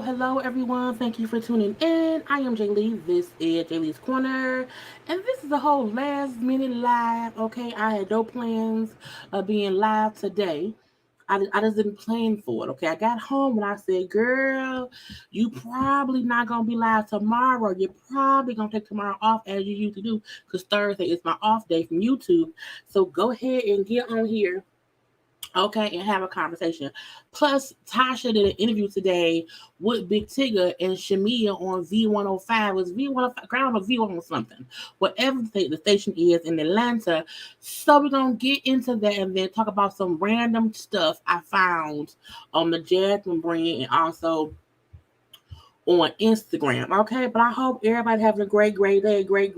Hello, everyone. Thank you for tuning in. I am Jaylee. This is JayLeesCorner, and this is a whole last-minute live. Okay, I had no plans of being live today. I just didn't plan for it. Okay, I got home and I said, "Girl, you probably not gonna be live tomorrow. You're probably gonna take tomorrow off as you usually do, because Thursday is my off day from YouTube. So go ahead and get on here." Okay, and have a conversation. Plus, Tasha did an interview today with Big Tigger and Shamia on V105. It was V105, ground or V1 or something, whatever the station is in Atlanta. So we're gonna get into that and then talk about some random stuff I found on the Jasmine brand and also on Instagram. Okay, but I hope everybody having a great day, great.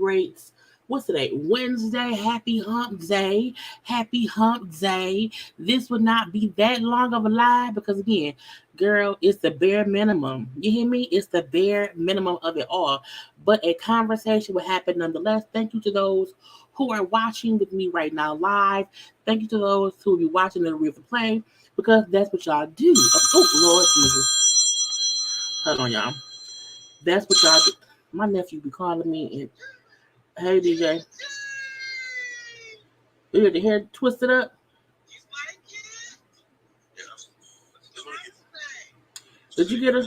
What's today? Wednesday. Happy hump day. Happy hump day. This would not be that long of a live because, again, girl, it's the bare minimum. You hear me? It's the bare minimum of it all. But a conversation will happen nonetheless. Thank you to those who are watching with me right now live. Thank you to those who will be watching the replay because that's what y'all do. Oh, Lord Jesus. Hold on, y'all. That's what y'all do. My nephew be calling me and, hey, DJ. You got the hair twisted up? Did you get her?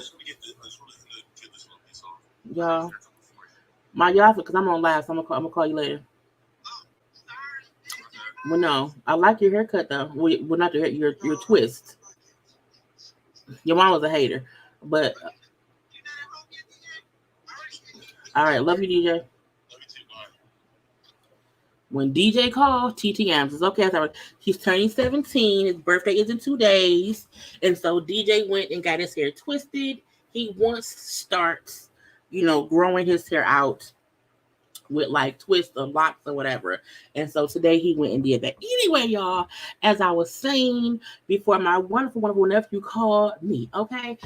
Y'all. My y'all, because I'm on live, so I'm gonna call you later. Well, no. I like your haircut, though. Well, not your hair, your twist. Your mom was a hater. But, all right. Love you, DJ. When DJ calls, TTMs. It's okay. He's turning 17. His birthday is in 2 days. And so DJ went and got his hair twisted. He wants to start, growing his hair out with like twists or locks or whatever. And so today he went and did that. Anyway, y'all, as I was saying before, my wonderful nephew called me. Okay.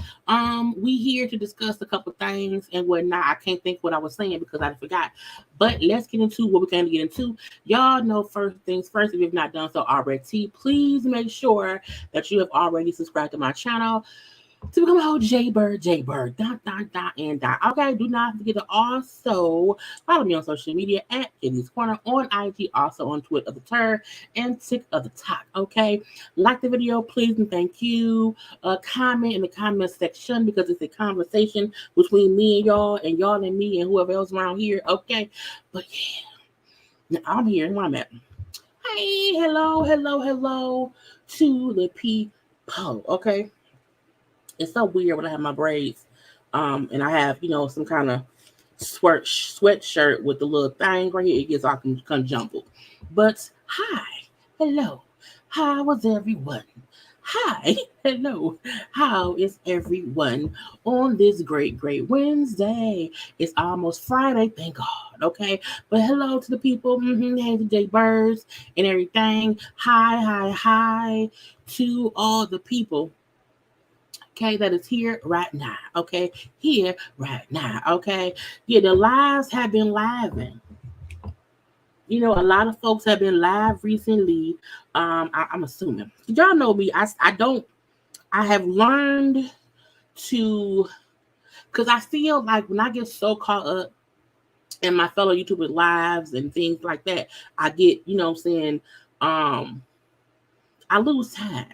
We here to discuss a couple things and whatnot. I can't think what I was saying because I forgot. But let's get into what we're going to get into. Y'all know first things first, if you've not done so already, please make sure that you have already subscribed to my channel to become a whole JayBird, dot. Okay, do not forget to also follow me on social media at JayLeesCorner on IG, also on Twitter of the Tur and Tick of the Talk. Okay, like the video, please and thank you. Comment in the comment section because it's a conversation between me and y'all and me and whoever else around here. Okay, but yeah, now I'm here. Where I'm at. Hey, hello to the people. Okay. It's so weird when I have my braids, and I have, some kind of sweatshirt with the little thing right here. It gets all kind of jumbled. But hi, hello, How was everyone? Hi, hello. How is everyone on this great Wednesday? It's almost Friday, thank God. Okay, but hello to the people. Hey, the JayBirds and everything. Hi to all the people. Okay, that is here right now. Okay, here right now. Okay, yeah, the lives have been living. A lot of folks have been live recently. I'm assuming. Y'all know me. I don't. I have learned to, because I feel like when I get so caught up in my fellow YouTubers' lives and things like that, I get, what I'm saying, I lose time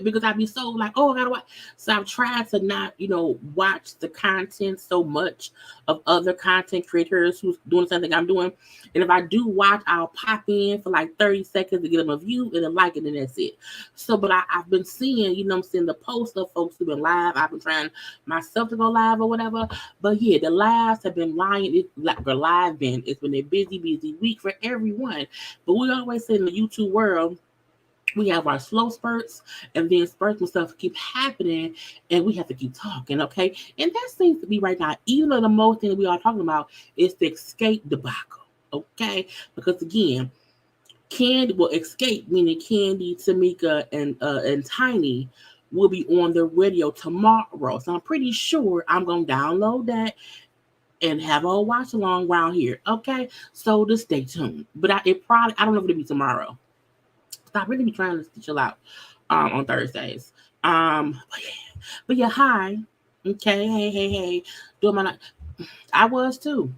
because I be so like, oh, I gotta watch. So I've tried to not, watch the content so much of other content creators who's doing something I'm doing. And if I do watch, I'll pop in for like 30 seconds to get them a view and a like, and then that's it. So, but I've been seeing, the posts of folks who've been live. I've been trying myself to go live or whatever. But yeah, the lives have been lying. It's like the live been. It's been a busy week for everyone. But we always say in the YouTube world, we have our slow spurts, and then spurts and stuff keep happening, and we have to keep talking, okay? And that seems to be right now, even though the most thing that we are talking about is the escape debacle, okay? Because again, Candy will escape, meaning Candy, Tamika, and Tiny will be on the radio tomorrow. So I'm pretty sure I'm gonna download that and have a watch along around here, okay? So just stay tuned. But I don't know if it'll be tomorrow. Stop really be trying to chill out on Thursdays. But yeah, hi. Okay, hey. Doing my I was too.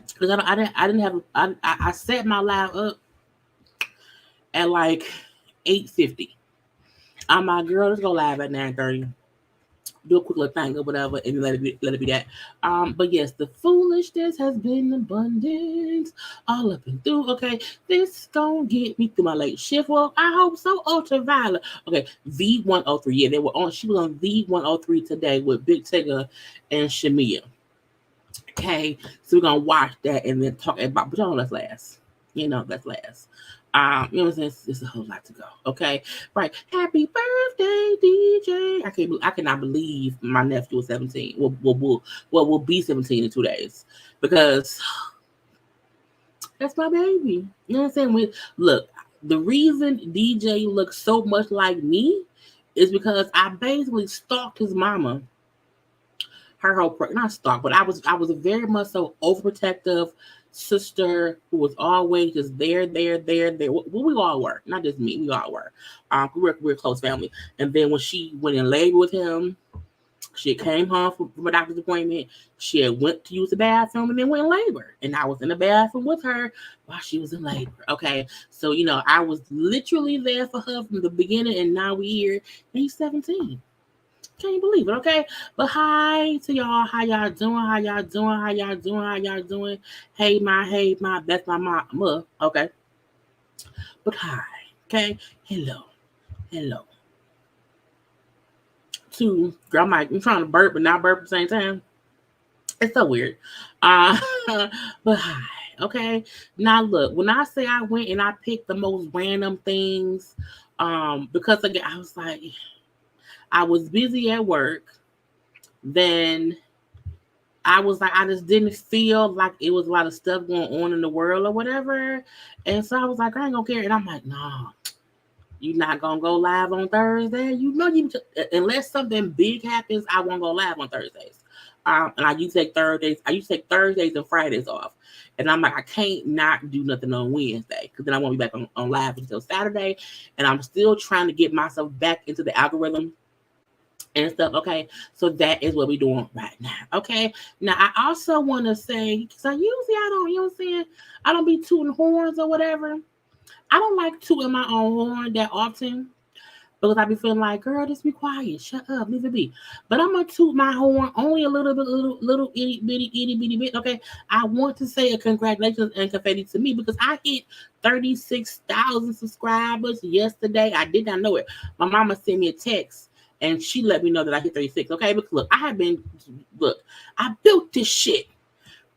Because I didn't have I set my live up at like 8:50. I'm my girl, let's go live at 9:30. Do a quick little thing or whatever, and let it be that. But yes, the foolishness has been abundant all up and through. Okay, this gonna get me through my late shift. Well, I hope so. Ultraviolet. Okay, V103. Yeah, they were on. She was on V103 today with Big Tigger and Shamia. Okay, so we're gonna watch that and then talk about. But y'all know that's last. That's last. You know what I'm saying? It's a whole lot to go. Okay, right. Happy birthday, DJ. I cannot believe my nephew was 17. Will be 17 in 2 days because that's my baby. You know what I'm saying? Look, the reason DJ looks so much like me is because I basically stalked his mama. Her whole not stalk, but I was very much so overprotective sister who was always just there. Well, we all were, not just me. We all were. We're a close family. And then when she went in labor with him, she came home from a doctor's appointment. She had went to use the bathroom and then went in labor. And I was in the bathroom with her while she was in labor. Okay, so I was literally there for her from the beginning, and now we're here. And he's 17. Can't believe it, okay? But hi to y'all. How y'all doing? Hey, my, that's my mama, okay? But hi, okay? Hello. Girl, I'm trying to burp, but not burp at the same time. It's so weird. Uh, but hi, okay? Now, look, when I say I went and I picked the most random things, because again, I was like, I was busy at work. Then I was like, I just didn't feel like it was a lot of stuff going on in the world or whatever. And so I was like, I ain't gonna care. And I'm like, nah, you're not gonna go live on Thursday. Unless something big happens, I won't go live on Thursdays. And I used to take Thursdays and Fridays off. And I'm like, I can't not do nothing on Wednesday because then I won't be back on live until Saturday. And I'm still trying to get myself back into the algorithm and stuff. Okay, so that is what we're doing right now. Okay, now I also want to say, because I don't, you know what I'm saying, I don't be tooting horns or whatever. I don't like tooting my own horn that often because I be feeling like, girl, just be quiet, shut up, leave it be. But I'm gonna toot my horn only a little bit, little itty bitty bit. Okay, I want to say a congratulations and confetti to me because I hit 36,000 subscribers yesterday. I did not know it. My mama sent me a text and she let me know that I hit 36. Okay, but look, I built this shit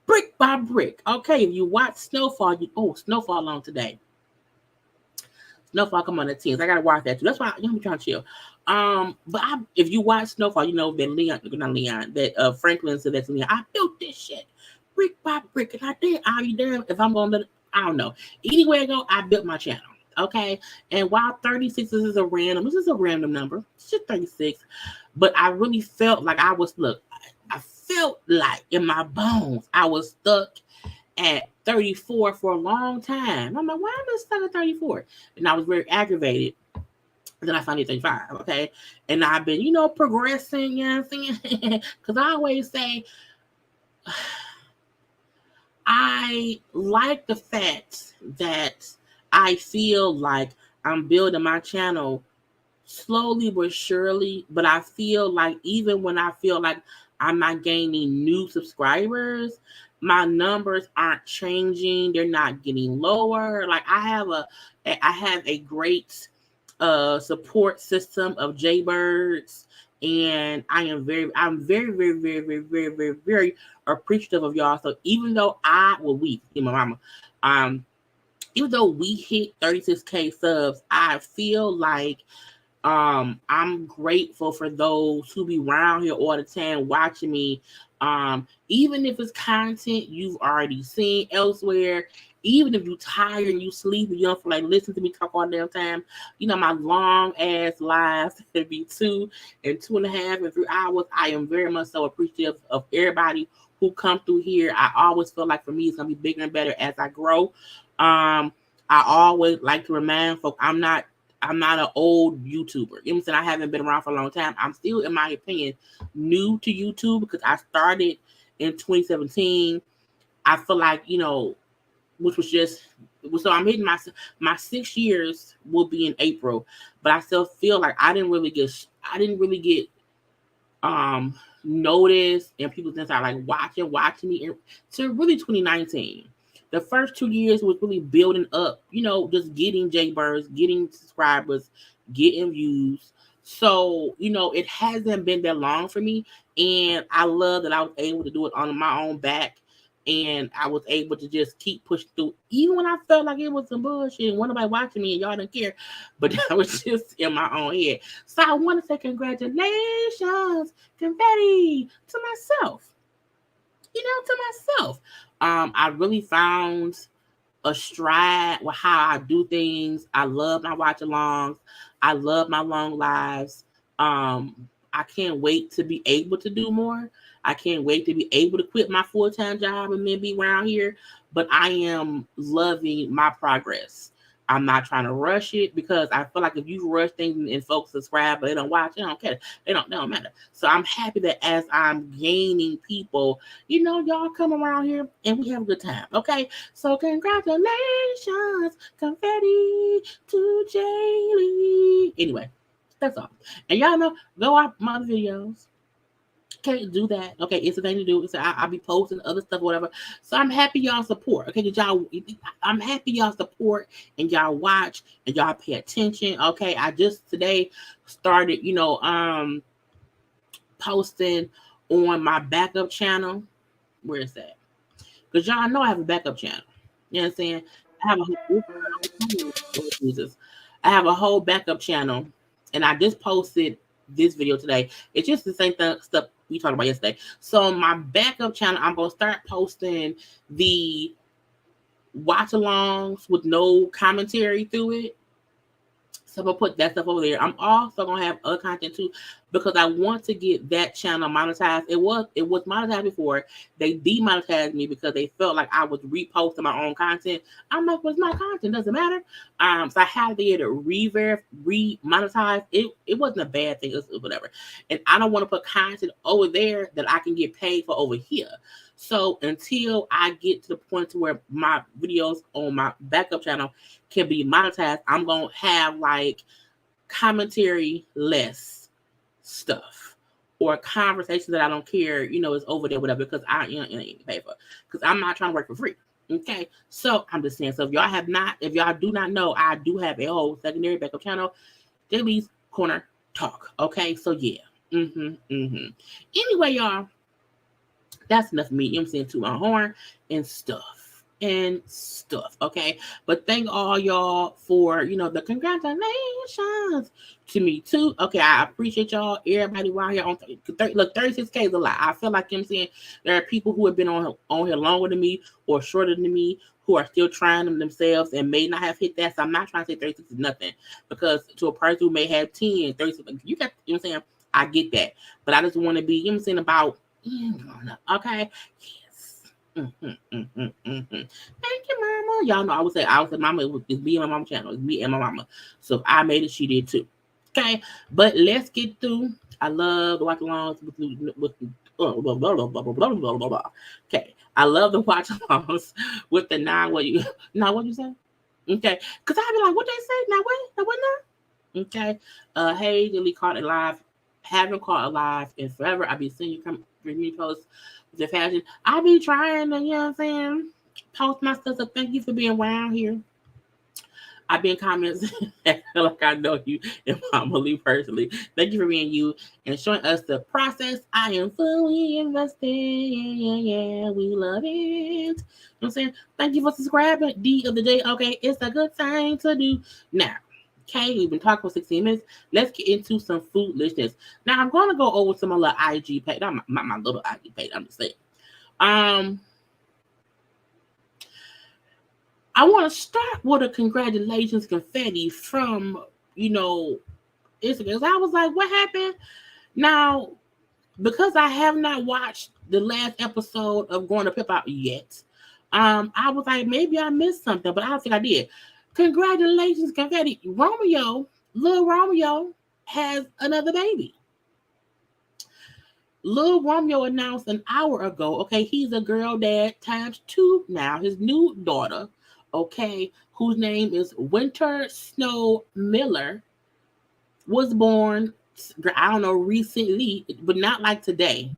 brick by brick. Okay, if you watch Snowfall, Snowfall on today. Snowfall come on the 10th. I gotta watch that too. That's why I'm trying to chill. If you watch Snowfall, you know that Franklin said that to Leon. I built this shit brick by brick, and I'll be damn if I'm gonna let it, I don't know. Anywhere I go, I built my channel. Okay, and while 36 is a random, this is a random number. It's just 36, but I really felt like I felt like in my bones I was stuck at 34 for a long time. I'm like, why am I stuck at 34? And I was very aggravated. And then I finally 35, okay? And I've been, progressing, you know what I'm saying? Because I always say, I like the fact that I feel like I'm building my channel slowly but surely, but I feel like even when I feel like I'm not gaining new subscribers, my numbers aren't changing. They're not getting lower. Like I have a great support system of JayBirds, and I'm very, very, very, very, very, very, very, very appreciative of y'all. So even though even though we hit 36K subs, I feel like I'm grateful for those who be around here all the time watching me. Even if it's content you've already seen elsewhere, even if you're tired and you sleep and you don't feel like listening to me talk all the damn time, my long ass lives could be 2 and 2.5 and 3 hours. I am very much so appreciative of everybody who come through here. I always feel like for me it's gonna be bigger and better as I grow. I always like to remind folks I'm not an old YouTuber. You know what I'm saying? I haven't been around for a long time. I'm still, in my opinion, new to YouTube because I started in 2017. I feel like, which was so I'm hitting my 6 years will be in April, but I still feel like I didn't really get noticed and people just started like watching me to really 2019. The first 2 years was really building up, just getting JayBirds, getting subscribers, getting views. So, it hasn't been that long for me. And I love that I was able to do it on my own back. And I was able to just keep pushing through, even when I felt like it was some bullshit and nobody watching me and y'all didn't care. But I was just in my own head. So I want to say congratulations, confetti to myself. I really found a stride with how I do things. I love my watch alongs. I love my long lives. I can't wait to be able to do more. I can't wait to be able to quit my full-time job and then be around here. But I am loving my progress. I'm not trying to rush it because I feel like if you rush things and folks subscribe but they don't watch, they don't care. They don't matter. So I'm happy that as I'm gaining people, y'all come around here and we have a good time. Okay. So congratulations, confetti to Jaylee. Anyway, that's all. And y'all know, go watch my other videos. Can't do that. Okay, it's a thing to do. So I'll be posting other stuff, whatever. So I'm happy y'all support. Okay, I'm happy y'all support and y'all watch and y'all pay attention. Okay, I just today started, posting on my backup channel. Where is that? Because y'all know I have a backup channel. You know what I'm saying? I have a whole backup channel, and I just posted this video today. It's just the same stuff we talked about yesterday. So my backup channel, I'm gonna start posting the watch alongs with no commentary through it. So I'm gonna put that stuff over there. I'm also gonna have other content too because I want to get that channel monetized. It was monetized before. They demonetized me because they felt like I was reposting my own content. I'm like, well, it's my content, doesn't matter. So I had to get it re-monetized. It wasn't a bad thing, it was whatever. And I don't want to put content over there that I can get paid for over here. So until I get to the point to where my videos on my backup channel can be monetized, I'm gonna have like commentary less stuff or conversations that I don't care, is over there, whatever, because I ain't pay for, because I'm not trying to work for free. Okay, so I'm just saying. So if y'all do not know, I do have a whole secondary backup channel, JayLeesCorner Talk. Okay, so yeah. Anyway, y'all. That's enough of me, you know what I'm saying, to my horn and stuff. And stuff, okay? But thank all y'all for, the congratulations to me too. Okay, I appreciate y'all. Everybody around here on 30, look, 36K is a lot. I feel like, you know what I'm saying, there are people who have been on here longer than me or shorter than me who are still trying them themselves and may not have hit that. So I'm not trying to say 36 is nothing, because to a person who may have 10, 36, you got, you know what I'm saying, I get that. But I just want to be, you know what I'm saying, about, okay, yes. Thank you, mama. Y'all know I would say mama, it's me and my mama channel. It's me and my mama. So if I made it, she did too. Okay, but let's get through. I love the watch alongs with blah, blah, blah, blah, blah, blah, blah, blah, blah. Okay, I love the watch alongs with the what you say? Okay, because I be like, what they say? Now what now? Okay, hey, JayLeesCorner live. Haven't caught alive in forever. I be seeing you come bring me posts with your fashion. I be trying to, you know what I'm saying, post my stuff. So thank you for being around here. I've been comments like I know you and Mama Lee personally. Thank you for being you and showing us the process. I am fully invested. Yeah, we love it. You know what I'm saying? Thank you for subscribing. D of the day. Okay, it's a good thing to do. Now, okay, we've been talking for 16 minutes. Let's get into some foolishness. Now, I'm going to go over some of my little IG page. Not my little IG page, I'm just saying. I want to start with a congratulations confetti from, Instagram. I was like, what happened? Now, because I have not watched the last episode of Growing to Pip Out yet, I was like, maybe I missed something, but I don't think I did. Congratulations, confetti. Little Romeo has another baby. Lil Romeo announced an hour ago, okay, he's a girl dad times 2 now. His new daughter, okay, whose name is Winter Snow Miller, was born, I don't know, recently, but not like today,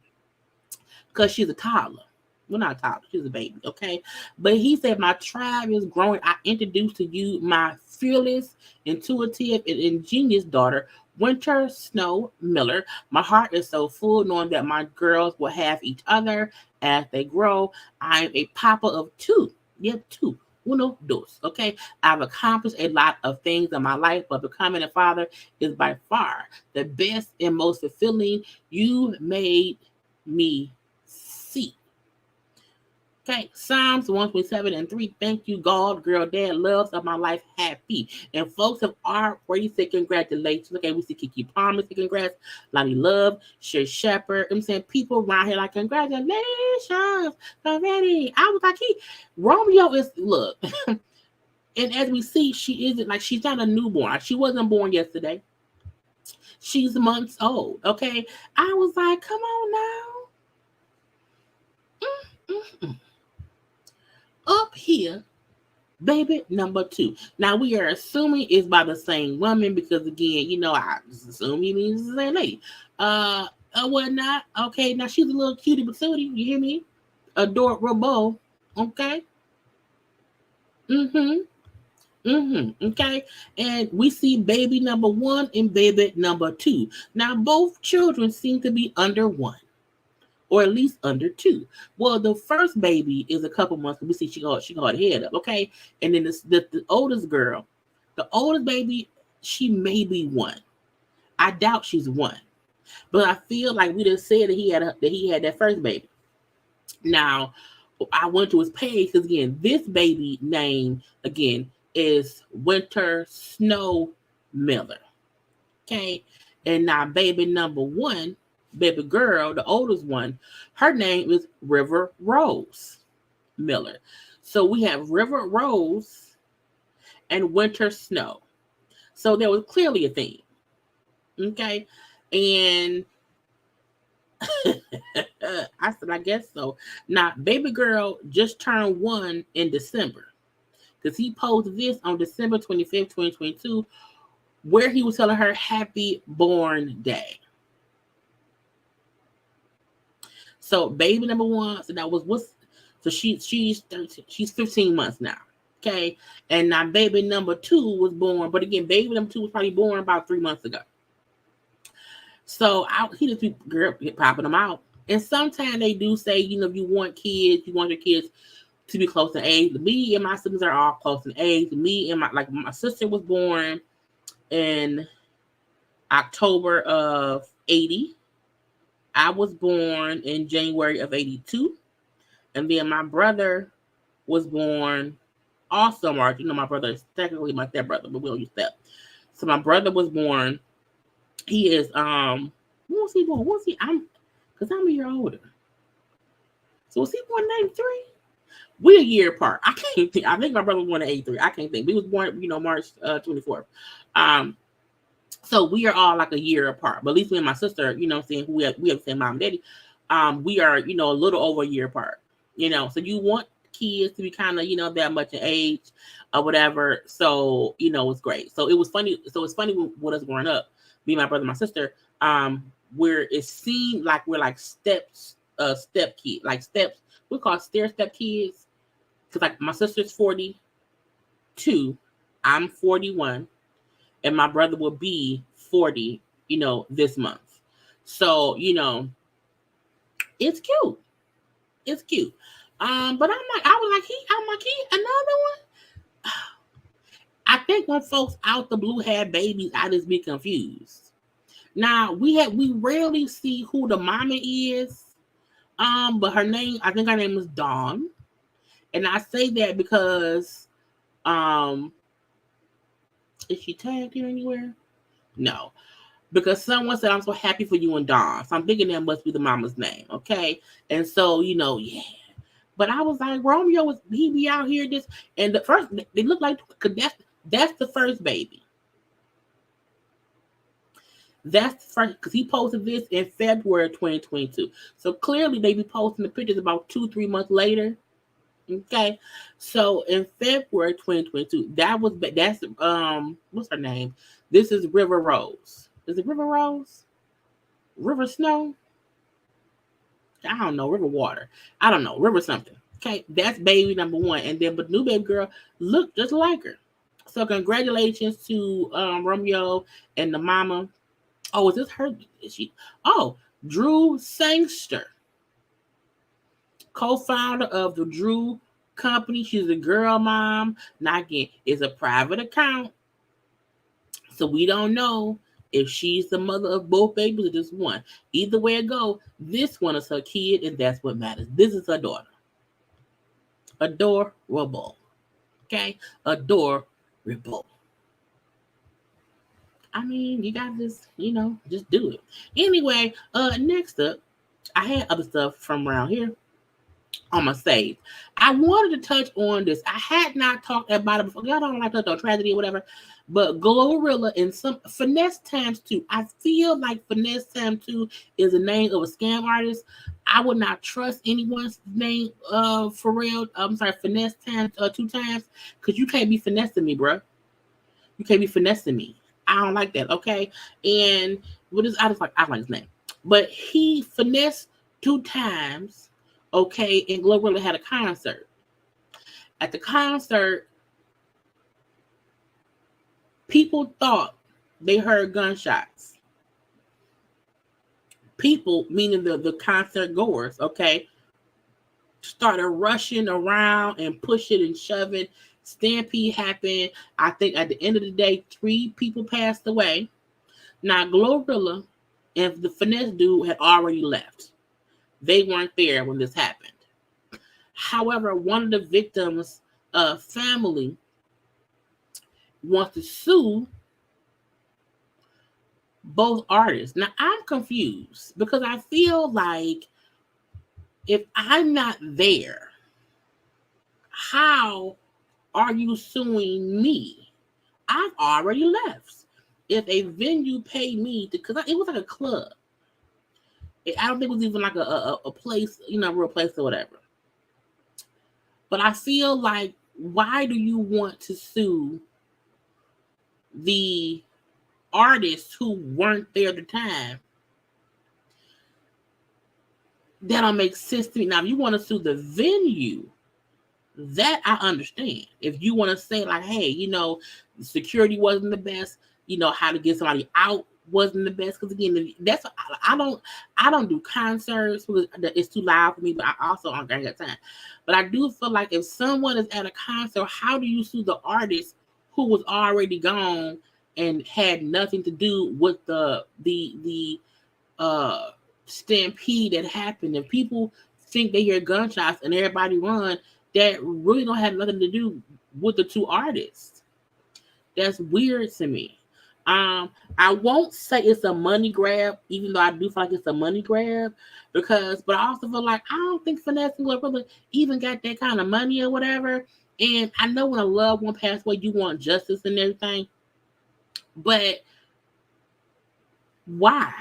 because she's a toddler. Well, not a toddler, she's a baby, okay? But he said, my tribe is growing. I introduce to you my fearless, intuitive, and ingenious daughter, Winter Snow Miller. My heart is so full knowing that my girls will have each other as they grow. I am a papa of 2. Yeah, 2. Uno, dos. Okay, I've accomplished a lot of things in my life, but becoming a father is by far the best and most fulfilling. You made me see. Okay, Psalms 127:3. Thank you, God, girl, dad, loves of my life, happy. And folks have already said congratulations. Okay, we see Kiki Palmer say congrats, Lonnie Love, Sher Shepherd. I'm saying people around here like congratulations already. I was like, Romeo is look, and as we see, she isn't like she's not a newborn. Like, she wasn't born yesterday. She's months old. Okay, I was like, come on now. Up here, baby number 2. Now we are assuming it's by the same woman because again, I just assume he means the same lady. Whatnot. Okay, now she's a little cutie patootie. You hear me? Adorable. Okay. Okay. And we see baby number 1 and baby number 2. Now both children seem to be under 1. Or at least under 2. Well, the first baby is a couple months. We see she got her head up, okay? And then the oldest girl, the oldest baby, she may be 1. I doubt she's 1, but I feel like we just said that he had that first baby. Now, I went to his page because again, this baby name again is Winter Snow Miller, okay? And now baby number 1. Baby girl, the oldest one, her name is River Rose Miller. So we have River Rose and Winter Snow. So there was clearly a theme. Okay. And I said, I guess so. Now, baby girl just turned 1 in December. Because he posted this on December 25th, 2022, where he was telling her happy born day. So baby number 1, so that was so she's 13, she's 15 months now. Okay. And now baby number 2 was born, but again, baby number 2 was probably born about 3 months ago. So he just be girl popping them out. And sometimes they do say, if you want kids, you want your kids to be close in age. Me and my siblings are all close in age. Me and my sister was born in October of 80. I was born in January of 82. And then my brother was born also March. My brother is technically my stepbrother, but we don't use step. So my brother was born. He is when was he born? Because I'm a year older. So was he born in 83? We a year apart. I can't think. I think my brother was born in 83. I can't think. We was born, March 24th. So we are all like a year apart. But at least me and my sister, saying we have the same mom and daddy. We are, a little over a year apart. So you want kids to be kind of, that much in age or whatever. So, it's great. So it was funny. So it's funny with us growing up, me, my brother, and my sister, where it seemed like we're like step kids, like steps. We call stair step kids. Because like my sister's 42, I'm 41, and my brother will be 40, this month. So, it's cute. It's cute. But I'm like, another one? I think when folks out the blue had babies, I just be confused. Now we rarely see who the mama is. But I think her name is Dawn. And I say that because is she tagged here anywhere? No. Because someone said, I'm so happy for you and Dawn. So I'm thinking that must be the mama's name. Okay. And so, yeah. But I was like, Romeo, he be out here this. And the first, they look like, because that's the first baby. That's the first, because he posted this in February 2022. So clearly they be posting the pictures about 2-3 months later. Okay. So in February 2022, that's what's her name? This is River Rose. Is it River Rose? River Snow? I don't know. River Water. I don't know. River something. Okay. That's baby number 1. And then, but new baby girl looked just like her. So congratulations to Romeo and the mama. Oh, is this her? Is she? Oh, Drew Sangster, co-founder of the Drew Company. She's a girl mom. Now again, it's a private account, so we don't know if she's the mother of both babies or just one. Either way it go, this one is her kid, and that's what matters. This is her daughter. Adorable. Okay? Adorable. I mean, you gotta just, just do it. Anyway, next up, I had other stuff from around here on my save. I wanted to touch on this. I had not talked about it before. Y'all don't like to touch on tragedy or whatever. But Glorilla and some Finesse Times 2. I feel like Finesse Times 2 is the name of a scam artist. I would not trust anyone's name for real. I'm sorry, Finesse Times 2 times. Because you can't be finessing me, bro. You can't be finessing me. I don't like that, okay? And I like his name. But he finessed 2 times, okay, and Glorilla had a concert. At the concert, people thought they heard gunshots. People, meaning the concert goers, okay, started rushing around and pushing and shoving. Stampede happened. I think at the end of the day, 3 people passed away. Now, Glorilla and the Finesse dude had already left. They weren't there when this happened. However, one of the victims' family wants to sue both artists. Now, I'm confused because I feel like if I'm not there, how are you suing me? I've already left. If a venue paid me because it was like a club. I don't think it was even like a place, a real place or whatever. But I feel like, why do you want to sue the artists who weren't there at the time? That don't make sense to me. Now, if you want to sue the venue, that I understand. If you want to say like, hey, security wasn't the best, how to get somebody out wasn't the best because again, that's I don't do concerts because it's too loud for me. But I also don't got time. But I do feel like if someone is at a concert, how do you sue the artist who was already gone and had nothing to do with the stampede that happened? If people think they hear gunshots and everybody run, that really don't have nothing to do with the two artists. That's weird to me. I won't say it's a money grab, even though I do feel like it's a money grab, but I also feel like I don't think Finesse and Glorilla even got that kind of money or whatever. And I know when a loved one passed away, you want justice and everything, but why?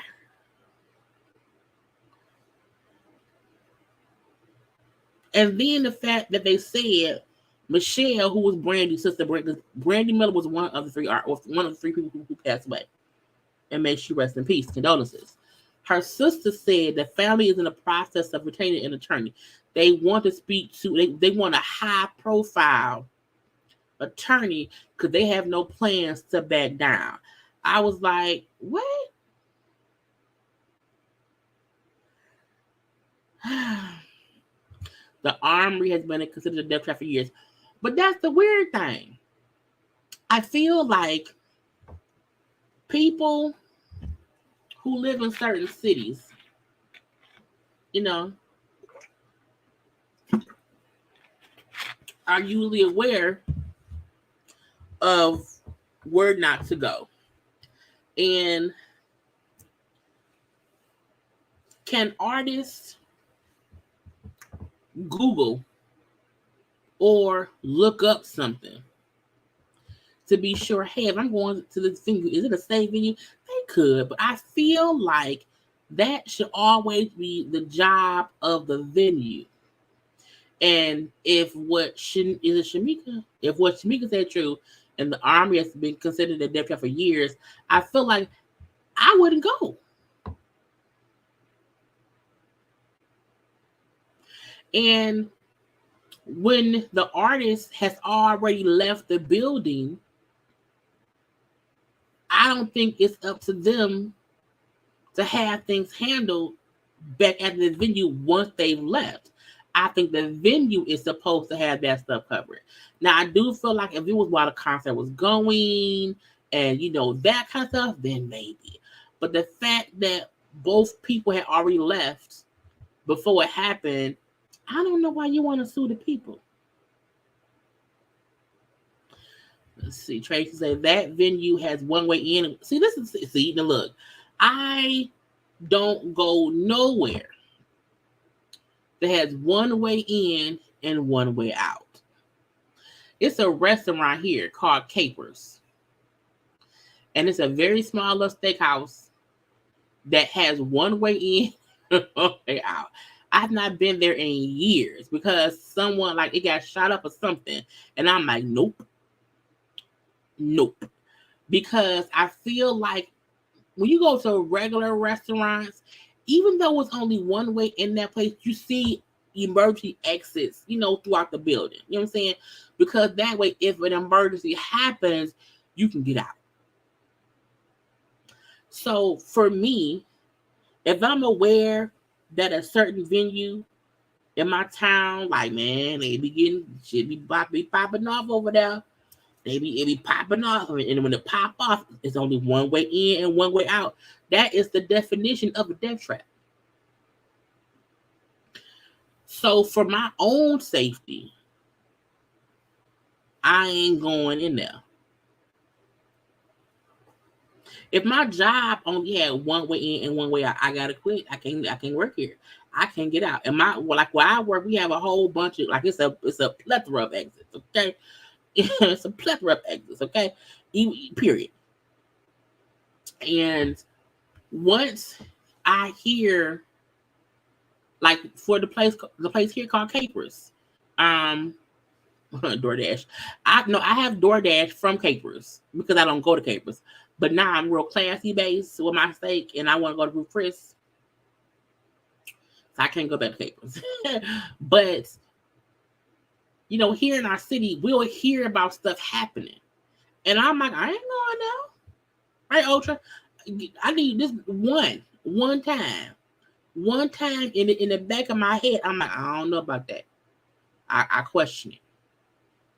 And then the fact that they said Michelle, who was Brandy's sister, Brandy Miller was one of the three people who passed away, and may she rest in peace. Condolences. Her sister said the family is in the process of retaining an attorney. They want to speak to, they want a high profile attorney because they have no plans to back down. I was like, what? The Armory has been considered a death trap for years. But that's the weird thing. I feel like people who live in certain cities, you know, are usually aware of where not to go. And can artists Google or look up something to be sure, hey, if I'm going to this venue, is it a safe venue? They could, but I feel like that should always be the job of the venue. And if what Shamika said true, and the Army has been considered a death trap for years, I feel like I wouldn't go. And when the artist has already left the building, I don't think it's up to them to have things handled back at the venue once they've left. I think the venue is supposed to have that stuff covered. Now, I do feel like if it was while the concert was going and, that kind of stuff, then maybe. But the fact that both people had already left before it happened, I don't know why you want to sue the people. Let's see. Tracy said that venue has one way in. Now look, I don't go nowhere that has one way in and one way out. It's a restaurant here called Capers. And it's a very small little steakhouse that has one way in and one way out. I've not been there in years because someone it got shot up or something. And I'm like, nope. Because I feel like when you go to regular restaurants, even though it's only one way in that place, you see emergency exits, throughout the building. You know what I'm saying? Because that way, if an emergency happens, you can get out. So for me, if I'm aware that a certain venue in my town, they be popping off over there. It be popping off, and when it pop off, it's only one way in and one way out. That is the definition of a death trap. So for my own safety, I ain't going in there. If my job only had one way in and one way out, I gotta quit. I can't work here. I can't get out. And where I work, we have a whole bunch of it's a plethora of exits. Okay. It's a plethora of exits, okay? Period. And once I hear, for the place here called Capers, DoorDash. I have DoorDash from Capers because I don't go to Capers. But now I'm real classy based with my steak, and I want to go to Ruth Chris. So I can't go back to Capers. But here in our city, we'll hear about stuff happening. And I'm like, I ain't going now. Right, Ultra? I need this one time. One time in the back of my head, I'm like, I don't know about that. I question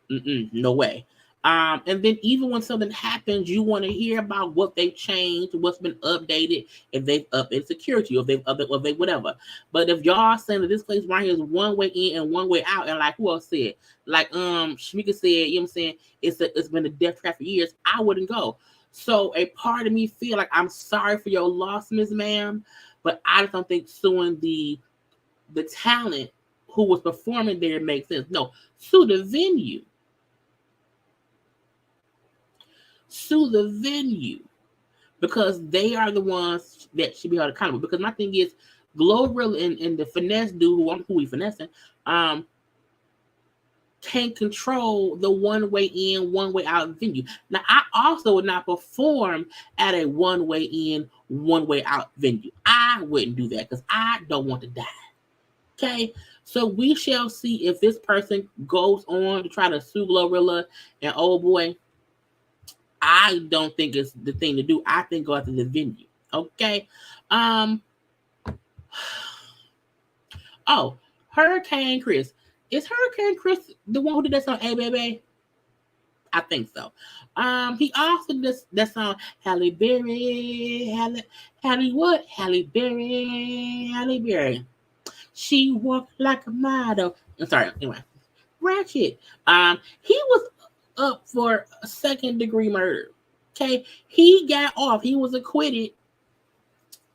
it. No way. And then even when something happens, you want to hear about what they've changed, what's been updated, if they've updated security, or if they've updated, or they whatever. But if y'all saying that this place right here is one way in and one way out, and like who else said, like Shamika said, you know what I'm saying, it's been a death trap for years, I wouldn't go. So a part of me feel like I'm sorry for your loss, Miss Ma'am, but I just don't think suing the talent who was performing there makes sense. No, sue the venue. Sue the venue because they are the ones that should be held accountable. Because my thing is, Glorilla and the finesse dude who we finessing, can control the one way in, one way out venue. Now, I also would not perform at a one way in, one way out venue. I wouldn't do that because I don't want to die. Okay, so we shall see if this person goes on to try to sue Glorilla and old boy. I don't think it's the thing to do. I think go after the venue. Okay. Oh, Hurricane Chris. Is Hurricane Chris the one who did that song, Hey Baby? I think so. He also did that song, Halle Berry, Halle what? Halle Berry. She walked like a model. I'm sorry. Anyway, Ratchet. He was up for a second-degree murder. Okay, he got off. He was acquitted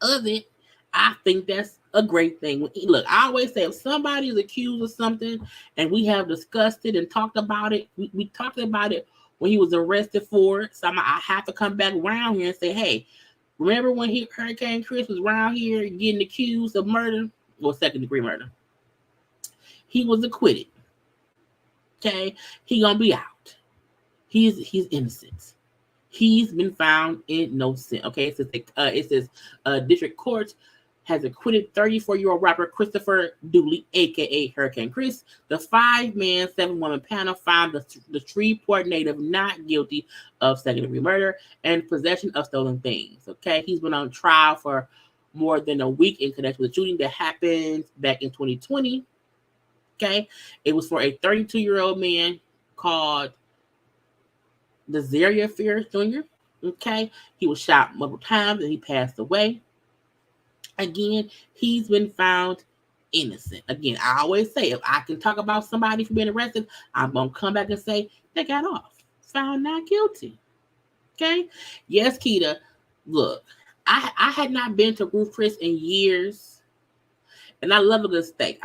of it. I think that's a great thing. Look, I always say if somebody is accused of something and we have discussed it and talked about it, we talked about it when he was arrested for it. So I have to come back around here and say, hey, remember when Hurricane Chris was around here getting accused of murder or second-degree murder? He was acquitted. Okay, he gonna be out. He's innocent. He's been found innocent. Okay, it says district court has acquitted 34-year-old rapper Christopher Dooley, aka Hurricane Chris. The 5-man, 7-woman panel found the Shreveport native not guilty of second-degree murder and possession of stolen things. Okay, he's been on trial for more than a week in connection with the shooting that happened back in 2020. Okay, it was for a 32-year-old man called Desiree Fear Jr. Okay, he was shot multiple times and he passed away. Again, he's been found innocent. Again, I always say if I can talk about somebody for being arrested, I'm gonna come back and say they got off, found not guilty. Okay, yes, Keita. Look, I had not been to Ruth Chris in years, and I love a good steak.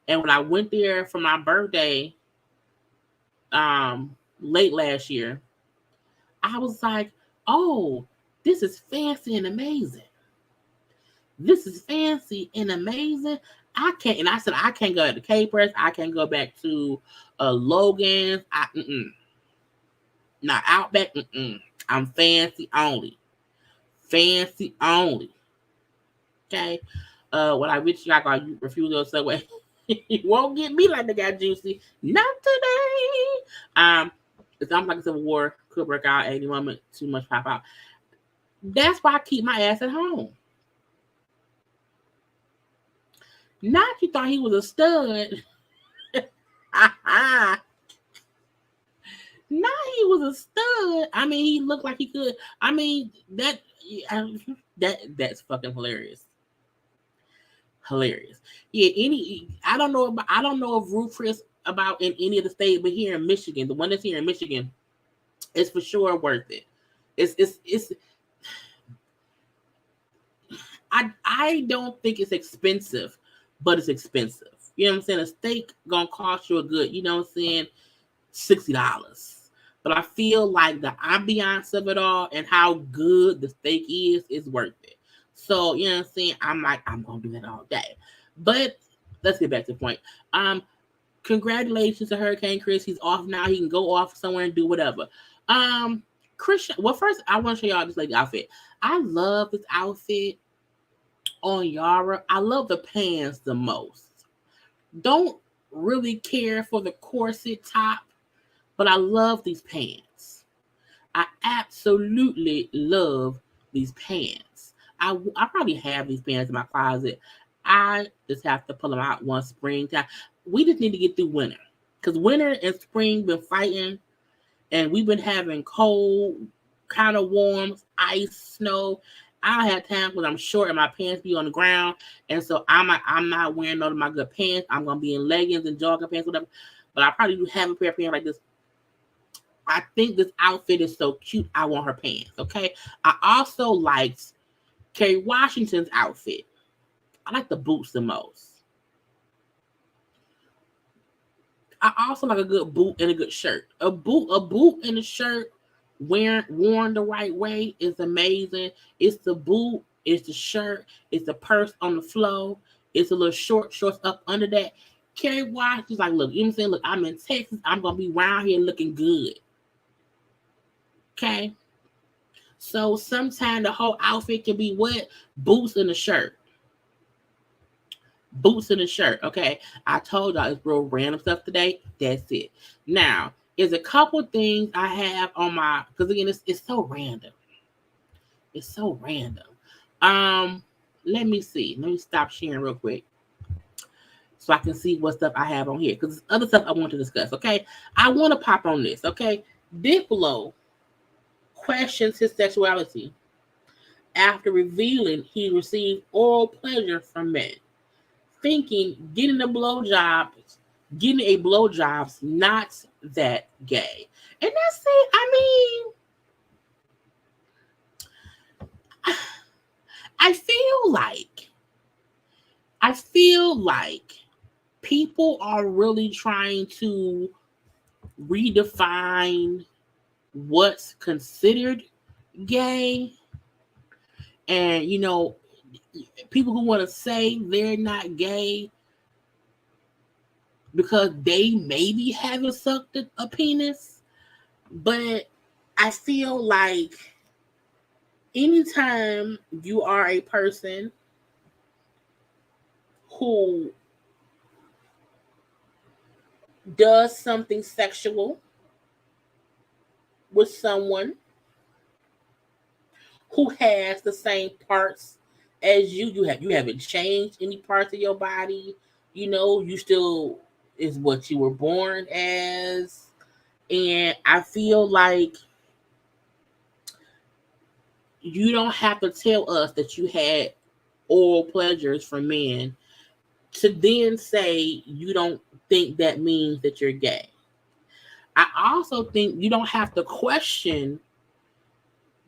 And when I went there for my birthday, late last year, I was like, oh, this is fancy and amazing. This is fancy and amazing. I said, I can't go to Capers. I can't go back to Logan's. Not Outback. I'm fancy only. Fancy only. Okay. When I reach Chicago, I refuse to go Subway. You won't get me like they got Juicy. Not today. It sounds like a civil war could break out at any moment. Too much pop out. That's why I keep my ass at home. Not you thought he was a stud. Not he was a stud. I mean, he looked like he could. I mean, that's fucking hilarious. Hilarious. Yeah, I don't know if Ruth Chris about in any of the states, but here in Michigan, the one that's here in Michigan, is for sure worth it. It's I don't think it's expensive, but it's expensive. You know what I'm saying? A steak gonna cost you a good, you know what I'm saying, $60. But I feel like the ambiance of it all and how good the steak is worth it. So, you know what I'm saying? I'm like, I'm gonna do that all day. But let's get back to the point. Congratulations to Hurricane Chris. He's off now. He can go off somewhere and do whatever. Chrisean, well, first I want to show y'all this lady outfit. I love this outfit on Yara. I love the pants the most. Don't really care for the corset top, but I love these pants. I absolutely love these pants. I probably have these pants in my closet. I just have to pull them out one springtime. We just need to get through winter because winter and spring been fighting, and we've been having cold, kind of warm, ice, snow. I have times when I'm short and my pants be on the ground, and so I'm not wearing none of my good pants. I'm gonna be in leggings and jogging pants, whatever. But I probably do have a pair of pants like this. I think this outfit is so cute. I want her pants. Okay. I also liked Kerry Washington's outfit. I like the boots the most. I also like a good boot and a good shirt. A boot and a shirt worn the right way is amazing. It's the boot, it's the shirt, it's the purse on the floor, it's a little shorts up under that. Kerry Washington's like, look, you know what I'm saying? Look, I'm in Texas. I'm gonna be around here looking good. Okay. So sometimes the whole outfit can be what? Boots and a shirt. Boots and a shirt. Okay. I told y'all it's real random stuff today. That's it. Now, there's a couple things I have on my, because again, it's so random. It's so random. Let me see. Let me stop sharing real quick so I can see what stuff I have on here. Because there's other stuff I want to discuss. Okay. I want to pop on this. Okay. Diplo questions his sexuality after revealing he received oral pleasure from men, thinking getting a blowjob's not that gay. And that's it. I feel like I feel like people are really trying to redefine what's considered gay. And people who want to say they're not gay because they maybe haven't sucked a penis. But I feel like anytime you are a person who does something sexual with someone who has the same parts as you haven't changed any parts of your body, you still is what you were born as. And I feel like you don't have to tell us that you had oral pleasures from men to then say you don't think that means that you're gay. I also think you don't have to question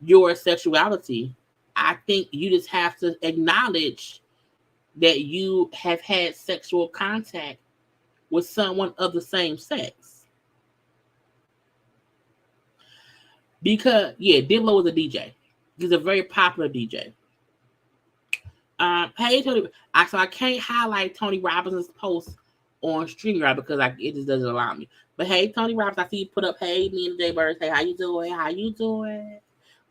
your sexuality. I think you just have to acknowledge that you have had sexual contact with someone of the same sex. Because, yeah, Diplo was a DJ. He's a very popular DJ. Hey, Tony. So I can't highlight Tony Robinson's post on StreamYard because it just doesn't allow me. But hey, Tony Robbins, I see you put up, hey, me and the JayBirds, hey, how you doing? How you doing?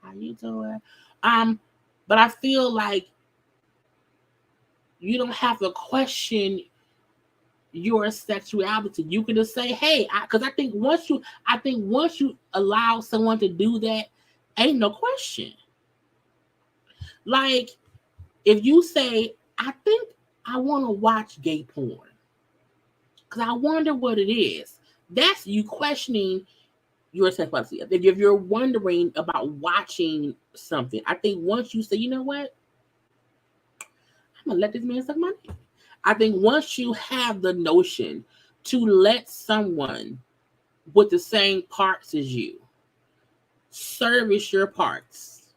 How you doing? But I feel like you don't have to question your sexuality. You can just say, hey, because I think once you allow someone to do that, ain't no question. Like, if you say, I think I want to watch gay porn because I wonder what it is, that's you questioning your sexuality. If you're wondering about watching something, I think once you say, you know what, I'm going to let this man suck my dick. I think once you have the notion to let someone with the same parts as you service your parts,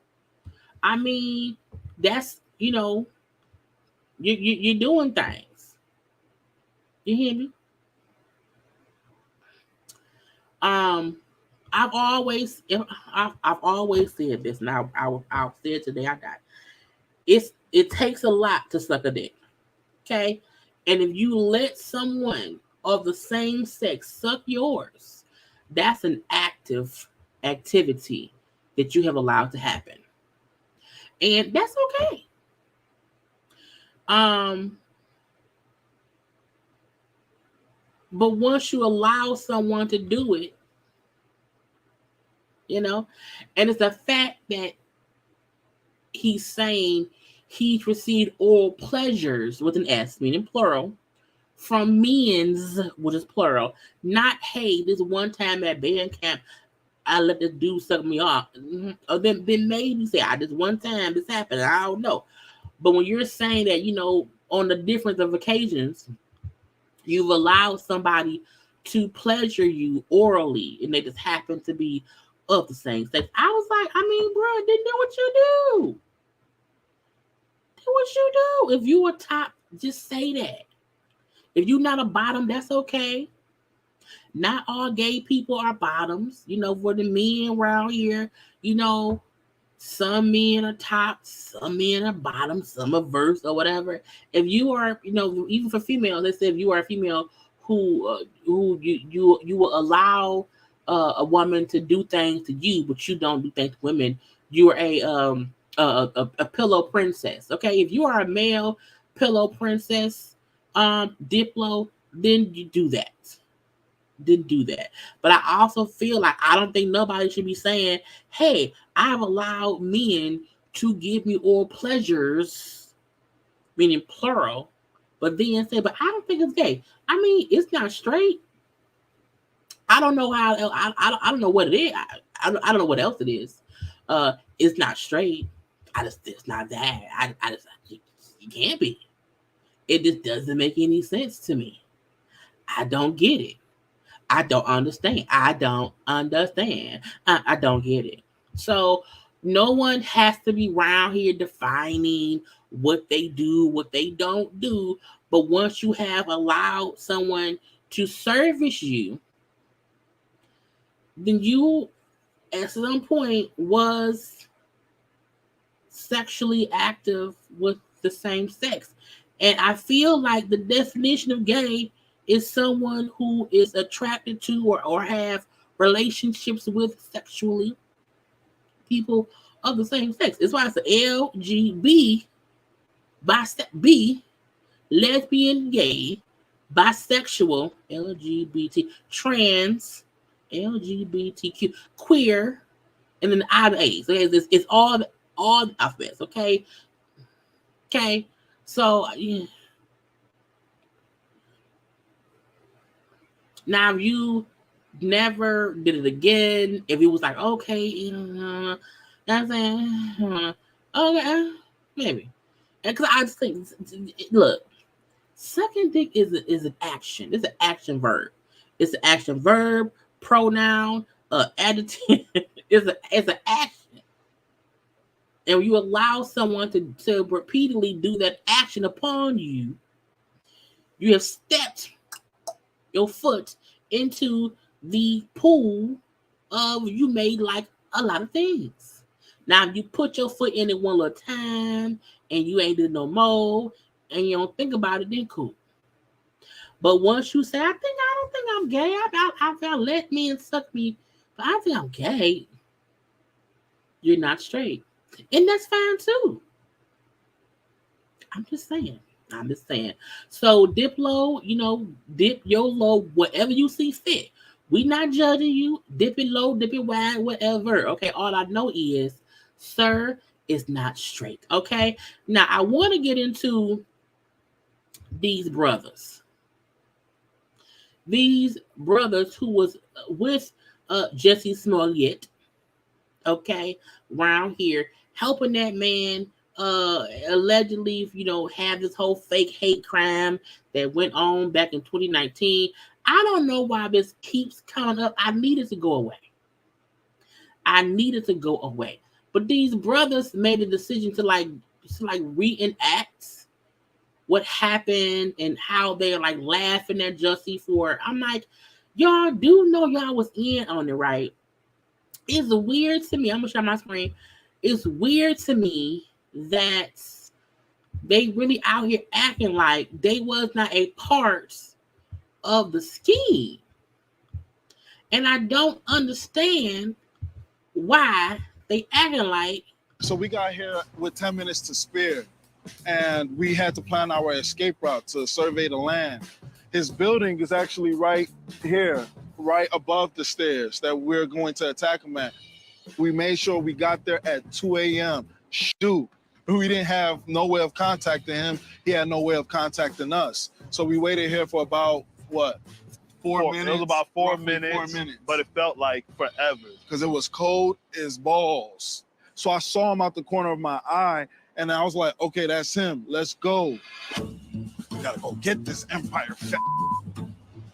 I mean, that's, you're doing things. You hear me? I've always said this, and I'll say it today. I die. It takes a lot to suck a dick. Okay, and if you let someone of the same sex suck yours, that's an active activity that you have allowed to happen, and that's okay. But once you allow someone to do it, And it's the fact that he's saying he's received oral pleasures with an S, meaning plural, from men's, which is plural, not hey, this one time at band camp, I let this dude suck me off. Or then maybe say, this one time this happened. I don't know. But when you're saying that, on the difference of occasions, you've allowed somebody to pleasure you orally, and they just happen to be of the same sex. I was like, bro, then do what you do. Do what you do. If you a top, just say that. If you're not a bottom, that's okay. Not all gay people are bottoms. For the men around here, some men are tops, some men are bottoms, some are verse or whatever. If you are, even for females, let's say if you are a female who you will allow a woman to do things to you, but you don't do things to women, you are a pillow princess. Okay, if you are a male pillow princess, Diplo, then you do that. Didn't do that. But I also feel like I don't think nobody should be saying, hey, I've allowed men to give me all pleasures, meaning plural, but then say, but I don't think it's gay. It's not straight. I don't know how. I don't know what it is. I don't know what else it is. It's not straight. It's not that. You can't be. It just doesn't make any sense to me. I don't get it. I don't understand. I don't get it. So no one has to be around here defining what they do, what they don't do. But once you have allowed someone to service you, then you, at some point, was sexually active with the same sex. And I feel like the definition of gay is someone who is attracted to or have relationships with sexually people of the same sex. It's why it's LGBT, B, lesbian, gay, bisexual, LGBT, trans, LGBTQ, queer, and then the I to A. So it's all the alphabets, okay? Okay, so yeah. Now, if you never did it again, if it was like, okay, I'm saying, okay, maybe. Because I just think, look, sucking dick is an action. It's an action verb. It's an action verb, pronoun, adjective. it's an action. And when you allow someone to repeatedly do that action upon you, you have stepped your foot into the pool of you made like a lot of things. Now, if you put your foot in it one little time and you ain't did no more and you don't think about it, then cool. But once you say, I don't think I'm gay. I let men suck me, but I think I'm gay. You're not straight. And that's fine too. I'm just saying. So Diplo, dip your low, whatever you see fit. We not judging you. Dip it low, dip it wide, whatever. Okay, all I know is, sir, is not straight. Okay, now I want to get into these brothers. These brothers who was with Jussie Smollett, okay, around here, helping that man allegedly, have this whole fake hate crime that went on back in 2019. I don't know why this keeps coming up. I needed to go away. But these brothers made a decision to reenact what happened and how they're like laughing at Jussie for it. I'm like, y'all do know y'all was in on it, right? It's weird to me. I'm gonna share my screen. It's weird to me that they really out here acting like they was not a part of the scheme. And I don't understand why they acting like. So we got here with 10 minutes to spare, and we had to plan our escape route to survey the land. His building is actually right here, right above the stairs that we're going to attack him at. We made sure we got there at 2 a.m. Shoot. We didn't have no way of contacting him. He had no way of contacting us. So we waited here for about, what, 4 minutes? It was about 4 Roughly minutes, 4 minutes. but it felt like forever. Because it was cold as balls. So I saw him out the corner of my eye, and I was like, okay, that's him. Let's go. We gotta go get this Empire fat.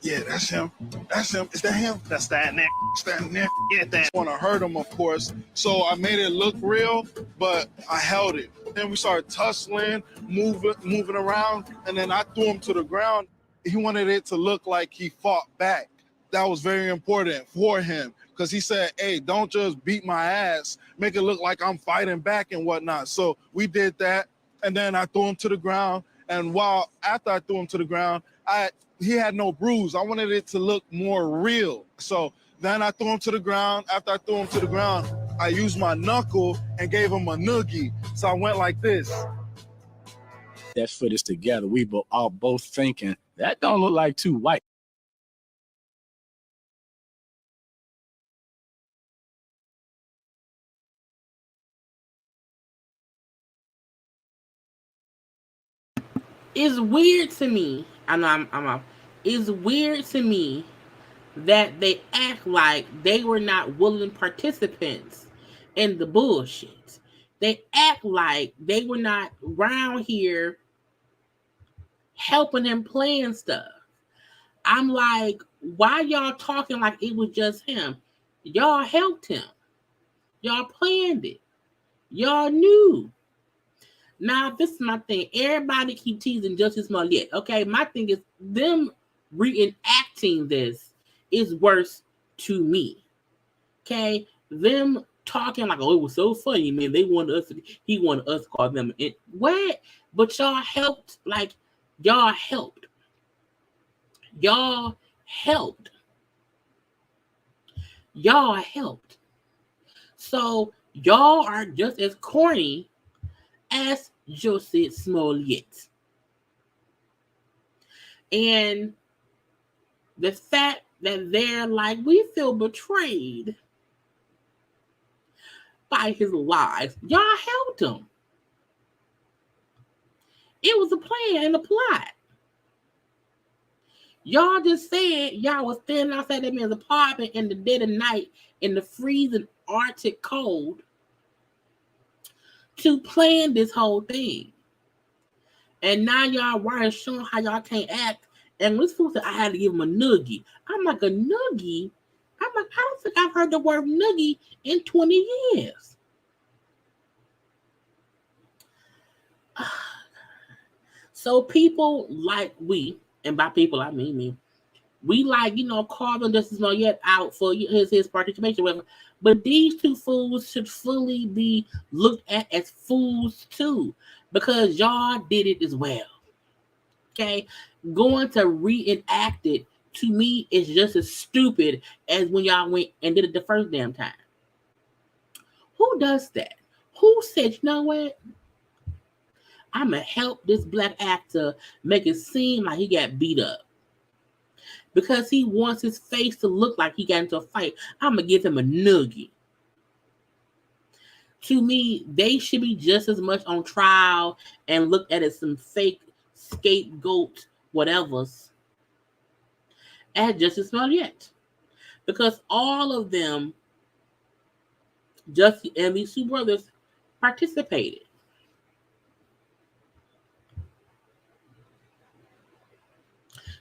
Yeah, that's him. That's him. Is that him? That's that nigga. Is that nigga? Get that. I want to hurt him, of course. So I made it look real, but I held it. Then we started tussling, moving around, and then I threw him to the ground. He wanted it to look like he fought back. That was very important for him because he said, hey, don't just beat my ass. Make it look like I'm fighting back and whatnot. So we did that, and then I threw him to the ground. And after I threw him to the ground, he had no bruise. I wanted it to look more real. So then I threw him to the ground. After I threw him to the ground, I used my knuckle and gave him a noogie. So I went like this. That footage together, we are both thinking, that don't look like two white. It's weird to me. I know I'm off. It's weird to me that they act like they were not willing participants in the bullshit. They act like they were not around here helping him plan stuff. I'm like, why y'all talking like it was just him? Y'all helped him. Y'all planned it. Y'all knew. Now, this is my thing. Everybody keep teasing Jussie Smollett. Okay, my thing is them reenacting this is worse to me. Okay, them talking like, oh, it was so funny, man. He wanted us to call them. What? But y'all helped. Like, y'all helped. Y'all helped. Y'all helped. So y'all are just as corny as Jussie Smollett. And the fact that they're like, we feel betrayed by his lies. Y'all helped him. It was a plan and a plot. Y'all just said y'all was standing outside that man's apartment in the dead of night in the freezing Arctic cold to plan this whole thing. And now y'all right showing how y'all can't act. And this fool said I had to give him a noogie. I'm like, a noogie? I'm like, I don't think I've heard the word noogie in 20 years. So people like we, and by people I mean me, we like, carving Jussie Smollett out for his participation. But these two fools should fully be looked at as fools too, because y'all did it as well. Okay? Going to reenact it, to me, is just as stupid as when y'all went and did it the first damn time. Who does that? Who said, you know what? I'm going to help this black actor make it seem like he got beat up. Because he wants his face to look like he got into a fight, I'm going to give him a noogie. To me, they should be just as much on trial and looked at as some fake scapegoat whatevers as Jussie Smollett. Because all of them, Jussie and these two brothers, participated.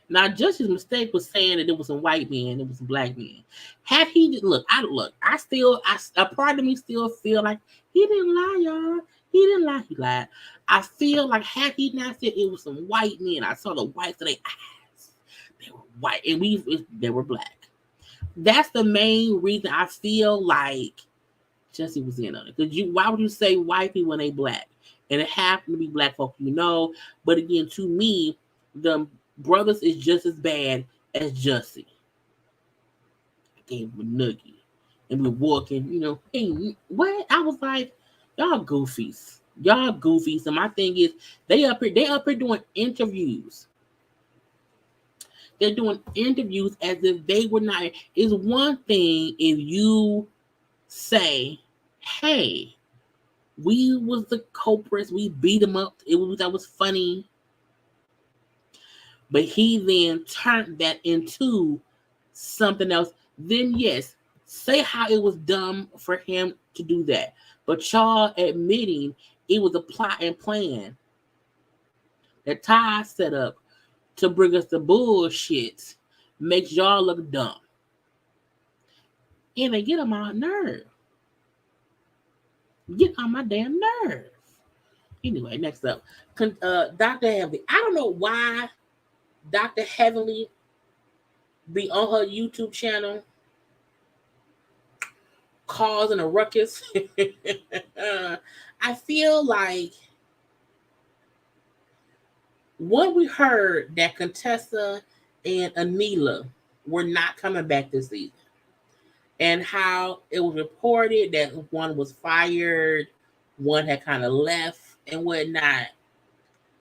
Now, Jussie's mistake was saying that it was a white man, it was a black man. Had he a part of me still feel like he didn't lie, y'all. He didn't lie, he lied. I feel like had he not said it was some white men, I saw the whites of their eyes. They were white, and they were black. That's the main reason I feel like Jussie was in on it. Because why would you say white people when they black? And it happened to be black folk, But again, to me, the brothers is just as bad as Jussie. I gave him a noogie. And we're walking, hey, what? I was like, y'all goofies. Y'all goofies. And my thing is, they up here doing interviews. They're doing interviews as if they were not. It's one thing if you say, hey, we was the culprits, we beat him up, that was funny. But he then turned that into something else. Then yes, say how it was dumb for him to do that. But y'all admitting it was a plot and plan that Ty set up to bring us the bullshit makes y'all look dumb. And they get on my nerve. Get on my damn nerves. Anyway, next up. Dr. Heavenly. I don't know why Dr. Heavenly be on her YouTube channel causing a ruckus. I feel like when we heard that Contessa and Anila were not coming back this season, and how it was reported that one was fired, one had kind of left and whatnot,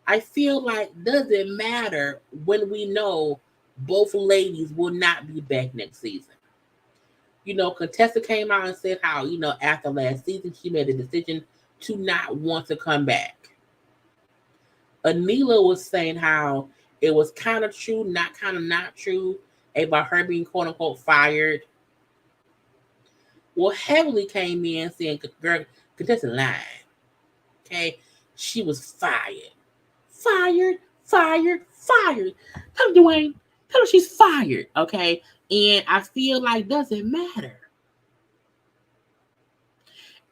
I feel like does it matter when we know both ladies will not be back next season? Contessa came out and said how, after last season, she made a decision to not want to come back. Anila was saying how it was kind of true, not kind of not true, about her being quote unquote fired. Well, Heavenly came in saying, girl, Contessa lied. Okay? She was fired. Fired. Tell her, Dwayne. Tell her she's fired. Okay? And I feel like doesn't matter.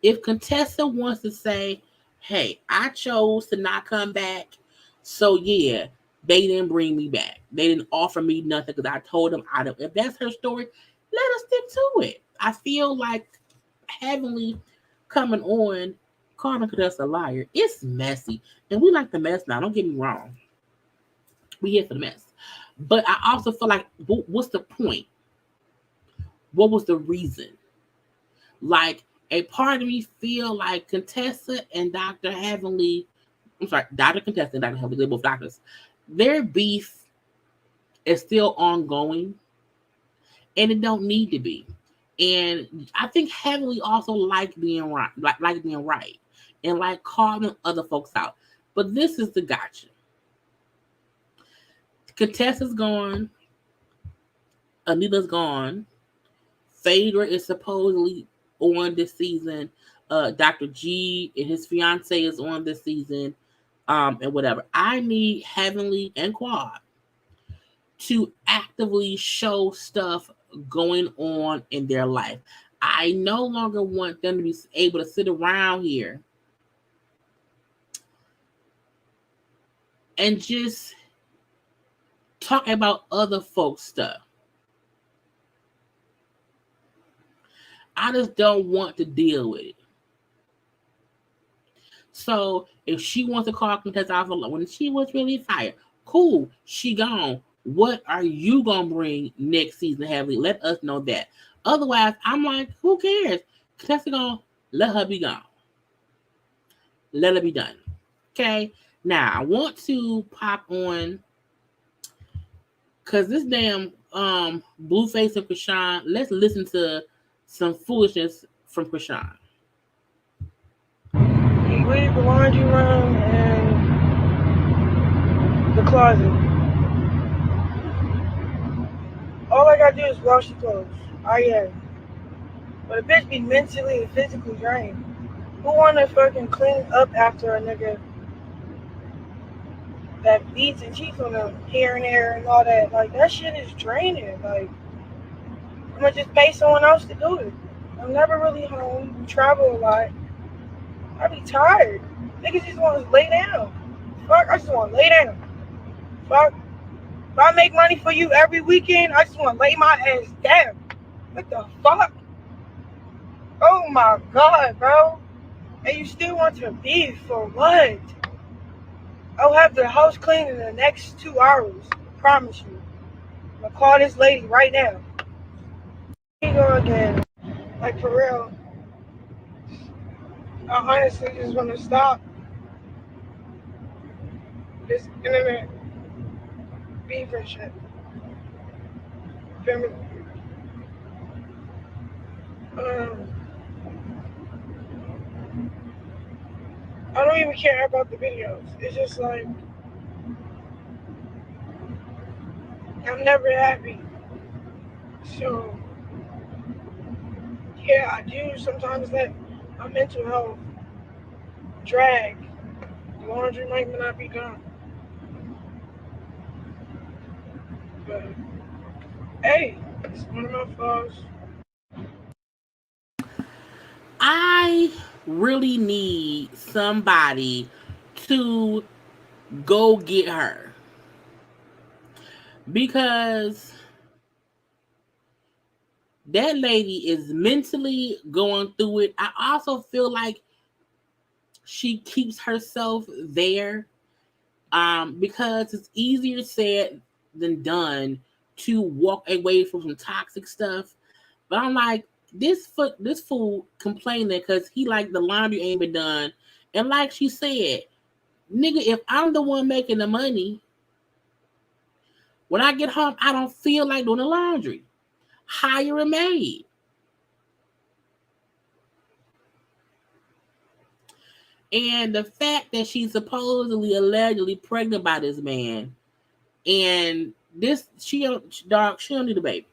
If Contessa wants to say, hey, I chose to not come back, so yeah, they didn't bring me back. They didn't offer me nothing because I told them I don't. If that's her story, let her stick to it. I feel like Heavenly coming on, calling Contessa a liar, it's messy. And we like the mess now, don't get me wrong. We here for the mess. But I also feel like, what's the point? What was the reason? Like, a part of me feel like Contessa and Dr. Heavenly, I'm sorry, Dr. Contessa and Dr. Heavenly, they're both doctors. Their beef is still ongoing, and it don't need to be. And I think Heavenly also like being right, like being right, and like calling other folks out. But this is the gotcha. Contessa's gone. Anita's gone. Phaedra is supposedly on this season. Dr. G and his fiance is on this season. And whatever. I need Heavenly and Quad to actively show stuff going on in their life. I no longer want them to be able to sit around here and just talk about other folks' stuff. I just don't want to deal with it. So if she wants to call Contessa off when she was really fired, cool, she gone. What are you gonna bring next season, Heavenly? Let us know that. Otherwise, I'm like, who cares? Contessa gonna let her be gone. Let her be done. Okay. Now I want to pop on because this damn Blueface and Chrisean. Let's listen to some foolishness from Chrisean. He leave the laundry room and the closet. All I gotta do is wash the clothes. I am. But a bitch be mentally and physically drained. Who wanna fucking clean up after a nigga that beats and cheats on them here and there and all that? Like, that shit is draining. Like, I'm gonna just pay someone else to do it. I'm never really home. We travel a lot. I be tired. Niggas just want to lay down. Fuck, I just want to lay down. Fuck. If I make money for you every weekend, I just want to lay my ass down. What the fuck? Oh my god, bro. And you still want to beef for what? I'll have the house clean in the next 2 hours. I promise you. I'm gonna call this lady right now. Here you go again. Like, for real. I honestly just want to stop this internet beef and shit. Feel me? I don't even care about the videos. It's just like I'm never happy. So yeah, I do sometimes let my mental health drag. The laundry might not be done, but hey, it's one of my flaws. I really need somebody to go get her because that lady is mentally going through it. I also feel like she keeps herself there because it's easier said than done to walk away from some toxic stuff. But I'm like, this fool complaining because he like the laundry ain't been done. And like she said, nigga, if I'm the one making the money, when I get home, I don't feel like doing the laundry. Hire a maid. And the fact that she's supposedly allegedly pregnant by this man, and this she don't need a baby.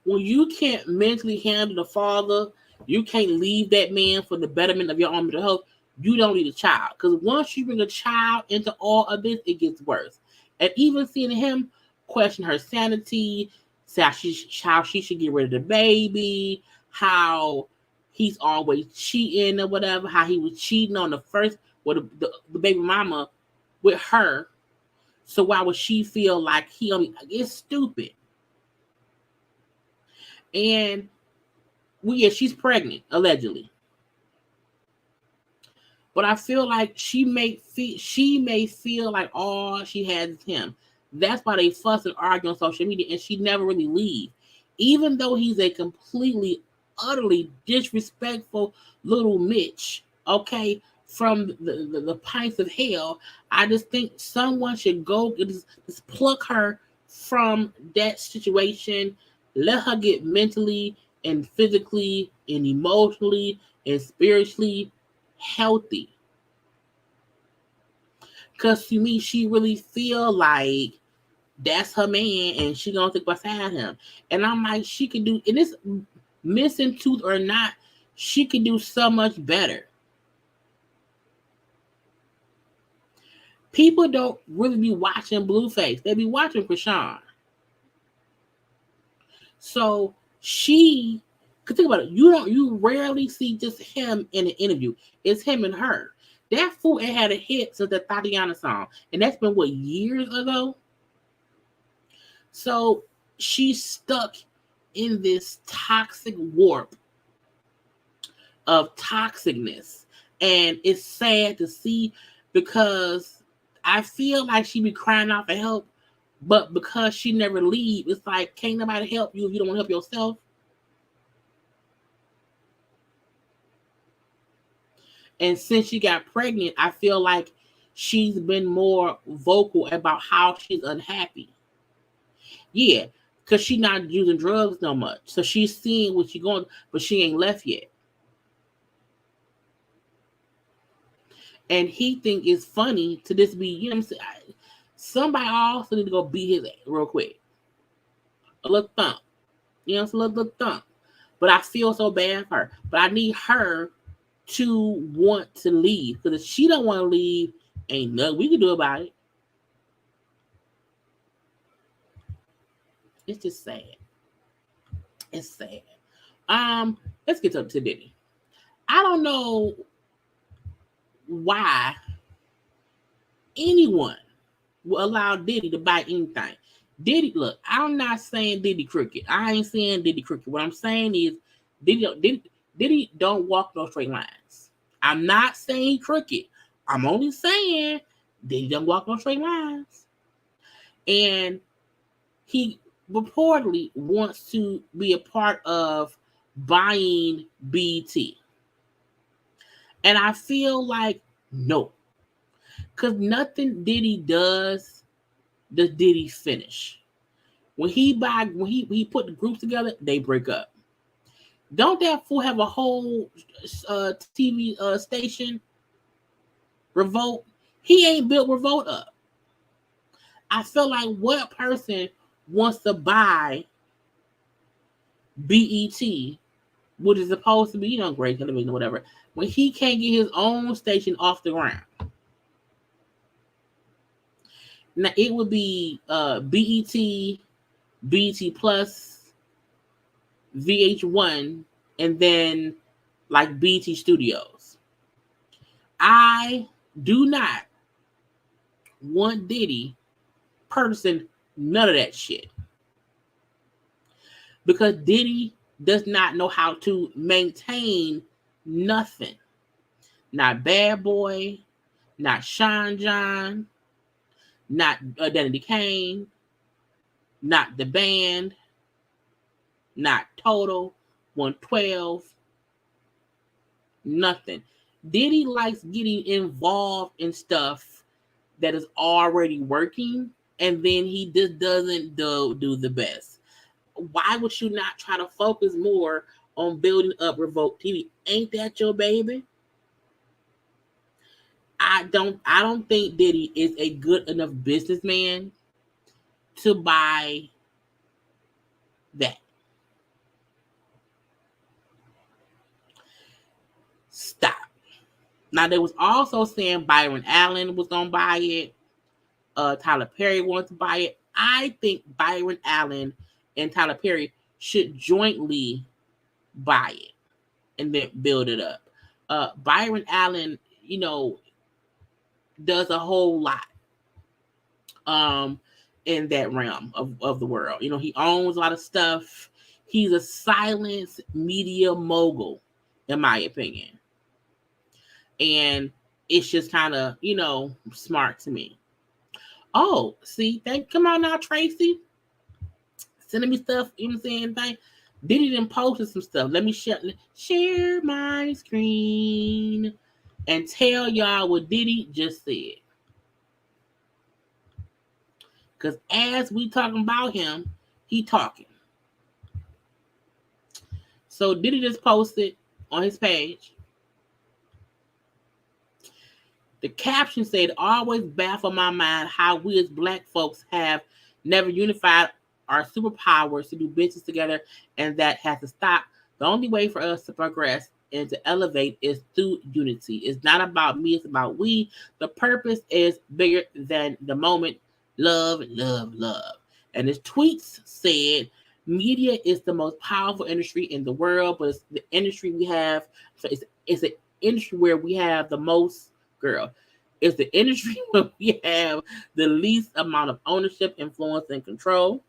When you can't mentally handle the father, you can't leave that man for the betterment of your own mental health. You don't need a child. Because once you bring a child into all of this, it gets worse. And even seeing him question her sanity, say how she should get rid of the baby, how he's always cheating or whatever, how he was cheating on the first, with the baby mama with her. So why would she feel like he only, it's stupid. And she's pregnant, allegedly. But I feel like she may feel like all she has is him. That's why they fuss and argue on social media, and she never really leave. Even though he's a completely, utterly disrespectful little Mitch, okay, from the pints of hell, I just think someone should go just pluck her from that situation, let her get mentally and physically and emotionally and spiritually healthy. Cause to me, she really feel like that's her man and she gonna stick beside him. And I'm like, she could do, and this missing tooth or not, she could do so much better. People don't really be watching Blueface. They be watching Chrisean. So she, cause think about it, you rarely see just him in an interview. It's him and her. That fool ain't had a hit since the Tatiana song. And that's been what, years ago? So she's stuck in this toxic warp of toxicness. And it's sad to see because I feel like she be crying out for help, but because she never leave, it's like, can't nobody help you if you don't want to help yourself. And since she got pregnant, I feel like she's been more vocal about how she's unhappy. Yeah, because she's not using drugs no much. So she's seeing what she's going, but she ain't left yet. And he think it's funny to just be, you know what I'm saying? Somebody also need to go beat his ass real quick. A little thump. You know, it's a little thump. But I feel so bad for her. But I need her to want to leave. Because if she don't want to leave, ain't nothing we can do about it. It's just sad. It's sad. Let's get up to Diddy. I don't know why anyone will allow Diddy to buy anything. Diddy, look, I'm not saying Diddy crooked. I ain't saying Diddy crooked. What I'm saying is Diddy don't walk no straight lines. I'm not saying crooked. I'm only saying Diddy don't walk no straight lines. And he reportedly wants to be a part of buying BT. And I feel like no. Because nothing Diddy does Diddy finish. When he put the groups together, they break up. Don't that fool have a whole TV station? Revolt. He ain't built Revolt up. I feel like what person wants to buy BET, which is supposed to be, great television or whatever, when he can't get his own station off the ground? Now it would be BET, BET Plus, VH1, and then like BET Studios. I do not want Diddy purchasing none of that shit, because Diddy does not know how to maintain nothing. Not Bad Boy, not Sean John, not Identity Kane, not The Band, not Total, 112, nothing. Diddy likes getting involved in stuff that is already working, and then he just doesn't do the best. Why would you not try to focus more on building up Revolt TV? Ain't that your baby? I don't think Diddy is a good enough businessman to buy that. Stop. Now they was also saying Byron Allen was gonna buy it. Tyler Perry wants to buy it. I think Byron Allen and Tyler Perry should jointly buy it and then build it up. Byron Allen, does a whole lot in that realm of the world. He owns a lot of stuff. He's a silent media mogul, in my opinion. And it's just kind of, smart to me. Oh, see, come on now, Tracy. Sending me stuff, Thing. Diddy done posted some stuff. Let me share my screen and tell y'all what Diddy just said. Because as we talking about him, he talking. So Diddy just posted on his page. The caption said, always baffle my mind how we as Black folks have never unified our superpowers to do business together, and that has to stop. The only way for us to progress and to elevate is through unity. It's not about me, it's about we. The purpose is bigger than the moment. Love, love, love. And his tweets said, media is the most powerful industry in the world, but it's the industry we have. So it's an industry where we have the most, it's the industry where we have the least amount of ownership, influence, and control.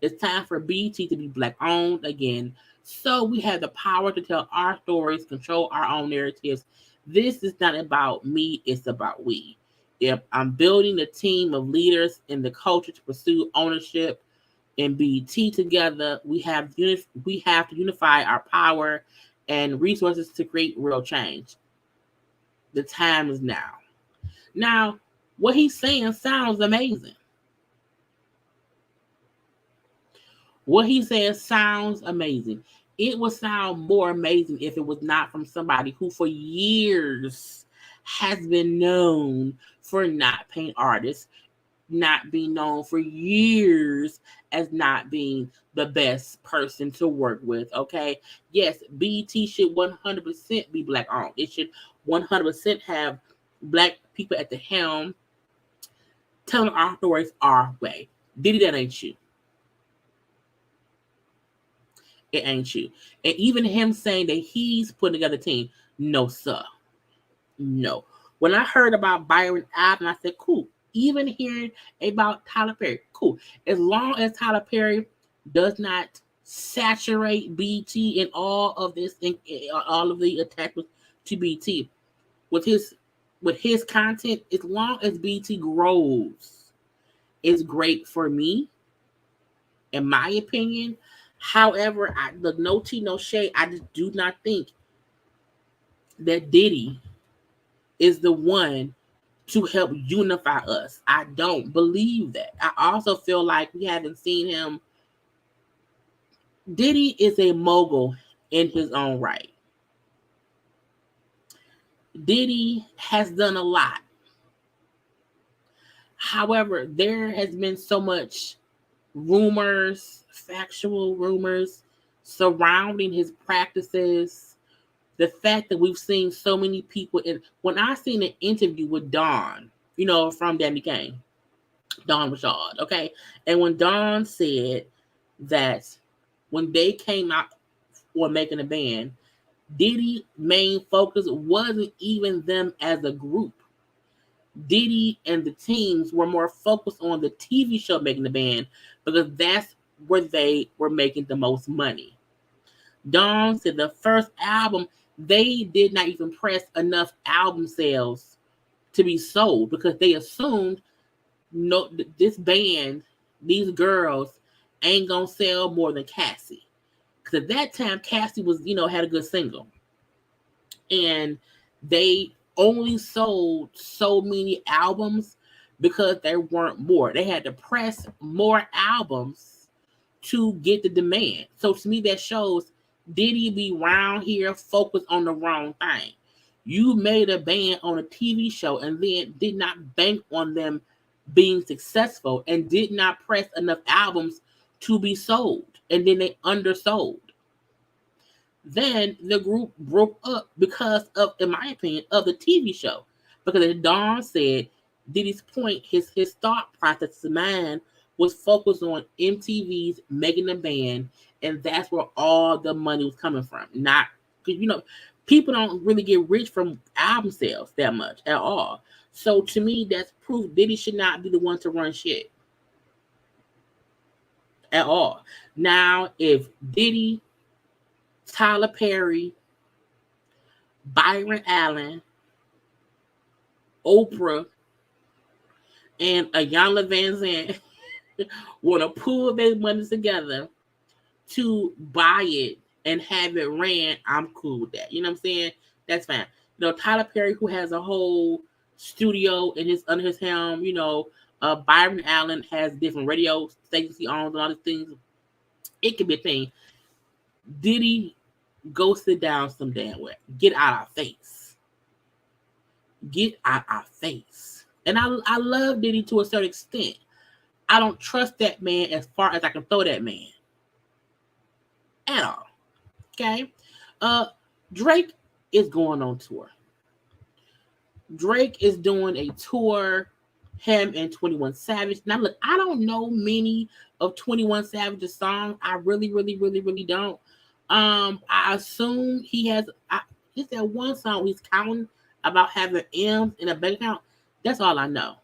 It's time for BT to be Black owned again, so we have the power to tell our stories, control our own narratives. This is not about me, it's about we. If I'm building a team of leaders in the culture to pursue ownership and BT together, we have to unify our power and resources to create real change. The time is now. Now, what he's saying sounds amazing. What he says sounds amazing. It would sound more amazing if it was not from somebody who for years has been known for not paying artists, not being known for years as not being the best person to work with, okay? Yes, BET should 100% be Black owned. It should 100% have Black people at the helm telling our stories our way. Diddy, that ain't you. It ain't you. And even him saying that he's putting together a team, no, sir. No. When I heard about Byron Allen, I said, cool. Even hearing about Tyler Perry, cool. As long as Tyler Perry does not saturate BT in all of this, all of the attachments to BT with his content, as long as BT grows, it's great for me, in my opinion. However, no tea, no shade. I just do not think that Diddy is the one to help unify us. I don't believe that. I also feel like we haven't seen him Diddy is a mogul in his own right. Diddy has done a lot. However, there has been so much rumors, factual rumors surrounding his practices. The fact that we've seen so many people when I seen an interview with Don, from Danny Kane, Don Rashad, okay? And when Don said that when they came out for making a band, Diddy's main focus wasn't even them as a group. Diddy and the teams were more focused on the TV show Making the Band because that's where they were making the most money. Don said the first album, they did not even press enough album sales to be sold because they assumed this band, these girls, ain't gonna sell more than Cassie. Because at that time, Cassie was, had a good single. And they only sold so many albums because there weren't more. They had to press more albums to get the demand. So to me, that shows Diddy be around here focused on the wrong thing. You made a band on a TV show and then did not bank on them being successful and did not press enough albums to be sold. And then they undersold. Then the group broke up because of, in my opinion, of the TV show. Because as Don said, Diddy's point, his thought process, his mind was focused on MTV's Making the Band, and that's where all the money was coming from. Not, because, people don't really get rich from album sales that much at all. So to me, that's proof Diddy should not be the one to run shit at all. Now, if Diddy, Tyler Perry, Byron Allen, Oprah, and Ayanna Van Zandt want to pull their money together to buy it and have it ran, I'm cool with that. You know what I'm saying? That's fine. Tyler Perry, who has a whole studio under his helm, Byron Allen has different radio stations he owns and all these things. It could be a thing. Diddy, go sit down some damn way. Get out our face. Get out our face. And I love Diddy to a certain extent. I don't trust that man as far as I can throw that man. At all. Okay? Drake is going on tour. Drake is doing a tour, him and 21 Savage. Now look, I don't know many of 21 Savage's songs. I really, really, really, really don't. I assume he has just that one song he's counting about having M's in a bank account. That's all I know.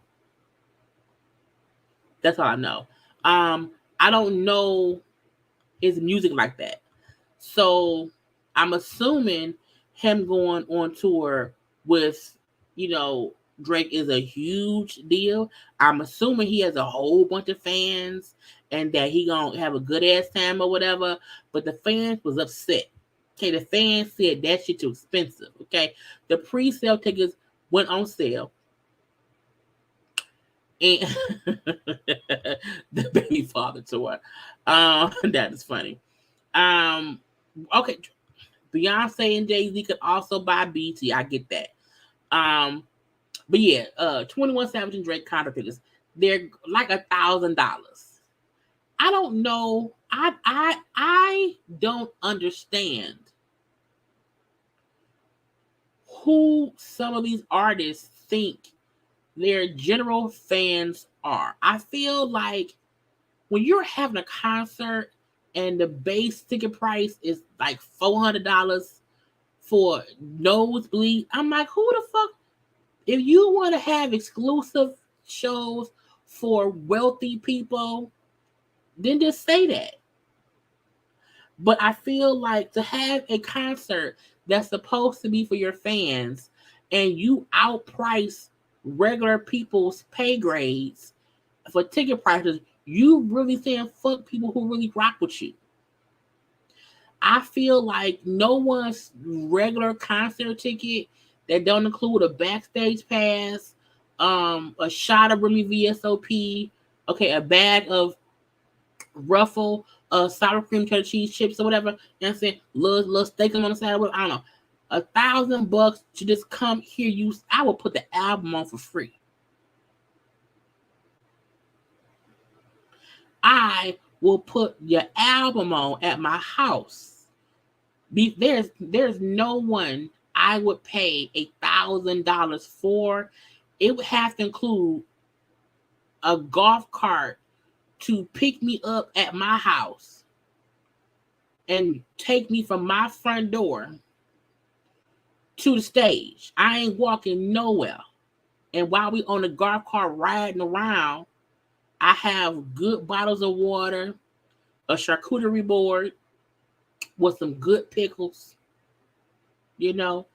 That's all I know. I don't know his music like that. So I'm assuming him going on tour with, Drake is a huge deal. I'm assuming he has a whole bunch of fans and that he gonna have a good ass time or whatever. But the fans was upset. Okay, the fans said that shit too expensive. Okay, the pre-sale tickets went on sale. And the baby father tour. That is funny. Okay, Beyonce and Jay-Z could also buy BT. I get that. But yeah, 21 Savage and Drake concert tickets, they're like $1,000. I don't know. I don't understand who some of these artists think their general fans are. I feel like when you're having a concert and the base ticket price is like $400 for nosebleed, I'm like, who the fuck? If you want to have exclusive shows for wealthy people, then just say that. But I feel like to have a concert that's supposed to be for your fans and you outprice regular people's pay grades for ticket prices, you really saying fuck people who really rock with you. I feel like no one's regular concert ticket that don't include a backstage pass, a shot of Remy VSOP, okay, a bag of Ruffle sour cream cheddar cheese chips or whatever. You know what I'm saying? Little steak on the side. I don't know. $1,000 to just come hear you. I will put the album on for free. I will put your album on at my house. There's no one I would pay $1,000 for. It would have to include a golf cart to pick me up at my house and take me from my front door to the stage. I ain't walking nowhere. And while we on the golf cart riding around, I have good bottles of water, a charcuterie board with some good pickles, you know.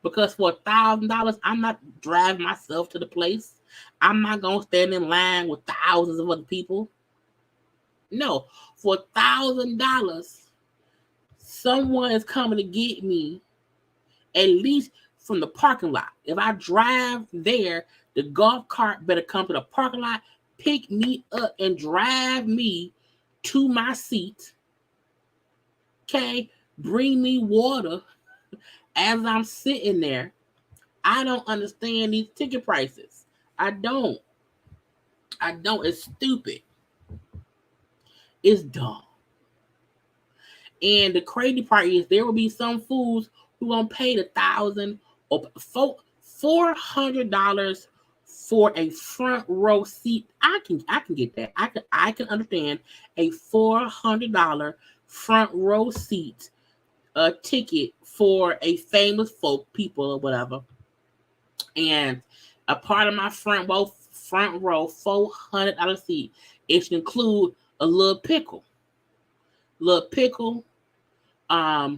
Because for $1,000, I'm not driving myself to the place. I'm not gonna stand in line with thousands of other people. No, for $1,000, someone is coming to get me at least from the parking lot. If I drive there, the golf cart better come to the parking lot, pick me up, and drive me to my seat. Okay, bring me water as I'm sitting there. I don't understand these ticket prices. I don't. It's stupid. It's dumb. And the crazy part is there will be some fools who won't pay the $1,000 or $400 for a front row seat. I can get that. I can understand a $400 front row seat ticket for a famous folk people or whatever. And a part of my front row $400 seat, it should include a little pickle. I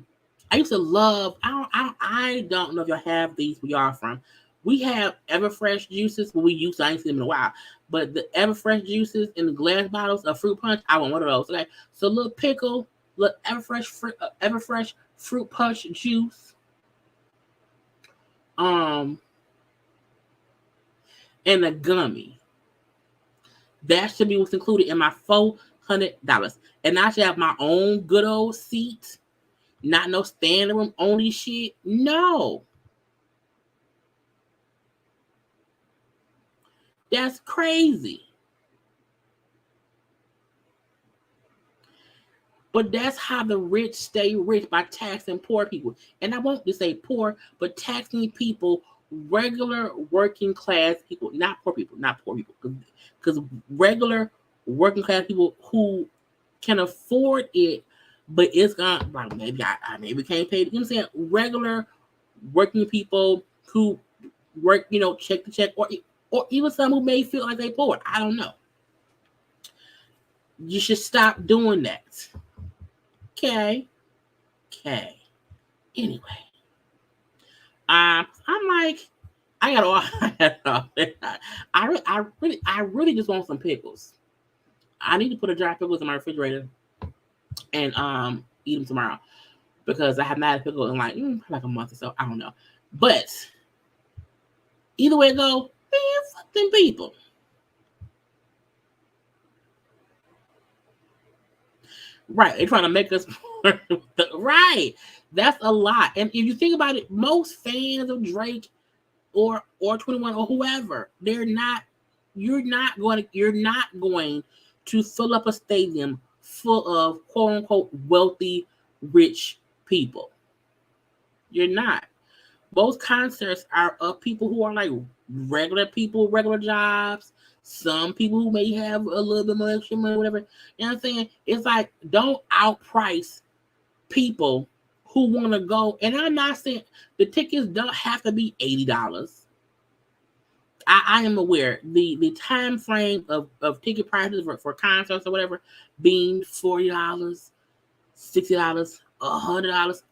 used to love. I don't know if y'all have these where y'all from. We have Everfresh juices. Well, we used to. I ain't seen them in a while. But the Everfresh juices in the glass bottles of fruit punch. I want one of those. Okay, so a little pickle, little Everfresh fruit punch juice. And a gummy. That should be what's included in my $400. And I should have my own good old seat. Not no standing room only shit. No. That's crazy. But that's how the rich stay rich, by taxing poor people. And I won't just say poor, but taxing people, regular working class people, not poor people, because regular working class people who can afford it, but it's gonna, like, maybe I maybe can't pay. You know what I'm saying? Regular working people who work, check to check, or even some who may feel like they poor. I don't know. You should stop doing that. Okay. Anyway, I'm like, I got all. I really just want some pickles. I need to put a jar of pickles in my refrigerator and eat them tomorrow, because I have not had pickles in like a month or so. I don't know, but either way it go, man, fuck them people. Right, they're trying to make us right. That's a lot. And if you think about it, most fans of Drake or 21 or whoever, you're not going to fill up a stadium full of quote unquote wealthy, rich people. You're not. Most concerts are of people who are like regular people, regular jobs. Some people who may have a little bit more extra money, whatever. You know what I'm saying? It's like, don't outprice people who want to go. And I'm not saying the tickets don't have to be $80. I am aware the time frame of ticket prices for concerts or whatever being $40, $60, $100.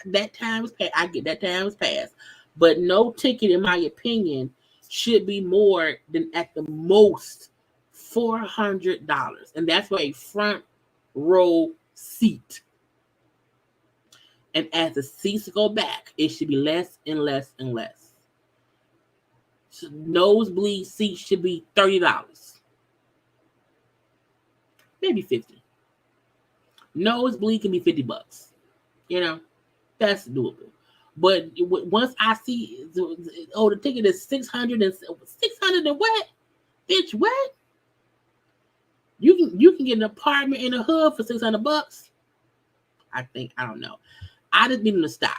That time is past. I get that time is past. But no ticket, in my opinion, should be more than at the most $400, and that's for a front row seat. And as the seats go back, it should be less and less and less. So nosebleed seats should be $30. maybe 50. Nosebleed can be $50. You know, that's doable. But once I see, the ticket is 600 and what? Bitch, what? You can get an apartment in the hood for $600. I don't know. I just need them to stop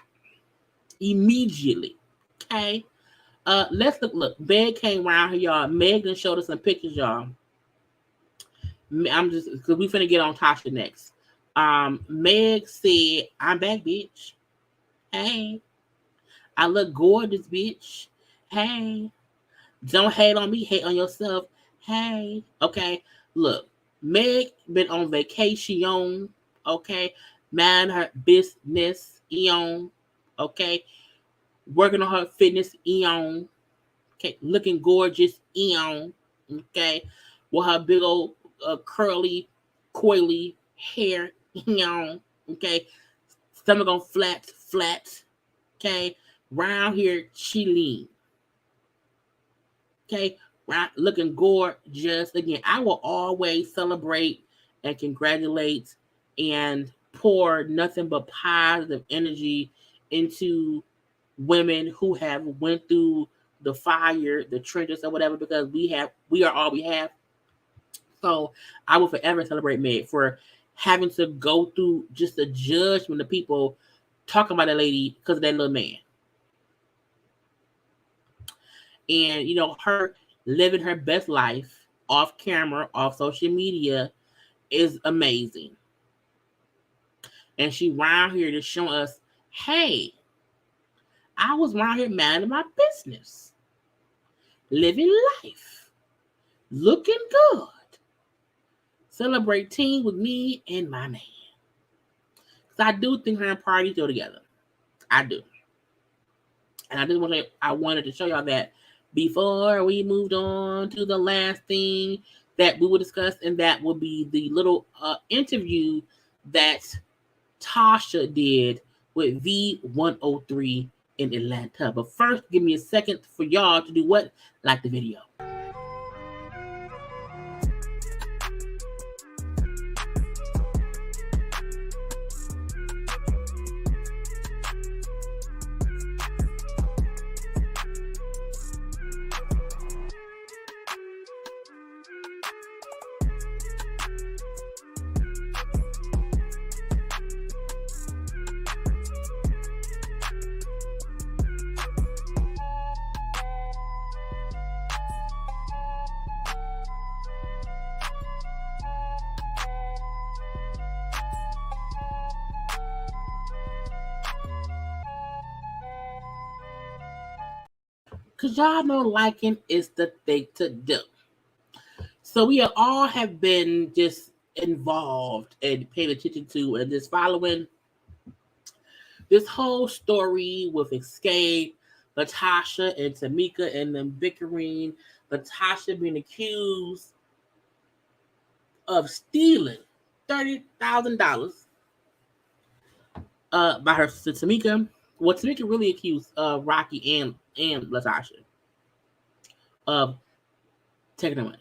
immediately. Okay. Let's look. Meg came around here, y'all. Meg done showed us some pictures, y'all. I'm just because we finna get on Tasha next. Meg said, "I'm back, bitch. Hey, I look gorgeous, bitch. Hey, don't hate on me, hate on yourself. Hey, okay. Look, Meg been on vacation. Okay, mind her business. Okay, working on her fitness. Okay, looking gorgeous. Okay, with her big old curly, coily hair. Okay, stomach on flat. Okay, round here she lean. Okay, right, looking gorgeous. Again, I will always celebrate and congratulate and pour nothing but positive energy into women who have went through the fire, the trenches, or whatever, because we are all we have. So I will forever celebrate Meg for having to go through just the judgment of people talking about that lady because of that little man. And, her living her best life off camera, off social media is amazing. And she around here to show us, hey, I was around here minding my business, living life, looking good, celebrating with me and my man. Because I do think her and Party go together. I do. And I wanted to show y'all that before we moved on to the last thing that we will discuss, and that will be the little interview that Tasha did with V103 in Atlanta. But first, give me a second for y'all to do what? Like the video. Because y'all know liking is the thing to do. So we all have been just involved and paying attention to and just following this whole story with Escape, LaTocha and Tamika and them bickering, LaTocha being accused of stealing $30,000 by her sister Tamika. Well, Tamika really accused Rocky and LaTocha of taking the money.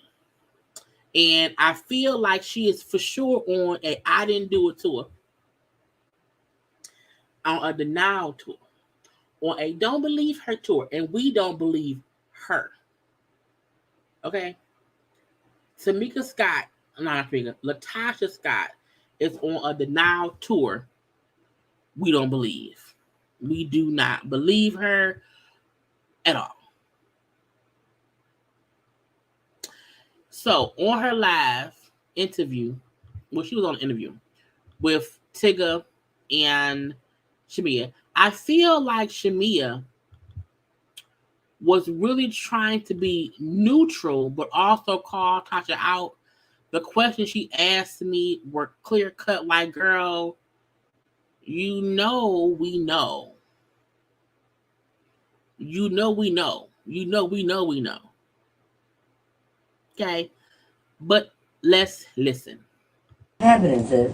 And I feel like she is for sure on a I didn't do it tour, on a denial tour, on a don't believe her tour, and we don't believe her. Okay? Tamika Scott, not Tamika, LaTocha Scott is on a denial tour. We don't believe. We do not believe her at all. So on her live interview, well, she was on an interview with Tigger and Shamia. I feel like Shamia was really trying to be neutral, but also call Tasha out. The questions she asked me were clear cut, like, girl, we know. We know. Okay, but let's listen. Happening, sis.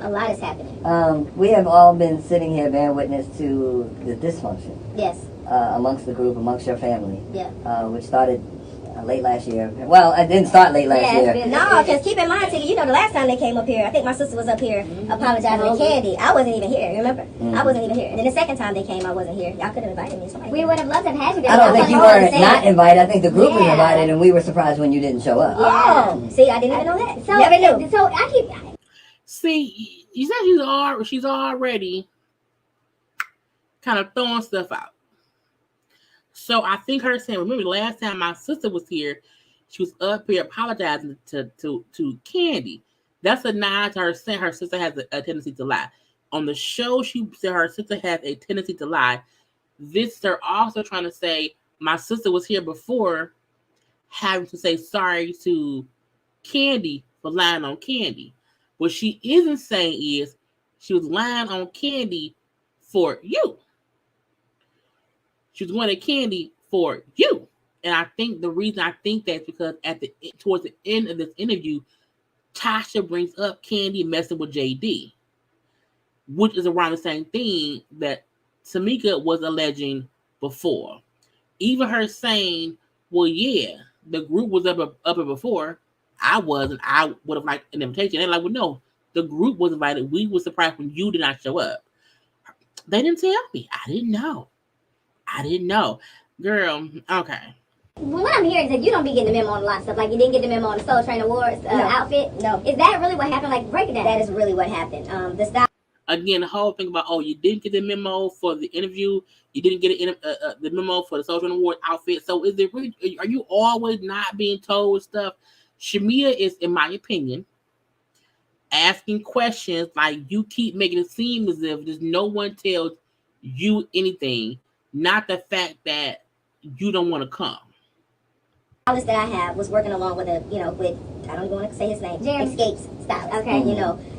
A lot is happening. We have all been sitting here bearing witness to the dysfunction. Yes. Amongst the group, amongst your family. Yeah. Which started late last year. Well, I didn't start late last year. No, because keep in mind, Tiggy, you know, the last time they came up here, I think my sister was up here apologizing to Candy. I wasn't even here, remember? I wasn't even here. And then the second time they came, I wasn't here. Y'all could have invited me. We would have loved to have had you there. I don't think you were not invited. I think the group was invited, and we were surprised when you didn't show up. Oh, see, I didn't even know that. So, never knew. So I keep... See, you said she's already kind of throwing stuff out. So I think her saying, remember the last time my sister was here, she was up here apologizing to Candy. That's a nod to her saying her sister has a tendency to lie. On the show, she said her sister has a tendency to lie. They're also trying to say my sister was here before, having to say sorry to Candy for lying on Candy. What she isn't saying is she was lying on Candy for you. She was going at Candy for you. And I think the reason I think that's because towards the end of this interview, Tasha brings up Candy messing with JD, which is around the same thing that Tamika was alleging before. Even her saying, well, yeah, the group was up before. I wasn't. I would have liked an invitation. They're like, well, no, the group was invited. We were surprised when you did not show up. They didn't tell me. I didn't know. Girl, okay. Well, what I'm hearing is that you don't be getting the memo on a lot of stuff. Like, you didn't get the memo on the Soul Train Awards outfit? No. Is that really what happened? Like, break it down. That is really what happened. The style. Again, the whole thing about, you didn't get the memo for the interview. You didn't get the memo for the Soul Train Award outfit. So is it really, are you always not being told stuff? Shamia is, in my opinion, asking questions like you keep making it seem as if there's no one tells you anything, not the fact that you don't want to come. Stylist that I have was working along with I don't even want to say his name, Escapes stylist. Okay,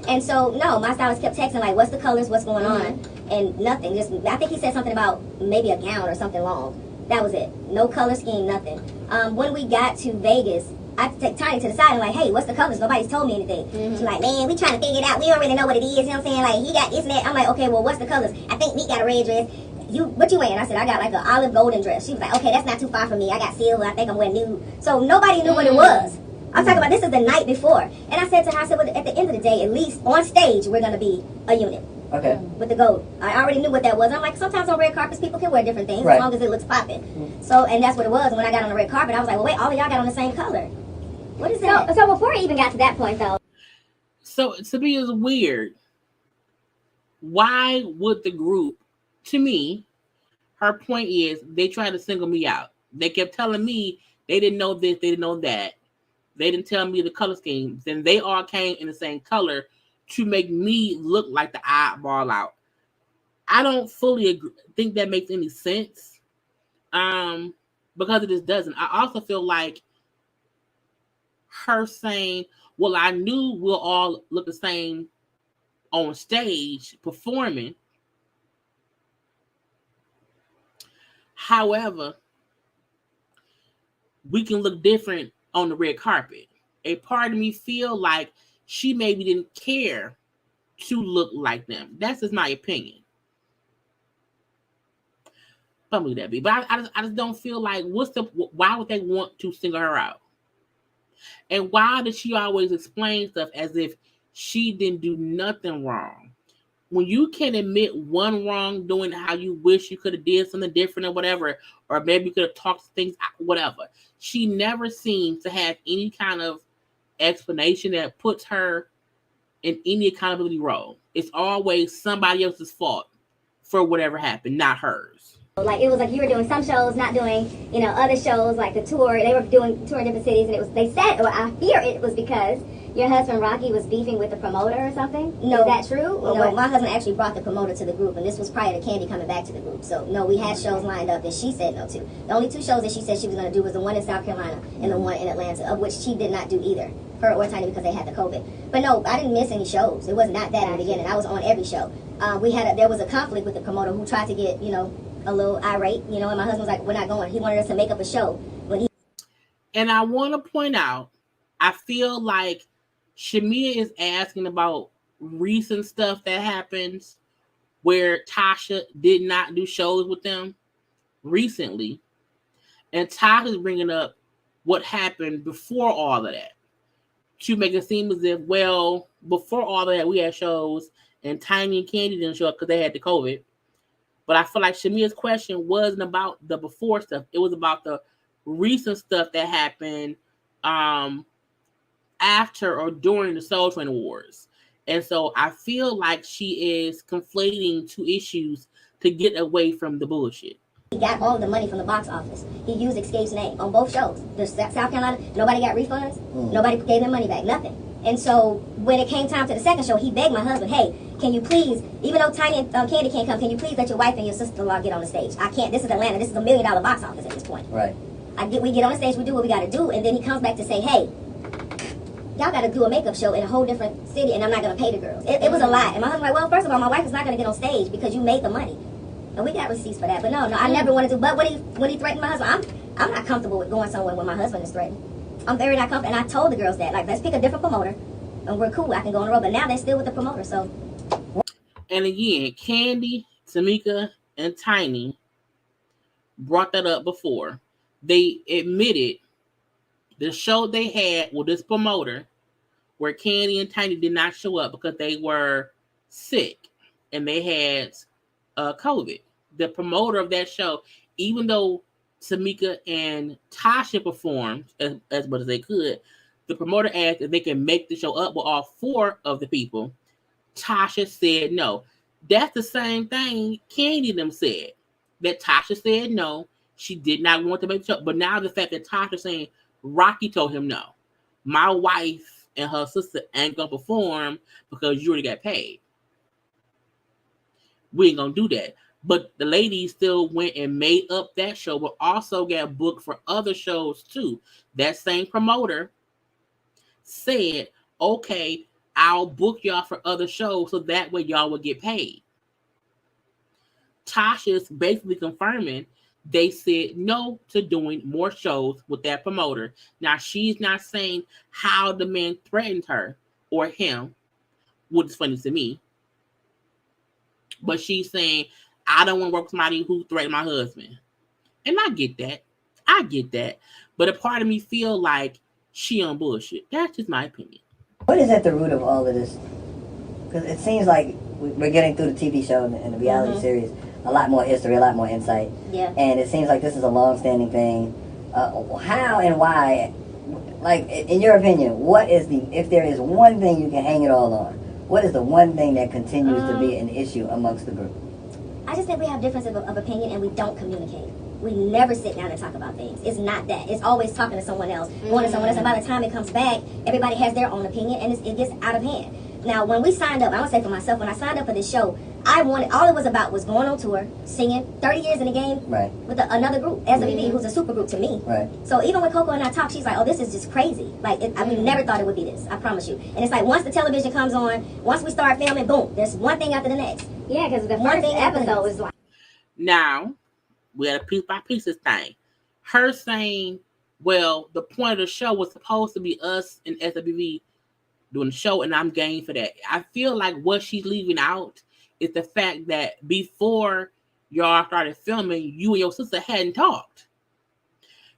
and so no, my stylist kept texting like, what's the colors, what's going on, and nothing. Just I think he said something about maybe a gown or something long. That was it. No color scheme, nothing. When we got to Vegas, I had to take Tiny to the side and like, hey, what's the colors? Nobody's told me anything. She's like, man, we trying to figure it out. We don't really know what it is. You know what I'm saying? Like, he got this and that. I'm like, okay, well, what's the colors? I think Meek got a red dress. What you wearing? I said, I got like an olive golden dress. She was like, okay, that's not too far from me. I got silver. I think I'm wearing nude. So nobody knew what it was. I'm talking about this is the night before. And I said to her, I said, well, at the end of the day, at least on stage, we're going to be a unit. Okay. With the gold. I already knew what that was. I'm like, sometimes on red carpets, people can wear different things as long as it looks popping. So, and that's what it was. And when I got on the red carpet, I was like, well, wait, all of y'all got on the same color. What is that? So before I even got to that point, though. So to me, it's weird. Why would the group, to me, her point is they tried to single me out. They kept telling me they didn't know this, they didn't know that. They didn't tell me the color schemes. Then they all came in the same color to make me look like the oddball out. I don't fully think that makes any sense because it just doesn't. I also feel like her saying, well, I knew we'll all look the same on stage performing. However, we can look different on the red carpet. A part of me feel like she maybe didn't care to look like them. That's just my opinion. Probably that be, but I just don't feel like why would they want to single her out? And why does she always explain stuff as if she didn't do nothing wrong? When you can admit one wrongdoing, how you wish you could have did something different or whatever, or maybe you could have talked things out, whatever. She never seems to have any kind of explanation that puts her in any accountability role. It's always somebody else's fault for whatever happened, not hers. Like, it was like you were doing some shows, not doing, other shows, like the tour. They were touring different cities, and they said, well, I fear it was because your husband, Rocky, was beefing with the promoter or something? No. Is that true? No, my husband actually brought the promoter to the group, and this was prior to Candy coming back to the group. So, no, we had shows lined up that she said no to. The only two shows that she said she was going to do was the one in South Carolina and the one in Atlanta, of which she did not do either, her or Tiny, because they had the COVID. But no, I didn't miss any shows. It was not that in the beginning. I was on every show. There was a conflict with the promoter who tried to get, a little irate, and my husband was like, we're not going. He wanted us to make up a show. And I want to point out, I feel like Shamia is asking about recent stuff that happens where Tasha did not do shows with them recently. And Tasha's bringing up what happened before all of that to make it seem as if, well, before all of that, we had shows and Tiny and Candy didn't show up because they had the COVID. But I feel like Shamia's question wasn't about the before stuff. It was about the recent stuff that happened after or during the Soul Train Awards. And so I feel like she is conflating two issues to get away from the bullshit. He got all the money from the box office. He used Escape's name on both shows. The South Carolina, nobody got refunds. Nobody gave him money back, nothing. And so when it came time to the second show, he begged my husband, hey, can you please, even though Tiny and Candy can't come, can you please let your wife and your sister-in-law get on the stage? I can't, this is Atlanta, this is $1 million box office at this point. Right. We get on the stage, we do what we gotta do, and then he comes back to say, hey, y'all gotta do a makeup show in a whole different city and I'm not gonna pay the girls. It was a lie. And my husband was like, well, first of all, my wife is not gonna get on stage because you made the money. And we got receipts for that. But no, I never wanted to. But when he threatened my husband, I'm not comfortable with going somewhere when my husband is threatened. I'm very not comfortable. And I told the girls that, like, let's pick a different promoter and we're cool. I can go on the road. But now they're still with the promoter, so. And again, Candy, Tamika, and Tiny brought that up before. They admitted the show they had with this promoter where Candy and Tiny did not show up because they were sick and they had COVID. The promoter of that show, even though Tamika and Tasha performed as much as they could, the promoter asked if they can make the show up with all 4 of the people. Tasha said no. That's the same thing Candy them said. That Tasha said no. She did not want to make the show. But now the fact that Tasha saying Rocky told him no. My wife and her sister ain't gonna perform because you already got paid. We ain't gonna do that. But the ladies still went and made up that show, but also got booked for other shows too. That same promoter said, okay, I'll book y'all for other shows so that way y'all will get paid. Tasha's basically confirming they said no to doing more shows with that promoter. Now, she's not saying how the man threatened her or him, which is funny to me. But she's saying, I don't want to work with somebody who threatened my husband. And I get that. But a part of me feel like she on bullshit. That's just my opinion. What is at the root of all of this? Because it seems like we're getting through the TV show and the reality series a lot more history, a lot more insight. Yeah. And it seems like this is a long-standing thing. How and why, like, in your opinion, what is if there is one thing you can hang it all on, what is the one thing that continues to be an issue amongst the group? I just think we have differences of opinion and we don't communicate. We never sit down and talk about things. It's not that. It's always talking to someone else, going to someone else, and by the time it comes back, everybody has their own opinion and it gets out of hand. Now, when we signed up, I want to say for myself, when I signed up for this show, all it was about was going on tour, singing, 30 years in the game with another group, SWV, who's a super group to me. Right. So even when Coco and I talk, she's like, oh, this is just crazy. Like, we never thought it would be this, I promise you. And it's like, once the television comes on, once we start filming, boom, there's one thing after the next. Yeah, because the first episode was like. Now, we had a piece by pieces thing. Her saying, well, the point of the show was supposed to be us and SWV doing the show, and I'm game for that. I feel like what she's leaving out is the fact that before y'all started filming, you and your sister hadn't talked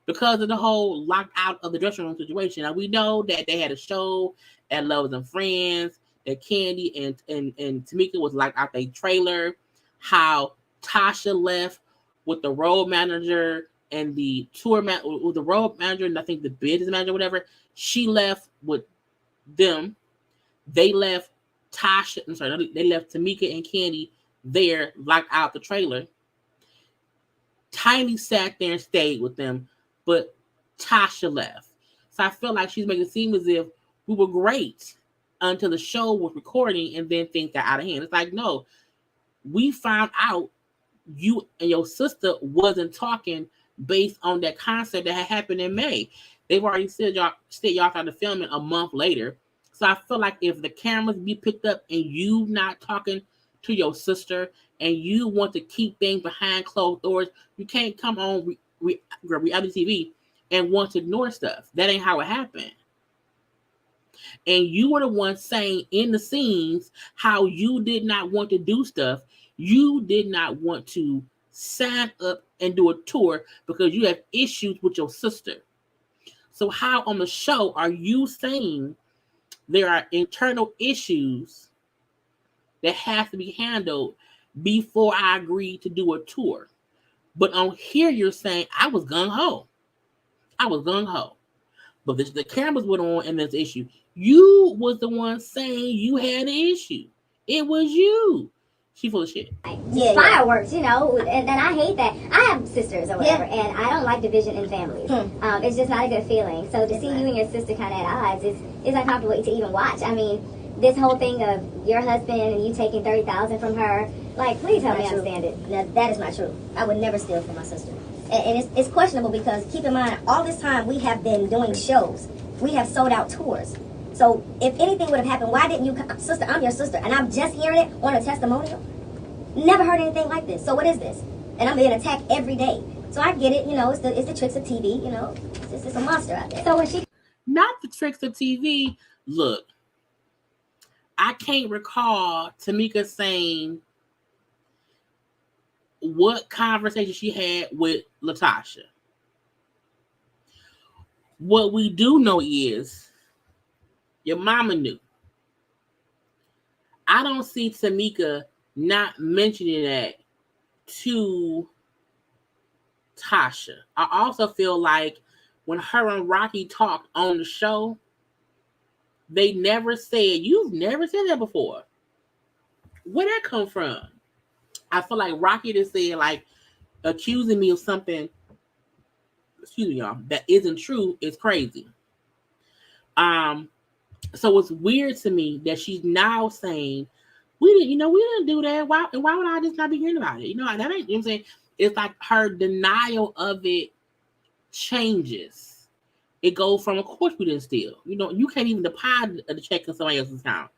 because of the whole locked out of the dressing room situation. Now, we know that they had a show at Lovers and Friends, that Candy and Tamika was locked out their trailer, how Tasha left with the road manager and the tour with the road manager and I think the business manager, whatever. She left with them. They left they left Tamika and Candy there, locked out the trailer. Tiny sat there and stayed with them, but Tasha left. So I feel like she's making it seem as if we were great until the show was recording and then things got out of hand. It's like, no, we found out you and your sister wasn't talking based on that concert that had happened in May. They've already said y'all started filming a month later. So I feel like if the cameras be picked up and you not talking to your sister and you want to keep things behind closed doors, you can't come on reality TV and want to ignore stuff. That ain't how it happened. And you were the one saying in the scenes how you did not want to do stuff. You did not want to sign up and do a tour because you have issues with your sister. So how on the show are you saying there are internal issues that have to be handled before I agreed to do a tour? But on here, you're saying I was gung ho. I was gung ho. But the cameras went on and there's an issue. You was the one saying you had an issue. It was you. She full of shit. Yeah, fireworks, you know, and I hate that. I have sisters or whatever, and I don't like division in families. It's just not a good feeling. So to see you and your sister kind of at odds is uncomfortable to even watch. I mean, this whole thing of your husband and you taking $30,000 from her, like, please help me understand it. Now, that is not true. I would never steal from my sister. And it's questionable because, keep in mind, all this time we have been doing shows. We have sold out tours. So if anything would have happened, why didn't you come? Sister, I'm your sister, and I'm just hearing it on a testimonial. Never heard anything like this. So what is this? And I'm being attacked every day. So I get it, you know, it's the tricks of TV, you know. It's just a monster out there. So when she... Not the tricks of TV. Look, I can't recall Tamika saying what conversation she had with LaTocha. What we do know is your mama knew. I don't see Tamika not mentioning that to Tasha. I also feel like when her and Rocky talked on the show, they never said, you've never said that before. Where'd that come from? I feel like Rocky just said, like, accusing me of something, excuse me, y'all, that isn't true is crazy. So it's weird to me that she's now saying, we didn't do that. Why would I just not be hearing about it? You know, that ain't, you know what I'm saying? It's like her denial of it changes. It goes from, of course we didn't steal. You know, you can't even deposit the check in somebody else's account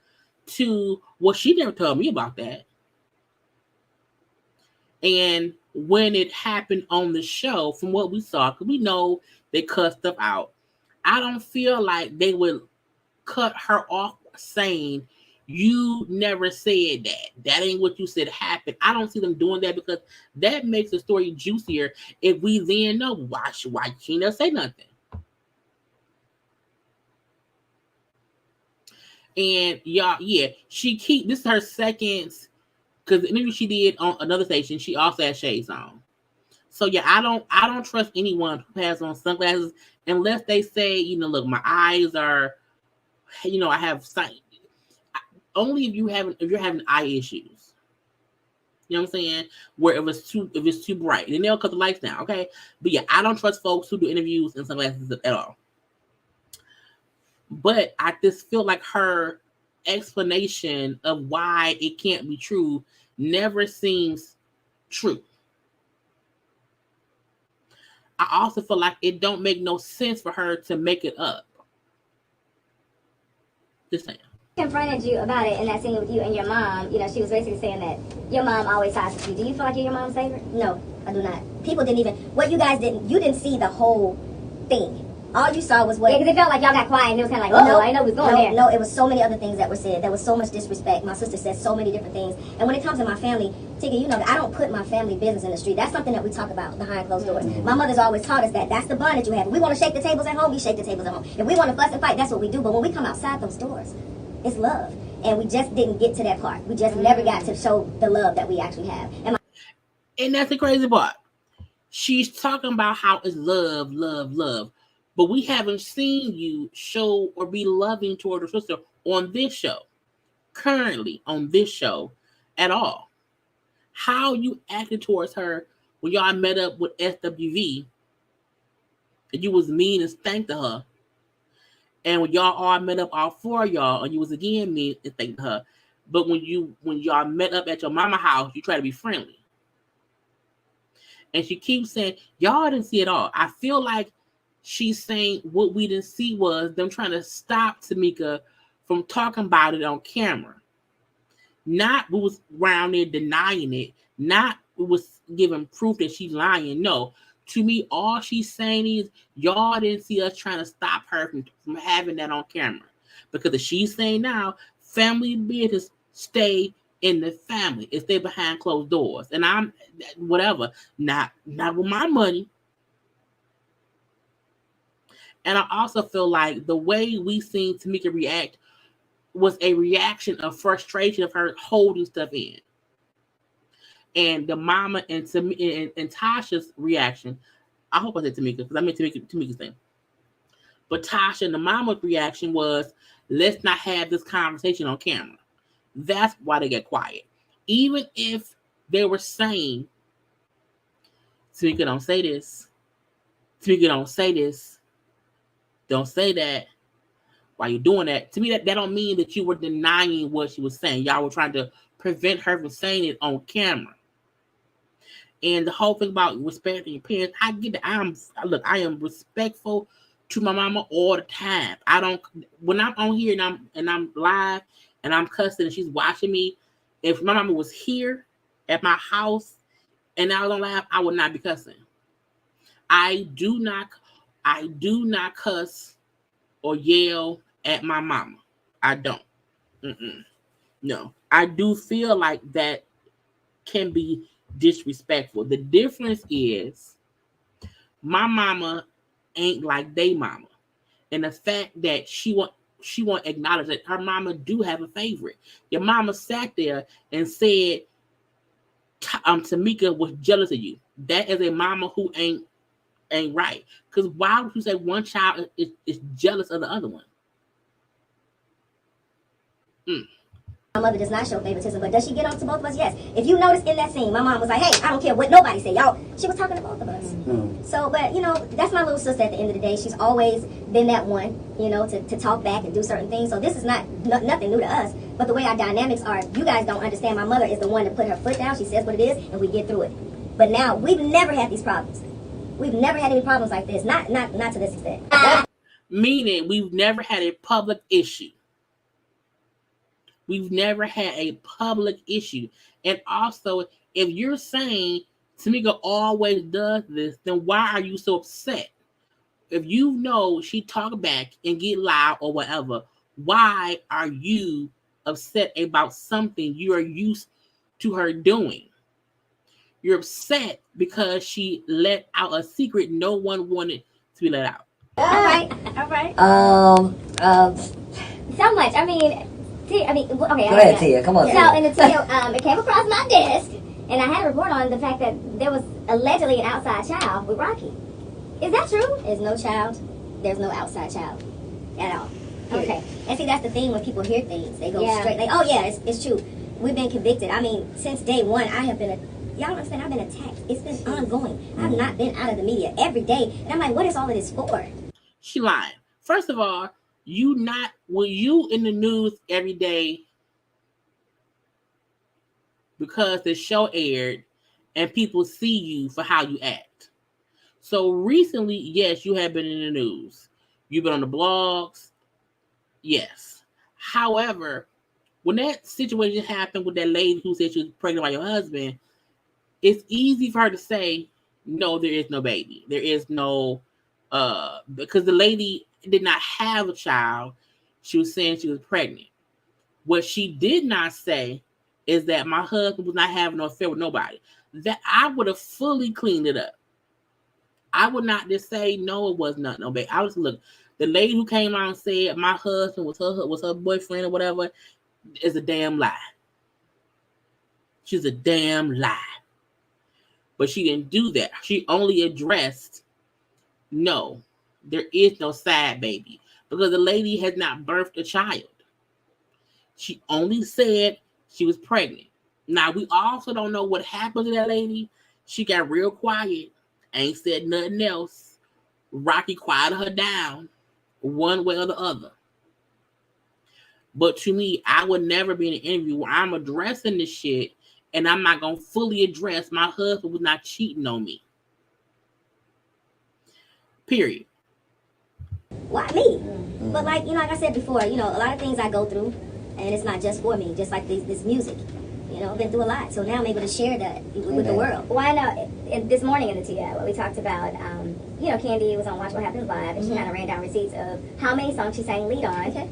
to, well, she never told me about that. And when it happened on the show, from what we saw, because we know they cut stuff out, I don't feel like they would cut her off saying, you never said that. That ain't what you said happened. I don't see them doing that because that makes the story juicier if we then know why she never say nothing. And y'all, yeah, this is her second, because the interview she did on another station, she also had shades on. So yeah, I don't trust anyone who has on sunglasses unless they say, you know, look, my eyes are, you know, I have sight. Only if you're having eye issues. You know what I'm saying? Where if it's too bright. And they'll cut the lights down, okay? But yeah, I don't trust folks who do interviews in sunglasses at all. But I just feel like her explanation of why it can't be true never seems true. I also feel like it don't make no sense for her to make it up. Just saying. Confronted you about it in that scene with you and your mom, you know, she was basically saying that your mom always ties with you. Do you feel like you're your mom's favorite? No, I do not. People didn't even, what you guys didn't, you didn't see the whole thing. All you saw was what... Yeah, because it felt like y'all got quiet and it was kind of like, I know what's going there. No, it was so many other things that were said. There was so much disrespect. My sister said so many different things. And when it comes to my family, Tigger, you know that I don't put my family business in the street. That's something that we talk about behind closed doors. My mother's always taught us that. That's the bond that you have. If we want to shake the tables at home, we shake the tables at home. If we want to fuss and fight, that's what we do. But when we come outside those doors, it's love. And we just didn't get to that part. We just never got to show the love that we actually have. And that's the crazy part. She's talking about how it's love, love, love. But we haven't seen you show or be loving toward her sister on this show. Currently on this show at all. How you acted towards her when y'all met up with SWV and you was mean and stank to her. And when y'all all met up, all four of y'all, and you was again mean and stank to her. But when y'all met up at your mama house, you try to be friendly. And she keeps saying, y'all didn't see it all. I feel like she's saying what we didn't see was them trying to stop Tamika from talking about it on camera. Not we was around there denying it. Not we was giving proof that she's lying. No. To me, all she's saying is y'all didn't see us trying to stop her from having that on camera. Because if she's saying now, family business stay in the family. It stay behind closed doors. And I'm whatever. Not with my money. And I also feel like the way we seen Tamika react was a reaction of frustration of her holding stuff in. And the mama and Tasha's reaction, I hope I said Tamika, because I meant Tamika's thing. But Tasha and the mama's reaction was, let's not have this conversation on camera. That's why they get quiet. Even if they were saying, Tamika, don't say this. Tamika, don't say this. Don't say that. Why you doing that? To me, that don't mean that you were denying what she was saying. Y'all were trying to prevent her from saying it on camera. And the whole thing about respecting your parents, I get that. I am respectful to my mama all the time. I don't, when I'm on here and I'm live and I'm cussing and she's watching me, if my mama was here at my house and I was on live, I would not be cussing. I do not cuss or yell at my mama. I don't. No. I do feel like that can be disrespectful. The difference is my mama ain't like they mama. And the fact that she won't acknowledge that her mama do have a favorite. Your mama sat there and said Tamika was jealous of you. That is a mama who ain't right. Because why would you say one child is jealous of the other one? My mother does not show favoritism, but does she get on to both of us? Yes. If you notice in that scene, my mom was like, hey, I don't care what nobody say, y'all. She was talking to both of us. So, but, you know, that's my little sister at the end of the day. She's always been that one, you know, to talk back and do certain things. So this is nothing new to us. But the way our dynamics are, you guys don't understand. My mother is the one to put her foot down. She says what it is, and we get through it. But now, we've never had these problems. We've never had any problems like this. Not to this extent. Meaning, we've never had a public issue. We've never had a public issue. And also, if you're saying Tamika always does this, then why are you so upset? If you know she talk back and get loud or whatever, why are you upset about something you are used to her doing? You're upset because she let out a secret no one wanted to be let out. All right. So much. Okay. Go ahead, Tia. Come on. So, and it came across my desk, and I had a report on the fact that there was allegedly an outside child with Rocky. Is that true? There's no child. There's no outside child at all. Period. Okay. And see, that's the thing when people hear things, they go straight like, oh yeah, it's true. We've been convicted. I mean, since day one, I have been y'all don't understand, I've been attacked. It's been ongoing. I've not been out of the media every day. And I'm like, what is all of this for? She lying. First of all, you in the news every day because the show aired and people see you for how you act. So recently, yes, you have been in the news. You've been on the blogs. Yes. However, when that situation happened with that lady who said she was pregnant by your husband, it's easy for her to say, no, there is no baby. There is no, because the lady did not have a child. She was saying she was pregnant. What she did not say is that my husband was not having no affair with nobody. That I would have fully cleaned it up. I would not just say, no, it was not no baby. I was look, the lady who came out and said my husband was her boyfriend or whatever is a damn lie. She's a damn lie. But she didn't do that. She only addressed, no, there is no side baby. Because the lady has not birthed a child. She only said she was pregnant. Now, we also don't know what happened to that lady. She got real quiet. Ain't said nothing else. Rocky quieted her down one way or the other. But to me, I would never be in an interview where I'm addressing this shit and I'm not going to fully address my husband was not cheating on me. Period. Why me? But like I said before, a lot of things I go through, and it's not just for me, just like this music. I've been through a lot, so now I'm able to share that with the world. Well, I know this morning in the TI, we talked about, Candy was on Watch What Happens Live, and she kind of ran down receipts of how many songs she sang lead on. Okay.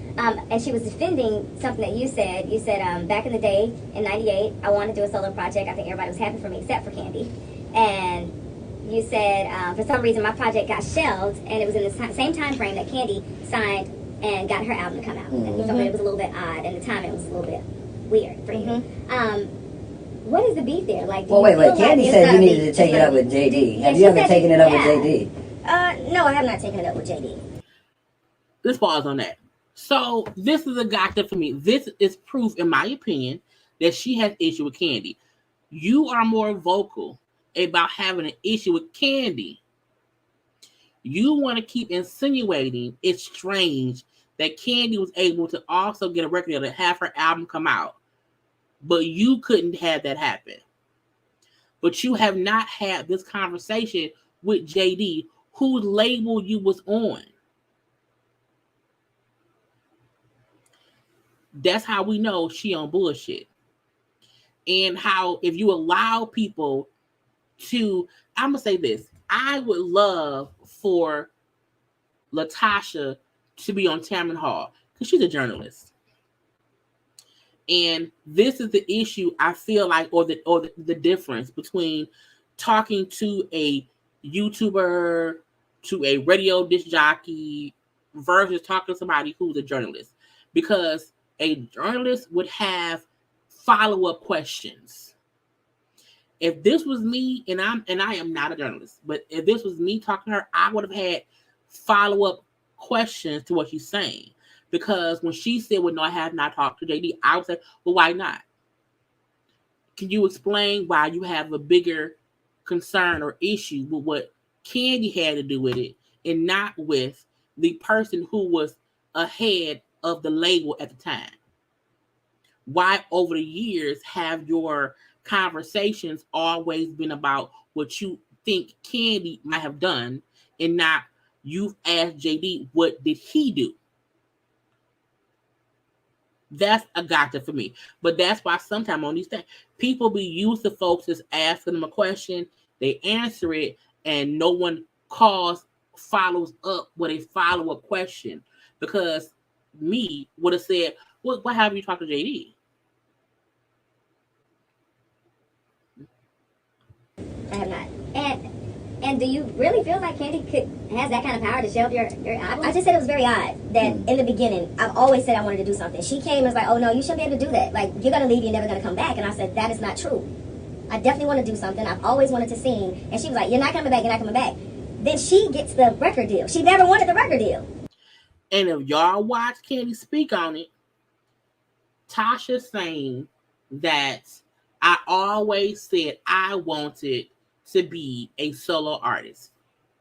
And she was defending something that you said. You said, back in the day, in '98, I wanted to do a solo project. I think everybody was happy for me except for Candy. And you said for some reason my project got shelved, and it was in the same time frame that Candy signed and got her album to come out. And you told me it was a little bit odd, and the timing was a little bit weird for you. What is the beef there? Like, well, wait. Candy said you needed to take it up with JD. Have you ever taken it up with JD? No, I have not taken it up with JD. Let's pause on that. So this is a gotcha for me. This is proof, in my opinion, that she has issue with Candy. You are more vocal about having an issue with Candy. You want to keep insinuating it's strange that Candy was able to also get a record deal to have her album come out, but you couldn't have that happen. But you have not had this conversation with JD, whose label you was on. That's how we know she on bullshit. And how if you allow people to, I'm going to say this. I would love for LaTocha to be on Tamron Hall because she's a journalist. And this is the issue I feel like, or the difference between talking to a YouTuber, to a radio disc jockey versus talking to somebody who's a journalist. Because a journalist would have follow-up questions. If this was me, and I am not a journalist, but if this was me talking to her, I would have had follow-up questions to what she's saying. Because when she said, well, no, I have not talked to JD, I would say, well, why not? Can you explain why you have a bigger concern or issue with what Candy had to do with it and not with the person who was ahead of the label at the time? Why over the years have your conversations always been about what you think Candy might have done and not you've asked JD, what did he do? That's a gotcha for me. But that's why sometimes on these things, people be used to folks just asking them a question, they answer it, and no one follows up with a follow-up question. Because me would have said, well, what have you talked to JD? I have not. And do you really feel like Candy has that kind of power to shelve your album? I just said it was very odd that in the beginning, I've always said I wanted to do something. She came and was like, oh no, you shouldn't be able to do that. Like, you're going to leave, you're never going to come back. And I said, that is not true. I definitely want to do something. I've always wanted to sing. And she was like, you're not coming back, you're not coming back. Then she gets the record deal. She never wanted the record deal. And if y'all watch Candy speak on it, Tasha saying that I always said I wanted to be a solo artist.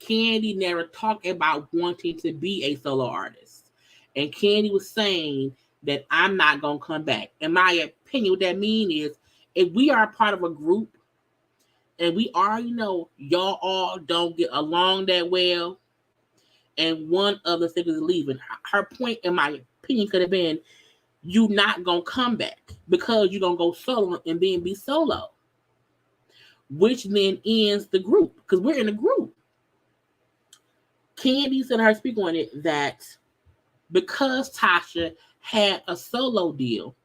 Candy never talked about wanting to be a solo artist. And Candy was saying that I'm not going to come back. In my opinion, what that means is if we are a part of a group and we already know y'all all don't get along that well and one of the singers is leaving, her point, in my opinion, could have been you not going to come back because you're going to go solo and then be solo. Which then ends the group because we're in a group. Candy said her speak on it that because Tasha had a solo deal,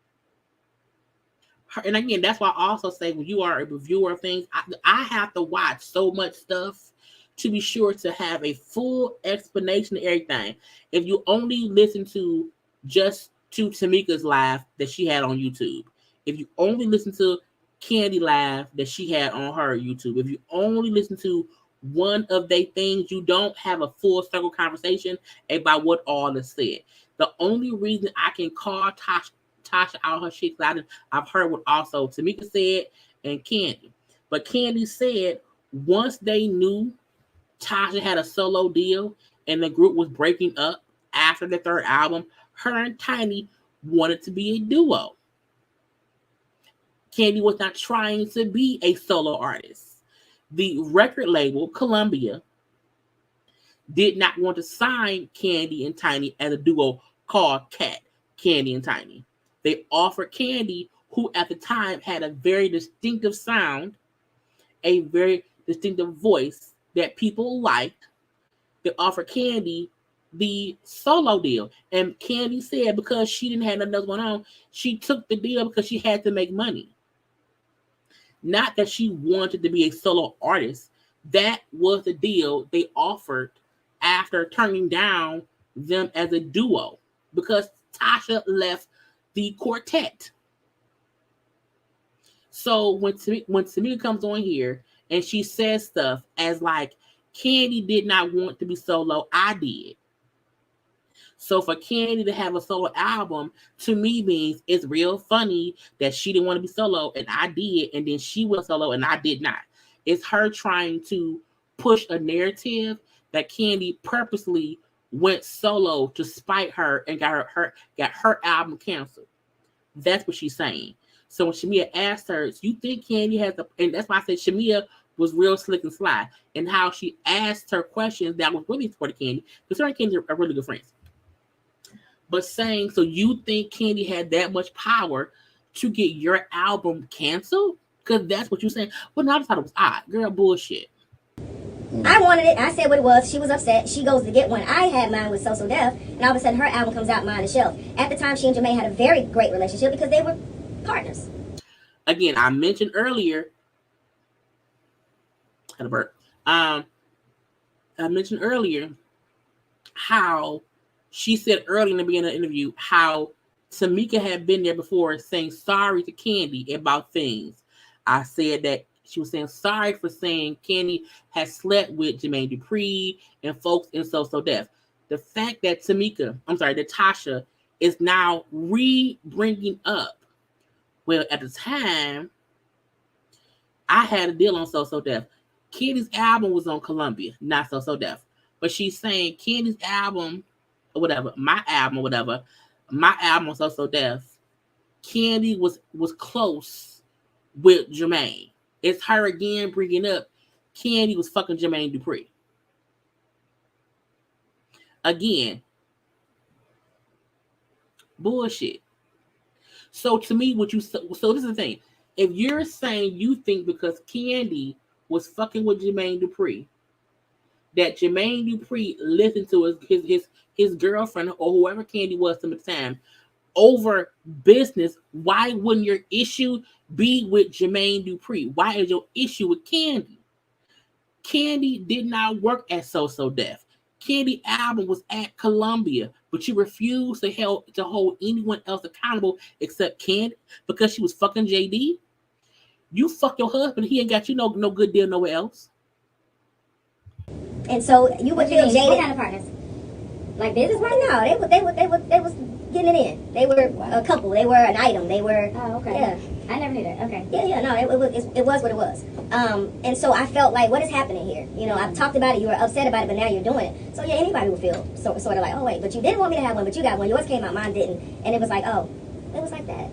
and again, that's why I also say when you are a reviewer of things, I have to watch so much stuff to be sure to have a full explanation of everything. If you only listen to just to Tamika's live that she had on YouTube, if you only listen to Candy live that she had on her YouTube, if you only listen to one of their things, you don't have a full circle conversation about what all is said. The only reason I can call Tasha out her shit, I've heard what also Tamika said and Candy. But Candy said once they knew Tasha had a solo deal and the group was breaking up after the third album, her and Tiny wanted to be a duo. Candy was not trying to be a solo artist. The record label, Columbia, did not want to sign Candy and Tiny as a duo called Cat, Candy and Tiny. They offered Candy, who at the time had a very distinctive sound, a very distinctive voice that people liked. They offered Candy the solo deal. And Candy said because she didn't have nothing else going on, she took the deal because she had to make money. Not that she wanted to be a solo artist, That was the deal they offered after turning down them as a duo because Tasha left the quartet. So when Tamika comes on here and she says stuff as like, Kandi did not want to be solo, I did. So for Kandi to have a solo album, to me means it's real funny that she didn't want to be solo and I did, and then she went solo and I did not. It's her trying to push a narrative that Kandi purposely went solo to spite her and got her album canceled. That's what she's saying. So when Shamia asked her, "You think Kandi has the?" And that's why I said Shamia was real slick and sly, and how she asked her questions that was really for the Kandi, because her and Kandi are really good friends. But saying, so you think Kandi had that much power to get your album canceled? Because that's what you're saying. Well, no, I just thought it was odd. Girl, bullshit. I wanted it. I said what it was. She was upset. She goes to get one. I had mine with So So Def, and all of a sudden her album comes out, mine on the shelf. At the time, she and Jermaine had a very great relationship because they were partners. Again, I mentioned earlier. Had a burp. I mentioned earlier how she said early in the beginning of the interview how Tamika had been there before saying sorry to Kandi about things. I said that she was saying sorry for saying Kandi had slept with Jermaine Dupri and folks in So So Def. The fact that that Tasha is now bringing up, well, at the time, I had a deal on So So Def. Kandi's album was on Columbia, not So So Def. But she's saying Kandi's album, or whatever, my album on So So Def, Kandi was close with Jermaine. It's her again bringing up Kandi was fucking Jermaine Dupri. Again, bullshit. So to me, so this is the thing. If you're saying you think because Kandi was fucking with Jermaine Dupri, that Jermaine Dupri listened to his girlfriend or whoever Kandi was at the time over business, why wouldn't your issue be with Jermaine Dupri? Why is your issue with Kandi? Kandi did not work at So So Def. Kandi album was at Columbia, but you refused to hold anyone else accountable except Kandi because she was fucking JD. You fuck your husband, he ain't got you no good deal nowhere else. And so you would feel jaded. What kind of partners? Like business partners? No, they was getting it in. They were a couple. They were an item. They were. Oh, okay. Yeah. I never knew that. Okay. Yeah. No, it was what it was. And so I felt like, what is happening here? You know, I've talked about it. You were upset about it, but now you're doing it. So yeah, anybody would feel sort of like, oh wait, but you didn't want me to have one, but you got one. Yours came out, mine didn't, and it was like, oh, it was like that.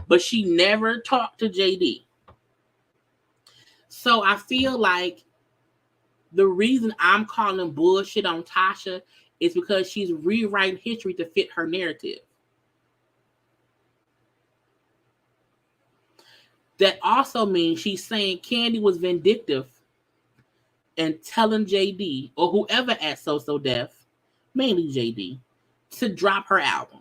But she never talked to JD. So I feel like the reason I'm calling bullshit on Tasha is because she's rewriting history to fit her narrative. That also means she's saying Kandi was vindictive and telling JD or whoever at So So Def, mainly JD, to drop her album.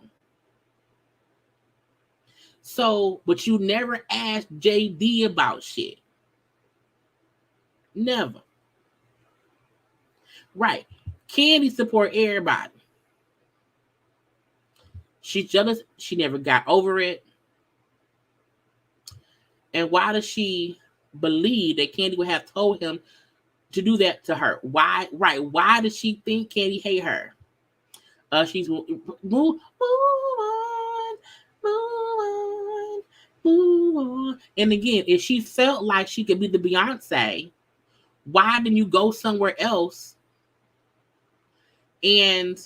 So, but you never asked JD about shit. Never. Right. Kandi support everybody. She's jealous. She never got over it. And why does she believe that Kandi would have told him to do that to her? Why? Right. Why does she think Kandi hate her? She's move on. And again, if she felt like she could be the Beyonce, why didn't you go somewhere else and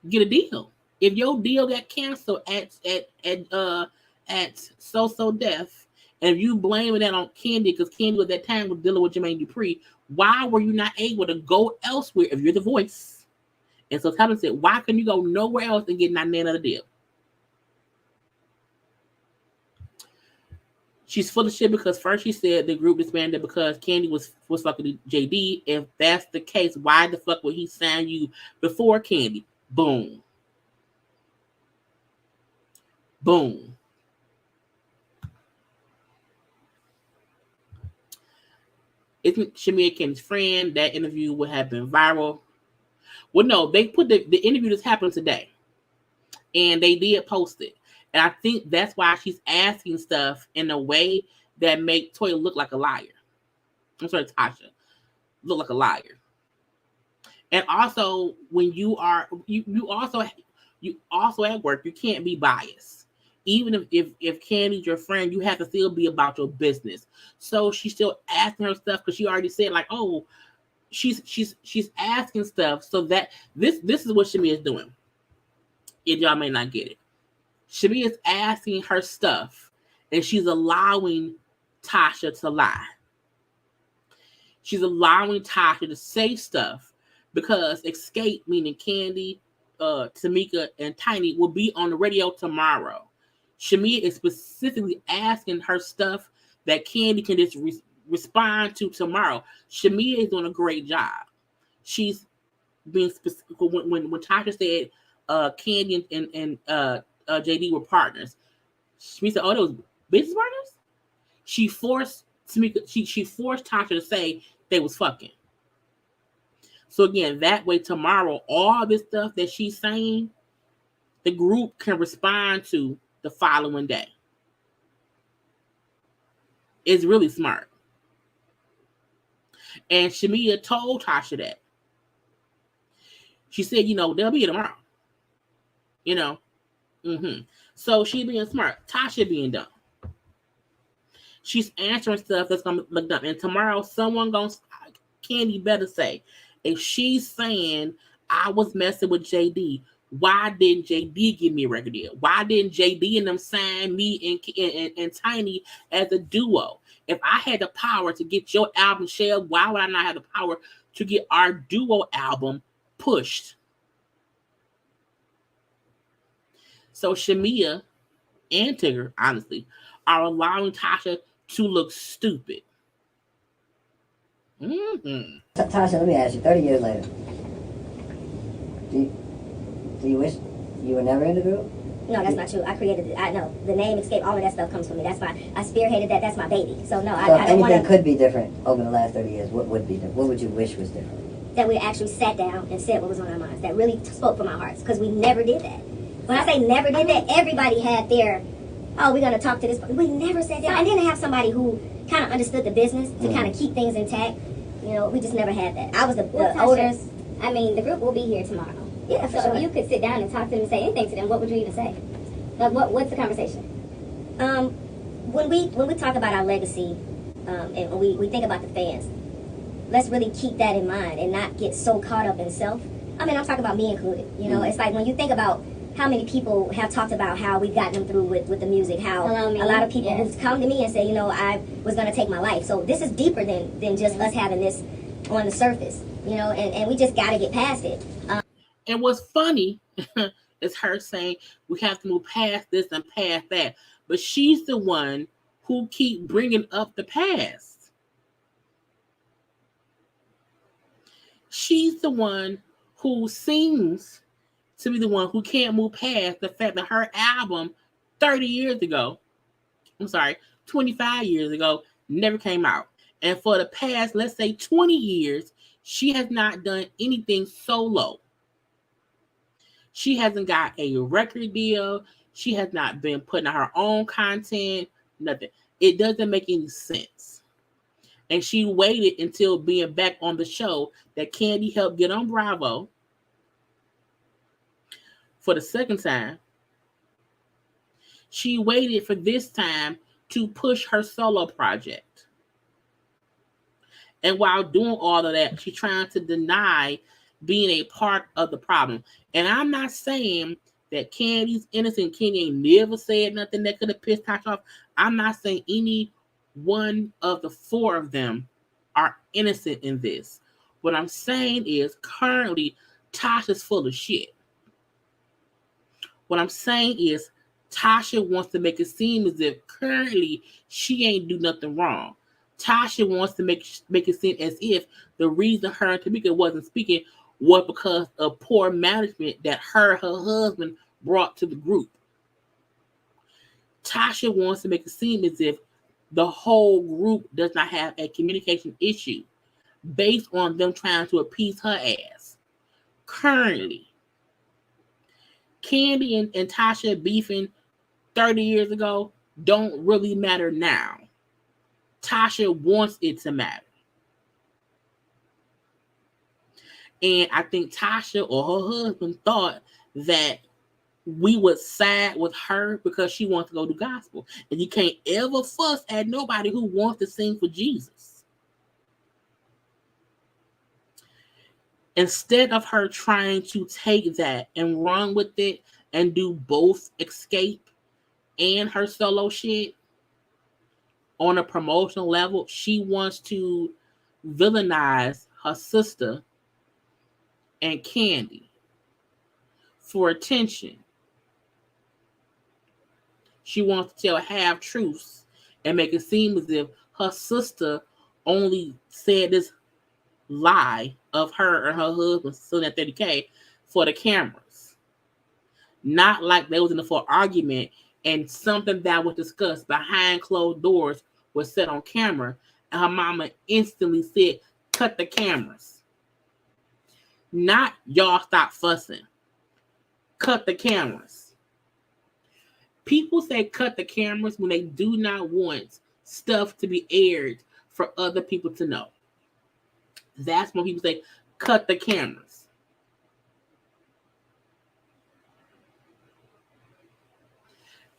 get a deal? If your deal got canceled at So So Def, and if you blaming that on Kandi because Kandi at that time was dealing with Jermaine Dupri, why were you not able to go elsewhere if you're the voice? And so Tyler said, why couldn't you go nowhere else and get another deal? She's full of shit because first she said the group disbanded because Kandi was fucking JD. If that's the case, why the fuck would he sign you before Kandi? Boom. Boom. Isn't Shamia Ken's friend? That interview would have been viral. Well, no, they put the interview that's happened today, and they did post it. And I think that's why she's asking stuff in a way that make Toya look like a liar. I'm sorry, Tasha, look like a liar. And also, when you are you also at work, you can't be biased. Even if Candy's your friend, you have to still be about your business. So she's still asking her stuff because she already said like, oh, she's asking stuff so that this is what Shamia is doing. If y'all may not get it, Shamia is asking her stuff, and she's allowing Tasha to lie. She's allowing Tasha to say stuff because Escape, meaning Candy, Tamika, and Tiny, will be on the radio tomorrow. Shamia is specifically asking her stuff that Candy can just respond to tomorrow. Shamia is doing a great job. She's being specific. When Tasha said Candy and JD were partners, Shamia said, "Oh, those business partners." She forced Tamika. She forced Tasha to say they was fucking. So again, that way tomorrow, all this stuff that she's saying, the group can respond to the following day. It's really smart. And Shamia told Tasha that. She said, they'll be here tomorrow. So she being smart. Tasha being dumb. She's answering stuff that's going to look dumb. And tomorrow, Candy better say, if she's saying, I was messing with JD, why didn't JD give me a record deal? Why didn't JD and them sign me and Tiny as a duo? If I had the power to get your album shelved, why would I not have the power to get our duo album pushed? So Shamia and Tigger, honestly, are allowing Tasha to look stupid. Tasha, let me ask you, 30 years later, do you wish you were never in the group? No, that's not true. I created it. I know. The name, Escape, all of that stuff comes from me. That's fine. I spearheaded that. That's my baby. So, no, I don't want to... anything could be different over the last 30 years, what would be different? What would you wish was different? That we actually sat down and said what was on our minds. That really spoke from our hearts. Because we never did that. When I say never did that, everybody had their, we're going to talk to this. We never sat down. And then to have somebody who kind of understood the business to kind of keep things intact, we just never had that. I was the oldest. I mean, the group will be here tomorrow. Yeah, so if you could sit down and talk to them and say anything to them, what would you even say? Like, what's the conversation? When we talk about our legacy, and when we think about the fans, let's really keep that in mind and not get so caught up in self. I mean, I'm talking about me included. It's like when you think about how many people have talked about how we've gotten them through with the music, how a lot of people who've come to me and say, I was going to take my life. So this is deeper than just us having this on the surface, and we just got to get past it. And what's funny is her saying we have to move past this and past that. But she's the one who keep bringing up the past. She's the one who seems to be the one who can't move past the fact that her album 25 years ago, never came out. And for the past, let's say 20 years, she has not done anything solo. She hasn't got a record deal. She has not been putting out her own content, nothing. It doesn't make any sense. And she waited until being back on the show that Candy helped get on Bravo for the second time. She waited for this time to push her solo project. And while doing all of that, she's trying to deny being a part of the problem. And I'm not saying that Candy's innocent. Candy ain't never said nothing that could have pissed Tasha off. I'm not saying any one of the four of them are innocent in this. What I'm saying is currently Tasha's full of shit. What I'm saying is Tasha wants to make it seem as if currently she ain't do nothing wrong. Tasha wants to make it seem as if the reason her and Tamika wasn't speaking was because of poor management that her husband brought to the group. Tasha wants to make it seem as if the whole group does not have a communication issue based on them trying to appease her ass. Currently, Kandi and Tasha beefing 30 years ago don't really matter now. Tasha wants it to matter. And I think Tasha or her husband thought that we would side with her because she wants to go do gospel. And you can't ever fuss at nobody who wants to sing for Jesus. Instead of her trying to take that and run with it and do both Escape and her solo shit on a promotional level, she wants to villainize her sister and Kandi for attention. She wants to tell half truths and make it seem as if her sister only said this lie of her and her husband selling that 30K for the cameras. Not like they was in the for argument and something that was discussed behind closed doors was set on camera and her mama instantly said, cut the cameras. Not y'all stop fussing. Cut the cameras. People say cut the cameras when they do not want stuff to be aired for other people to know. That's when people say cut the cameras.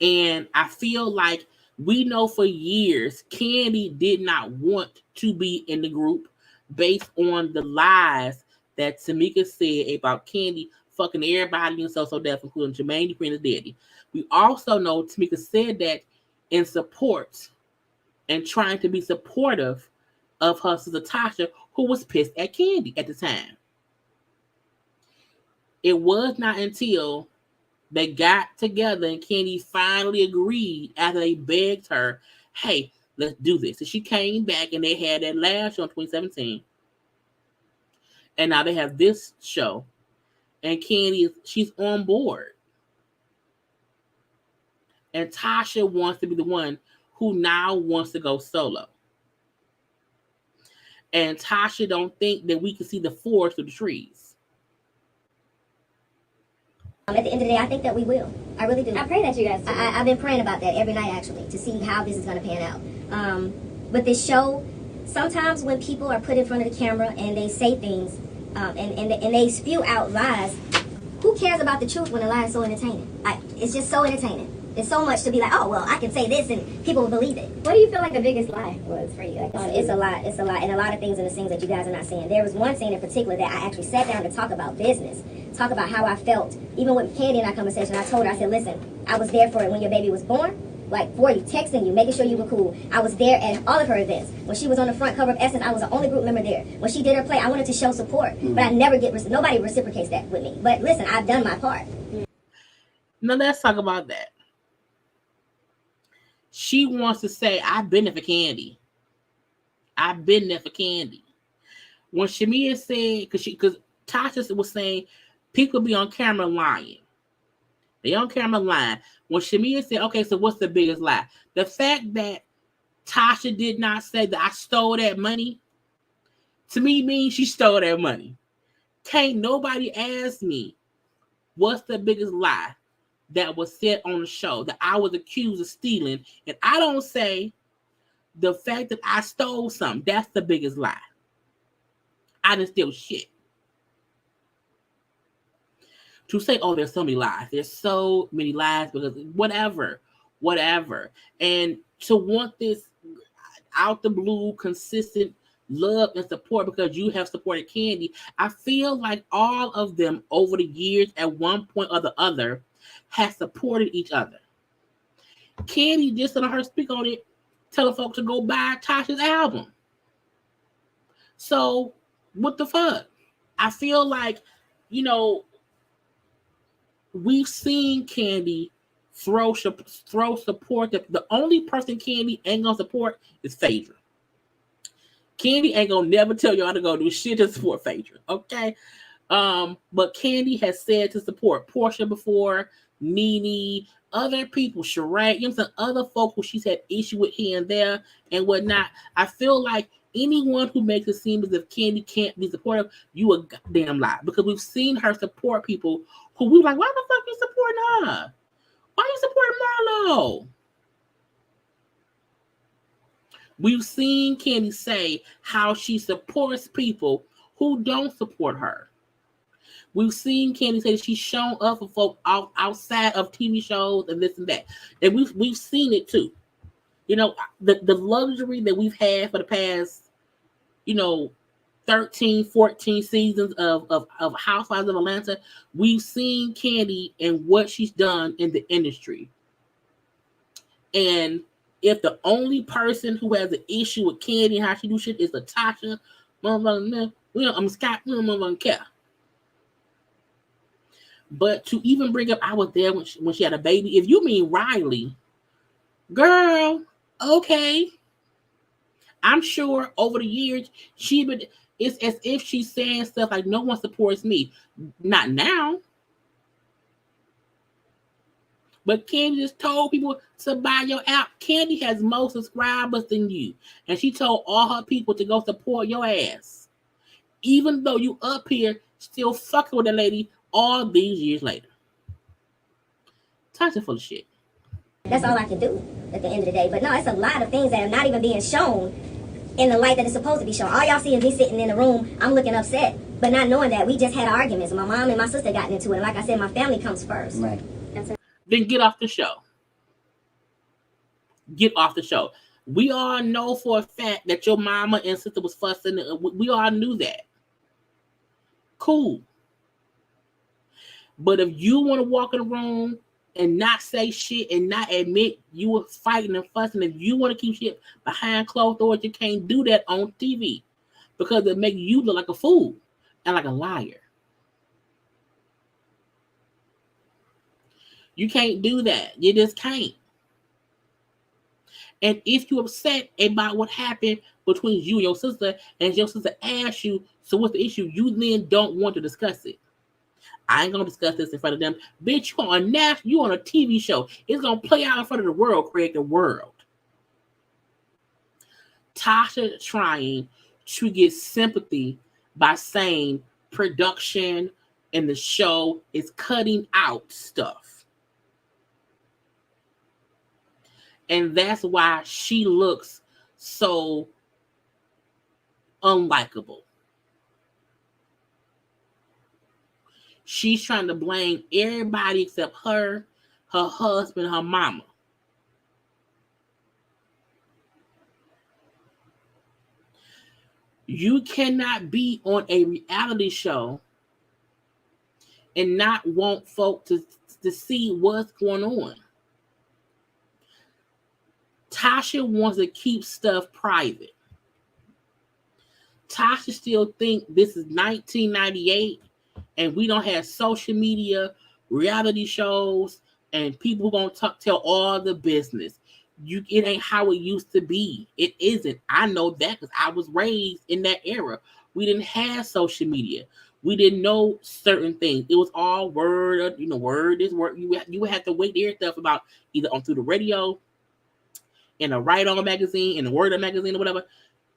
And I feel like we know for years Kandi did not want to be in the group based on the lies that Tamika said about Kandi fucking everybody and so deaf, including Jermaine Dupri and his daddy. We also know Tamika said that in support and trying to be supportive of her sister Tasha, who was pissed at Kandi at the time. It was not until they got together and Kandi finally agreed after they begged her, hey, let's do this. So she came back and they had that last show in 2017. And now they have this show. And Kandi, she's on board. And Tasha wants to be the one who now wants to go solo. And Tasha don't think that we can see the forest through the trees. At the end of the day, I think that we will. I really do. I pray that you guys do. I've been praying about that every night, actually, to see how this is going to pan out. With this show, sometimes when people are put in front of the camera and they say things and they spew out lies, who cares about the truth when a lie is so entertaining? It's just so entertaining. It's so much to be like, oh, well, I can say this and people will believe it. What do you feel like the biggest lie was for you? It's a lot. It's a lot. And a lot of things in the scenes that you guys are not seeing. There was one scene in particular that I actually sat down to talk about business, talk about how I felt. Even with Kandi in our conversation, I told her, I said, listen, I was there for it when your baby was born. Like, for you, texting you, making sure you were cool. I was there at all of her events. When she was on the front cover of Essence, I was the only group member there. When she did her play, I wanted to show support. But I never nobody reciprocates that with me. But listen, I've done my part. Now let's talk about that. She wants to say, I've been there for Kandi. I've been there for Kandi. When Shamia said, because Tasha was saying, people be on camera lying. They on camera lying. When Shamia said, okay, so what's the biggest lie? The fact that Tasha did not say that I stole that money, to me means she stole that money. Can't nobody ask me what's the biggest lie that was said on the show that I was accused of stealing. And I don't say the fact that I stole something, that's the biggest lie. I didn't steal shit. To say, oh, there's so many lies. There's so many lies because whatever. And to want this out the blue, consistent love and support because you have supported Kandi, I feel like all of them over the years at one point or the other has supported each other. Kandi just let her speak on it, telling folks to go buy Tasha's album. So, what the fuck? I feel like, we've seen Kandi throw support. The only person Kandi ain't gonna support is Phaedra. Kandi ain't gonna never tell y'all to go do shit to support Phaedra, okay? But Kandi has said to support Portia before, Nene, other people, Sheree, you know, some other folk who she's had issue with here and there and whatnot. I feel like anyone who makes it seem as if Candy can't be supportive, you a goddamn lie. Because we've seen her support people who we like, why the fuck you supporting her? Why are you supporting Marlo? We've seen Candy say how she supports people who don't support her. We've seen Candy say that she's shown up for folk outside of TV shows and this and that. And we've seen it too. You know, the luxury that we've had for the past, 13, 14 seasons of Housewives of Atlanta, we've seen Candy and what she's done in the industry. And if the only person who has an issue with Candy and how she do shit is LaTocha, I'm Scott, we don't care. But to even bring up, I was there when she had a baby. If you mean Riley, girl, okay. I'm sure over the years it's as if she's saying stuff like no one supports me. Not now. But Candy just told people to buy your app. Candy has more subscribers than you. And she told all her people to go support your ass. Even though you up here still fucking with a lady all these years later. Tasha full of shit. That's all I can do at the end of the day. But no, it's a lot of things that are not even being shown in the light that it's supposed to be shown. All y'all see is me sitting in the room, I'm looking upset, but not knowing that we just had arguments. My mom and my sister got into it. And like I said, my family comes first. Right. Then get off the show. Get off the show. We all know for a fact that your mama and sister was fussing. We all knew that. Cool. But if you want to walk in the room and not say shit and not admit you were fighting and fussing, if you want to keep shit behind closed doors, you can't do that on TV because it makes you look like a fool and like a liar. You can't do that. You just can't. And if you're upset about what happened between you and your sister, and your sister asks you, so what's the issue? You then don't want to discuss it. I ain't gonna discuss this in front of them. Bitch, you on a TV show. It's gonna play out in front of the world, Craig, the world. Tasha trying to get sympathy by saying production and the show is cutting out stuff. And that's why she looks so unlikable. She's trying to blame everybody except her husband, her mama. You cannot be on a reality show and not want folk to see what's going on. Tasha wants to keep stuff private. Tasha still think this is 1998 and we don't have social media, reality shows, and people who gonna tell all the business. It ain't how it used to be. It isn't. I know that because I was raised in that era. We didn't have social media. We didn't know certain things. It was all word, word is word. You would have to wait to hear stuff about either on through the radio, in a write-on magazine, in a word magazine or whatever.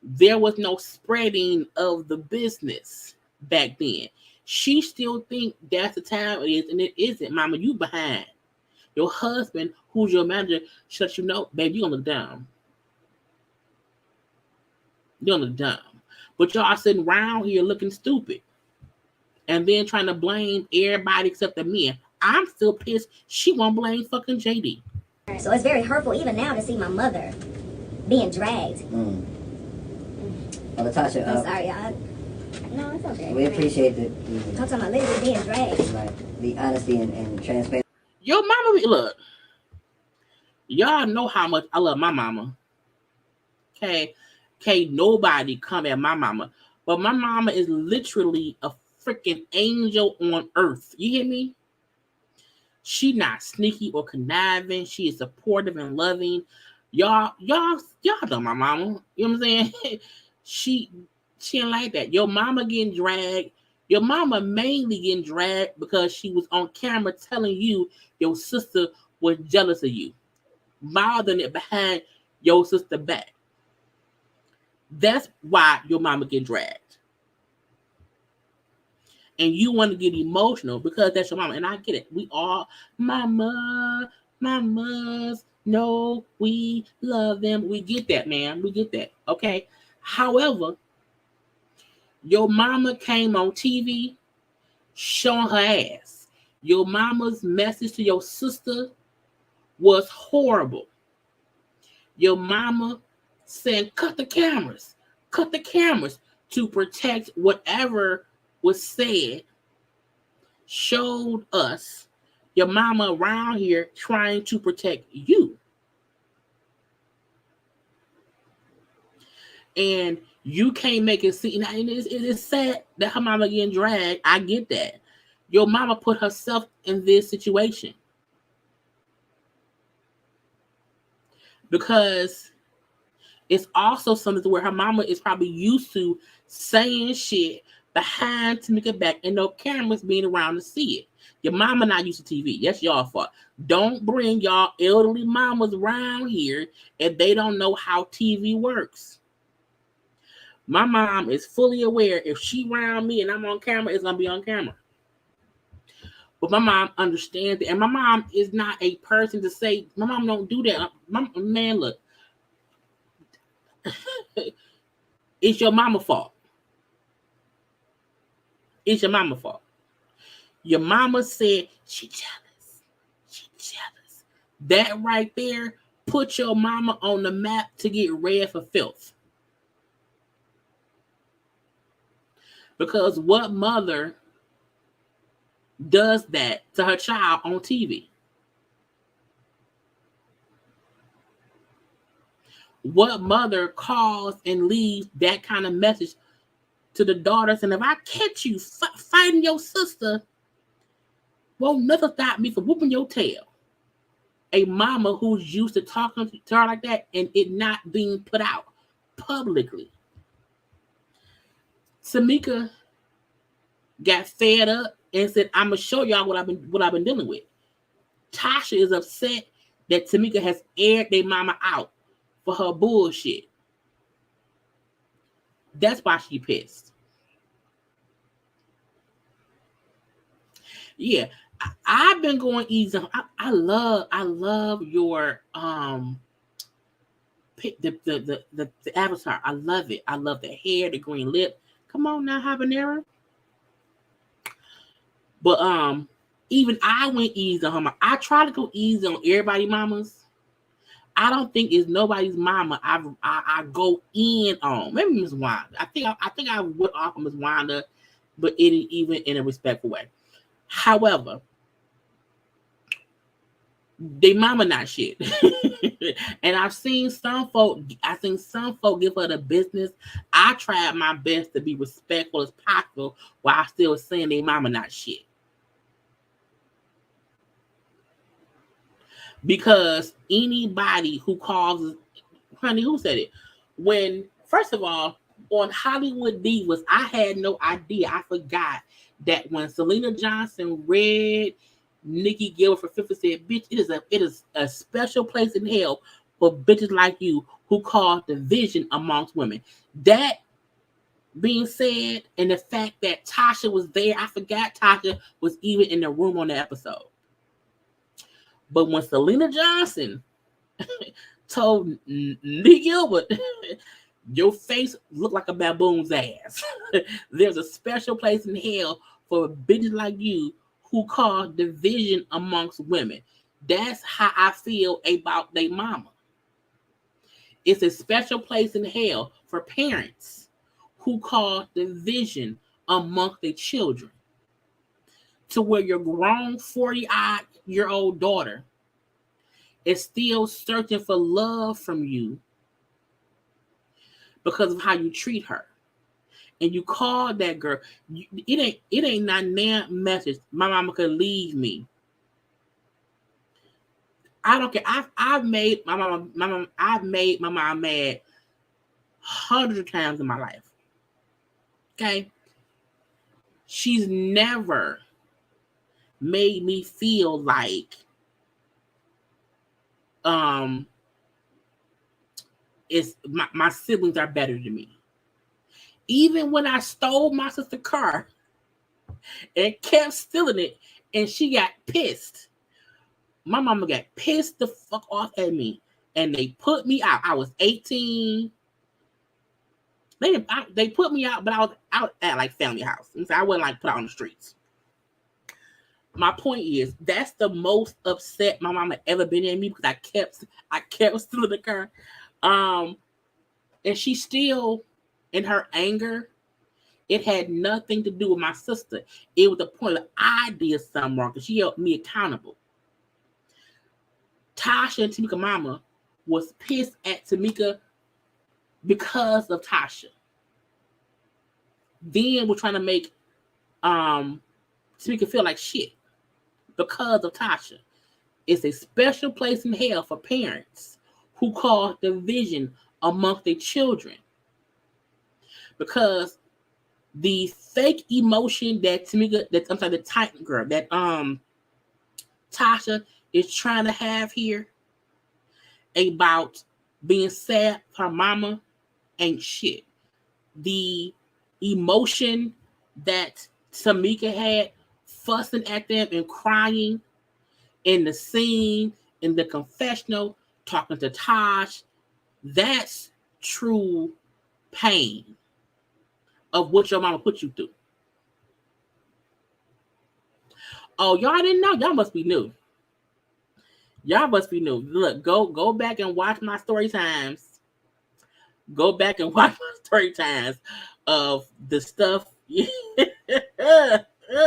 There was no spreading of the business back then. She still think that's the time it is, and it isn't. Mama, you behind. Your husband, who's your manager, should you know, babe, you're gonna look down. You're gonna look down. But y'all sitting around here looking stupid. And then trying to blame everybody except the men. I'm still pissed she won't blame fucking JD. So it's very hurtful even now to see my mother being dragged. Well, LaTocha, I'm sorry, y'all. No, it's okay. We appreciate I'm talking about literally being dragged. right, the honesty and transparency. Your mama, look, y'all know how much I love my mama. Okay, can't nobody come at my mama. But my mama is literally a freaking angel on earth. You hear me? She not sneaky or conniving. She is supportive and loving. Y'all know my mama. You know what I'm saying? She ain't like that. Your mama getting dragged. Your mama mainly getting dragged because she was on camera telling you your sister was jealous of you, bothering it behind your sister back. That's why your mama get dragged. And you want to get emotional because that's your mama. And I get it. We all, mamas, no, we love them. We get that, man. We get that. Okay. However, your mama came on TV showing her ass. Your mama's message to your sister was horrible. Your mama said, cut the cameras to protect whatever was said, showed us your mama around here trying to protect you. And you can't make it see. And it is sad that her mama getting dragged. I get that. Your mama put herself in this situation. Because it's also something where her mama is probably used to saying shit behind Tamika back and no cameras being around to see it. Your mama not used to TV. That's y'all fault. Don't bring y'all elderly mamas around here if they don't know how TV works. My mom is fully aware if she around me and I'm on camera, it's going to be on camera. But my mom understands it. And my mom is not a person to say, my mom don't do that. Man, look. It's your mama's fault. It's your mama's fault. Your mama said she jealous. She jealous. That right there put your mama on the map to get red for filth. Because what mother does that to her child on TV? What mother calls and leaves that kind of message to the daughters? And if I catch you fighting your sister, won't nothing stop me from whooping your tail. A mama who's used to talking to her like that and it not being put out publicly. Tamika got fed up and said, I'm gonna show y'all what I've been dealing with. Tasha is upset that Tamika has aired their mama out for her bullshit. That's why she pissed. Yeah, I've been going easy. I love your the avatar. I love it. I love the hair, the green lip. Come on now, habanero. But even I went easy on her. I try to go easy on everybody mamas. I don't think it's nobody's mama I go in on. Maybe Miss Wanda. I think I would offer Miss Wanda, but even in a respectful way. However, they mama not shit. And I've seen some folk give her the business. I tried my best to be respectful as possible while still saying they mama not shit. Because anybody who calls, honey, who said it? When, first of all, on Hollywood Divas, I had no idea. I forgot that when Selena Johnson read Nikki Gilbert for 50 said, bitch, it is a special place in hell for bitches like you who cause division amongst women. That being said, and the fact that Tasha was there, I forgot Tasha was even in the room on the episode. But when Selena Johnson told Nikki Gilbert, your face looked like a baboon's ass. There's a special place in hell for bitches like you who cause division amongst women. That's how I feel about their mama. It's a special place in hell for parents who cause division amongst their children. To where your grown 40-odd-year-old daughter is still searching for love from you because of how you treat her. And you call that girl. It ain't not damn message. My mama could leave me. I don't care. I've made my mama. I've made my mom mad hundreds of times in my life. Okay. She's never made me feel like is my siblings are better than me. Even when I stole my sister's car and kept stealing it, and she got pissed. My mama got pissed the fuck off at me, and they put me out. I was 18. They put me out, but I was out at like family house. And so I wasn't like put out on the streets. My point is, that's the most upset my mama ever been at me because I kept stealing the car. And she still, in her anger, it had nothing to do with my sister. It was the point that I did something wrong because she held me accountable. Tasha and Tamika mama was pissed at Tamika because of Tasha. Then we're trying to make Tamika feel like shit because of Tasha. It's a special place in hell for parents who cause division amongst their children. Because the fake emotion that the Titan girl, that Tasha is trying to have here about being sad for her mama ain't shit. The emotion that Tamika had fussing at them and crying in the scene, in the confessional, talking to Tosh, that's true pain of what your mama put you through. Oh, y'all didn't know? Y'all must be new. Y'all must be new. Look, go back and watch my story times. Go back and watch my story times of the stuff.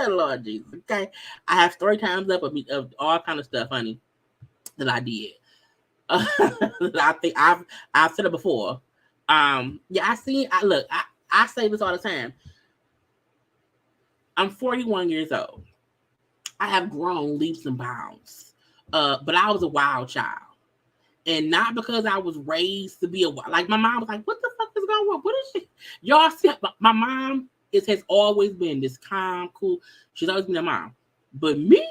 Lord Jesus. Okay. I have story times up of all kind of stuff, honey, that I did. I think I've said it before. Yeah, I say this all the time. I'm 41 years old. I have grown leaps and bounds. But I was a wild child. And not because I was raised to be like my mom was like, what the fuck is going on? What is she? Y'all see, my mom has always been this calm, cool. She's always been a mom. But me,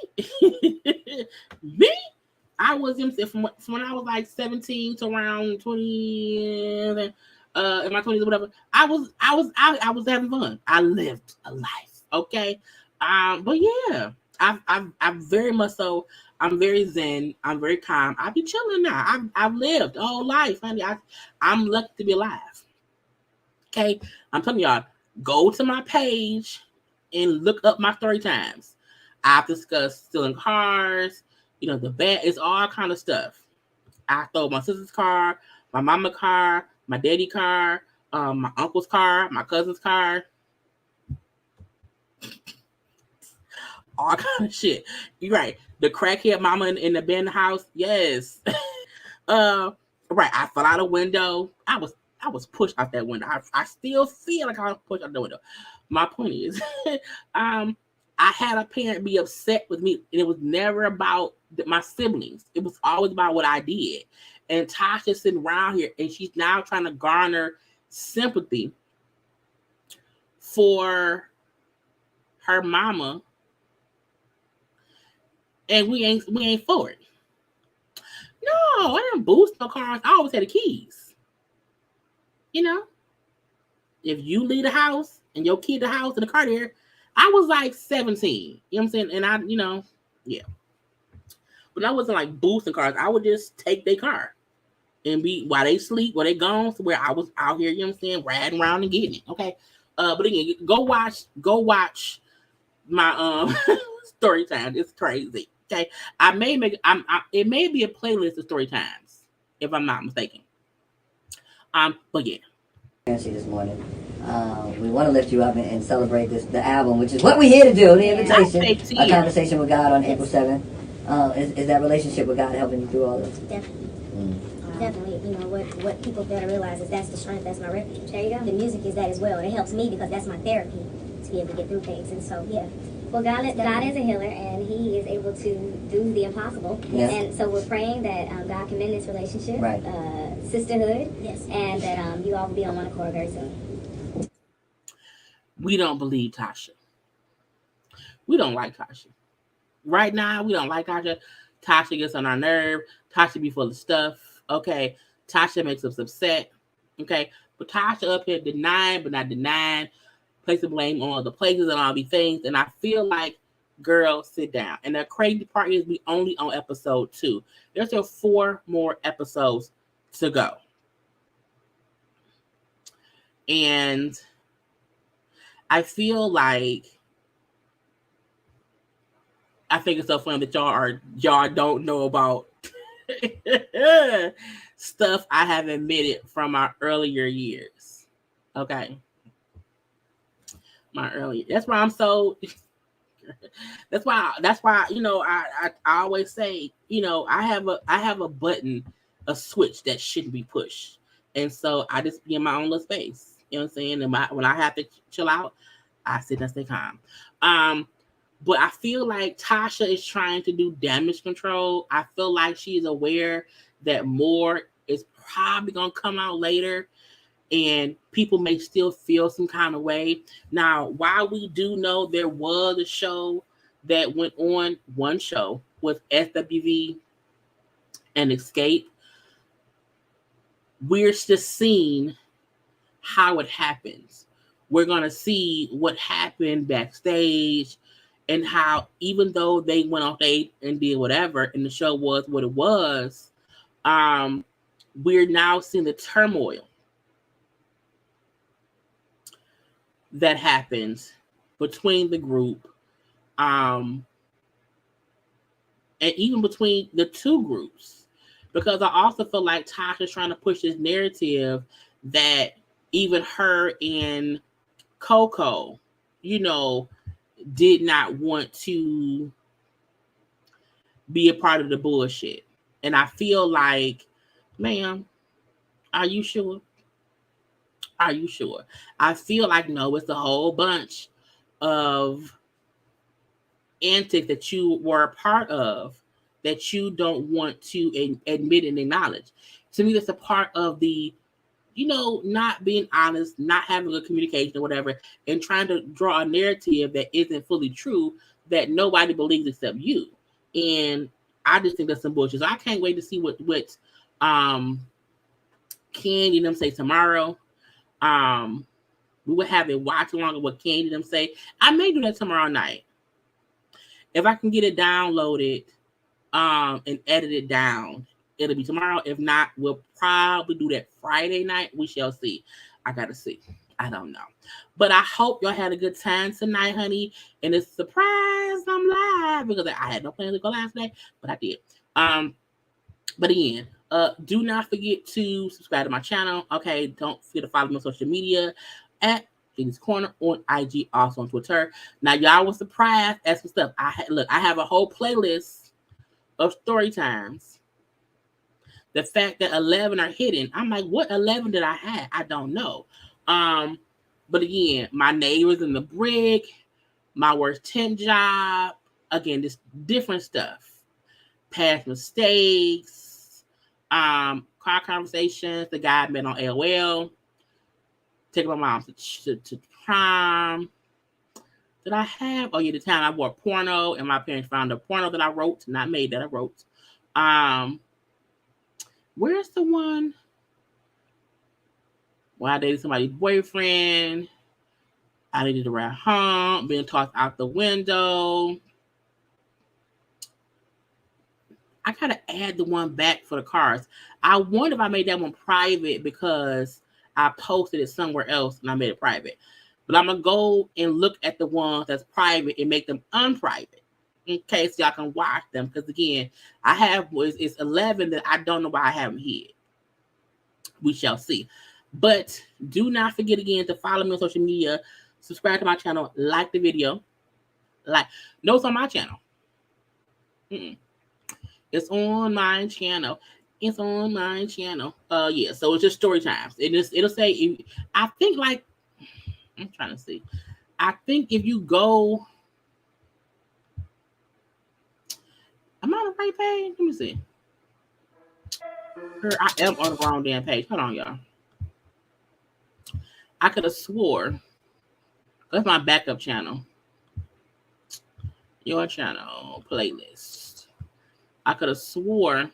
I was from when I was like 17 to around 20, in my 20s or whatever. I was having fun. I lived a life. Okay. But yeah, I'm very much so. I'm very zen. I'm very calm. I be chilling now. I've lived a whole life, honey. I'm lucky to be alive. Okay, I'm telling y'all, go to my page and look up my story times. I've discussed stealing cars. The bad. It's all kind of stuff. I stole my sister's car, my mama's car, my daddy's car, my uncle's car, my cousin's car. All kind of shit. You're right. The crackhead mama in the abandoned house. Yes. Right. I fell out a window. I was pushed out that window. I still feel like I was pushed out the window. My point is, I had a parent be upset with me, and it was never about my siblings. It was always about what I did. And Tasha's sitting around here, and she's now trying to garner sympathy for her mama. And we ain't for it. No, I didn't boost no cars. I always had the keys. If you leave the house and your key the house and the car there, I was like 17. You know what I'm saying? And I, yeah. But I wasn't like boosting cars. I would just take their car and be while they sleep, while they gone, so where I was out here, you know what I'm saying, riding around and getting it. Okay. But again, go watch my story time. It's crazy. Okay, it may be a playlist of story times, if I'm not mistaken. But yeah. This morning, we want to lift you up and celebrate the album, which is what we're here to do. The invitation, a conversation with God on April 7th. Is that relationship with God helping you through all this? Definitely. Definitely. What people better realize is that's the strength, that's my refuge. There you go. The music is that as well. It helps me because that's my therapy to be able to get through things. And so, yeah. Well, God is a healer, and He is able to do the impossible. Yes. And so we're praying that God can mend this relationship, right. Sisterhood, yes, and that you all will be on one accord very soon. We don't believe Tasha. We don't like Tasha. Right now, we don't like Tasha. Tasha gets on our nerve. Tasha be full of stuff. Okay. Tasha makes us upset. Okay. But Tasha up here denying, but not denying, place the blame on other places and all these things. And I feel like, girl, sit down. And the crazy part is we only on episode 2. There's still 4 more episodes to go. And I feel like, I think it's so funny that y'all don't know about stuff I have admitted from my earlier years. Okay. That's why I'm so that's why I always say, I have a button, a switch that shouldn't be pushed. And so I just be in my own little space. You know what I'm saying? And when I have to chill out, I sit and stay calm. But I feel like Tasha is trying to do damage control. I feel like she is aware that more is probably gonna come out later, and people may still feel some kind of way. Now, while we do know there was a show that went on, one show with SWV and Escape, we're just seeing how it happens. We're going to see what happened backstage and how, even though they went off date and did whatever, and the show was what it was, we're now seeing the turmoil that happens between the group, and even between the two groups, because I also feel like Tasha's trying to push this narrative that even her and Coco, did not want to be a part of the bullshit. And I feel like, ma'am, are you sure? Are you sure? I feel like, no, it's a whole bunch of antics that you were a part of that you don't want to admit and acknowledge. To me, that's a part of the, not being honest, not having a communication or whatever, and trying to draw a narrative that isn't fully true, that nobody believes except you. And I just think that's some bullshit. So I can't wait to see what Candy and them say tomorrow. We will have it watch along with what Candy and them say. I may do that tomorrow night. If I can get it downloaded and edit it down, it'll be tomorrow. If not, we'll probably do that Friday night. We shall see. I gotta see. I don't know. But I hope y'all had a good time tonight, honey. And it's a surprise I'm live, because I had no plans to go live today, but I did. But again, do not forget to subscribe to my channel. Okay, don't forget to follow me on social media at JayLeesCorner on IG, also on Twitter. Now, y'all was surprised at some stuff. I have a whole playlist of story times. The fact that 11 are hidden, I'm like, what 11 did I have? I don't know. But again, my neighbors in the brick, my worst 10 job, again, just different stuff. Past mistakes, car conversations, the guy I met on AOL, taking my mom to prom. Did I have? Oh yeah, the time I bought porno and my parents found a porno that I wrote, not made, that I wrote. Where's the one when I dated somebody's boyfriend? I needed to ride home, being tossed out the window. I gotta add the one back for the cars. I wonder if I made that one private because I posted it somewhere else and I made it private. But I'm gonna go and look at the ones that's private and make them unprivate, in case y'all can watch them. Because again, I have it's 11 that I don't know why I haven't hit. We shall see. But do not forget again to follow me on social media, subscribe to my channel, like the video. No, it's on my channel. It's on my channel. It's on my channel. Yeah, so it's just story times. It'll say, I think, like, I'm trying to see. I think if you go, am I on the right page? Let me see. I am on the wrong damn page. Hold on, y'all. I could have swore. That's my backup channel. Your channel playlist. I could have swore,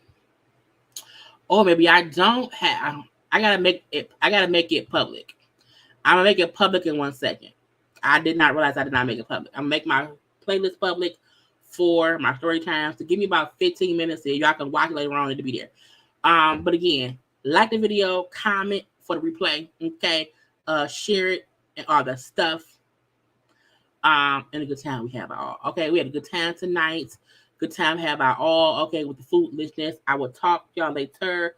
or maybe I don't have. I gotta make it. I gotta make it public. I'm gonna make it public in 1 second. I did not realize I did not make it public. I'm gonna make my playlist public for my story times to give me about 15 minutes so y'all can watch it later on. It'll be there. But again, like the video, comment for the replay, okay? Share it and all that stuff. And a good time we have all. Okay, we had a good time tonight. Good time have our all. Okay, with the food listeners. I will talk to y'all later.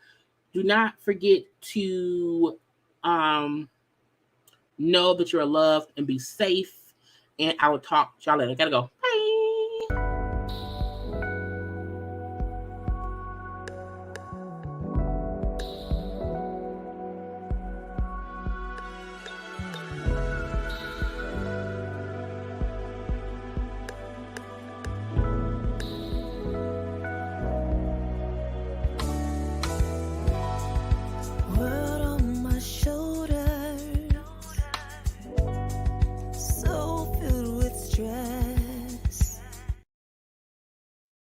Do not forget to know that you're loved and be safe. And I will talk to y'all later. I gotta go.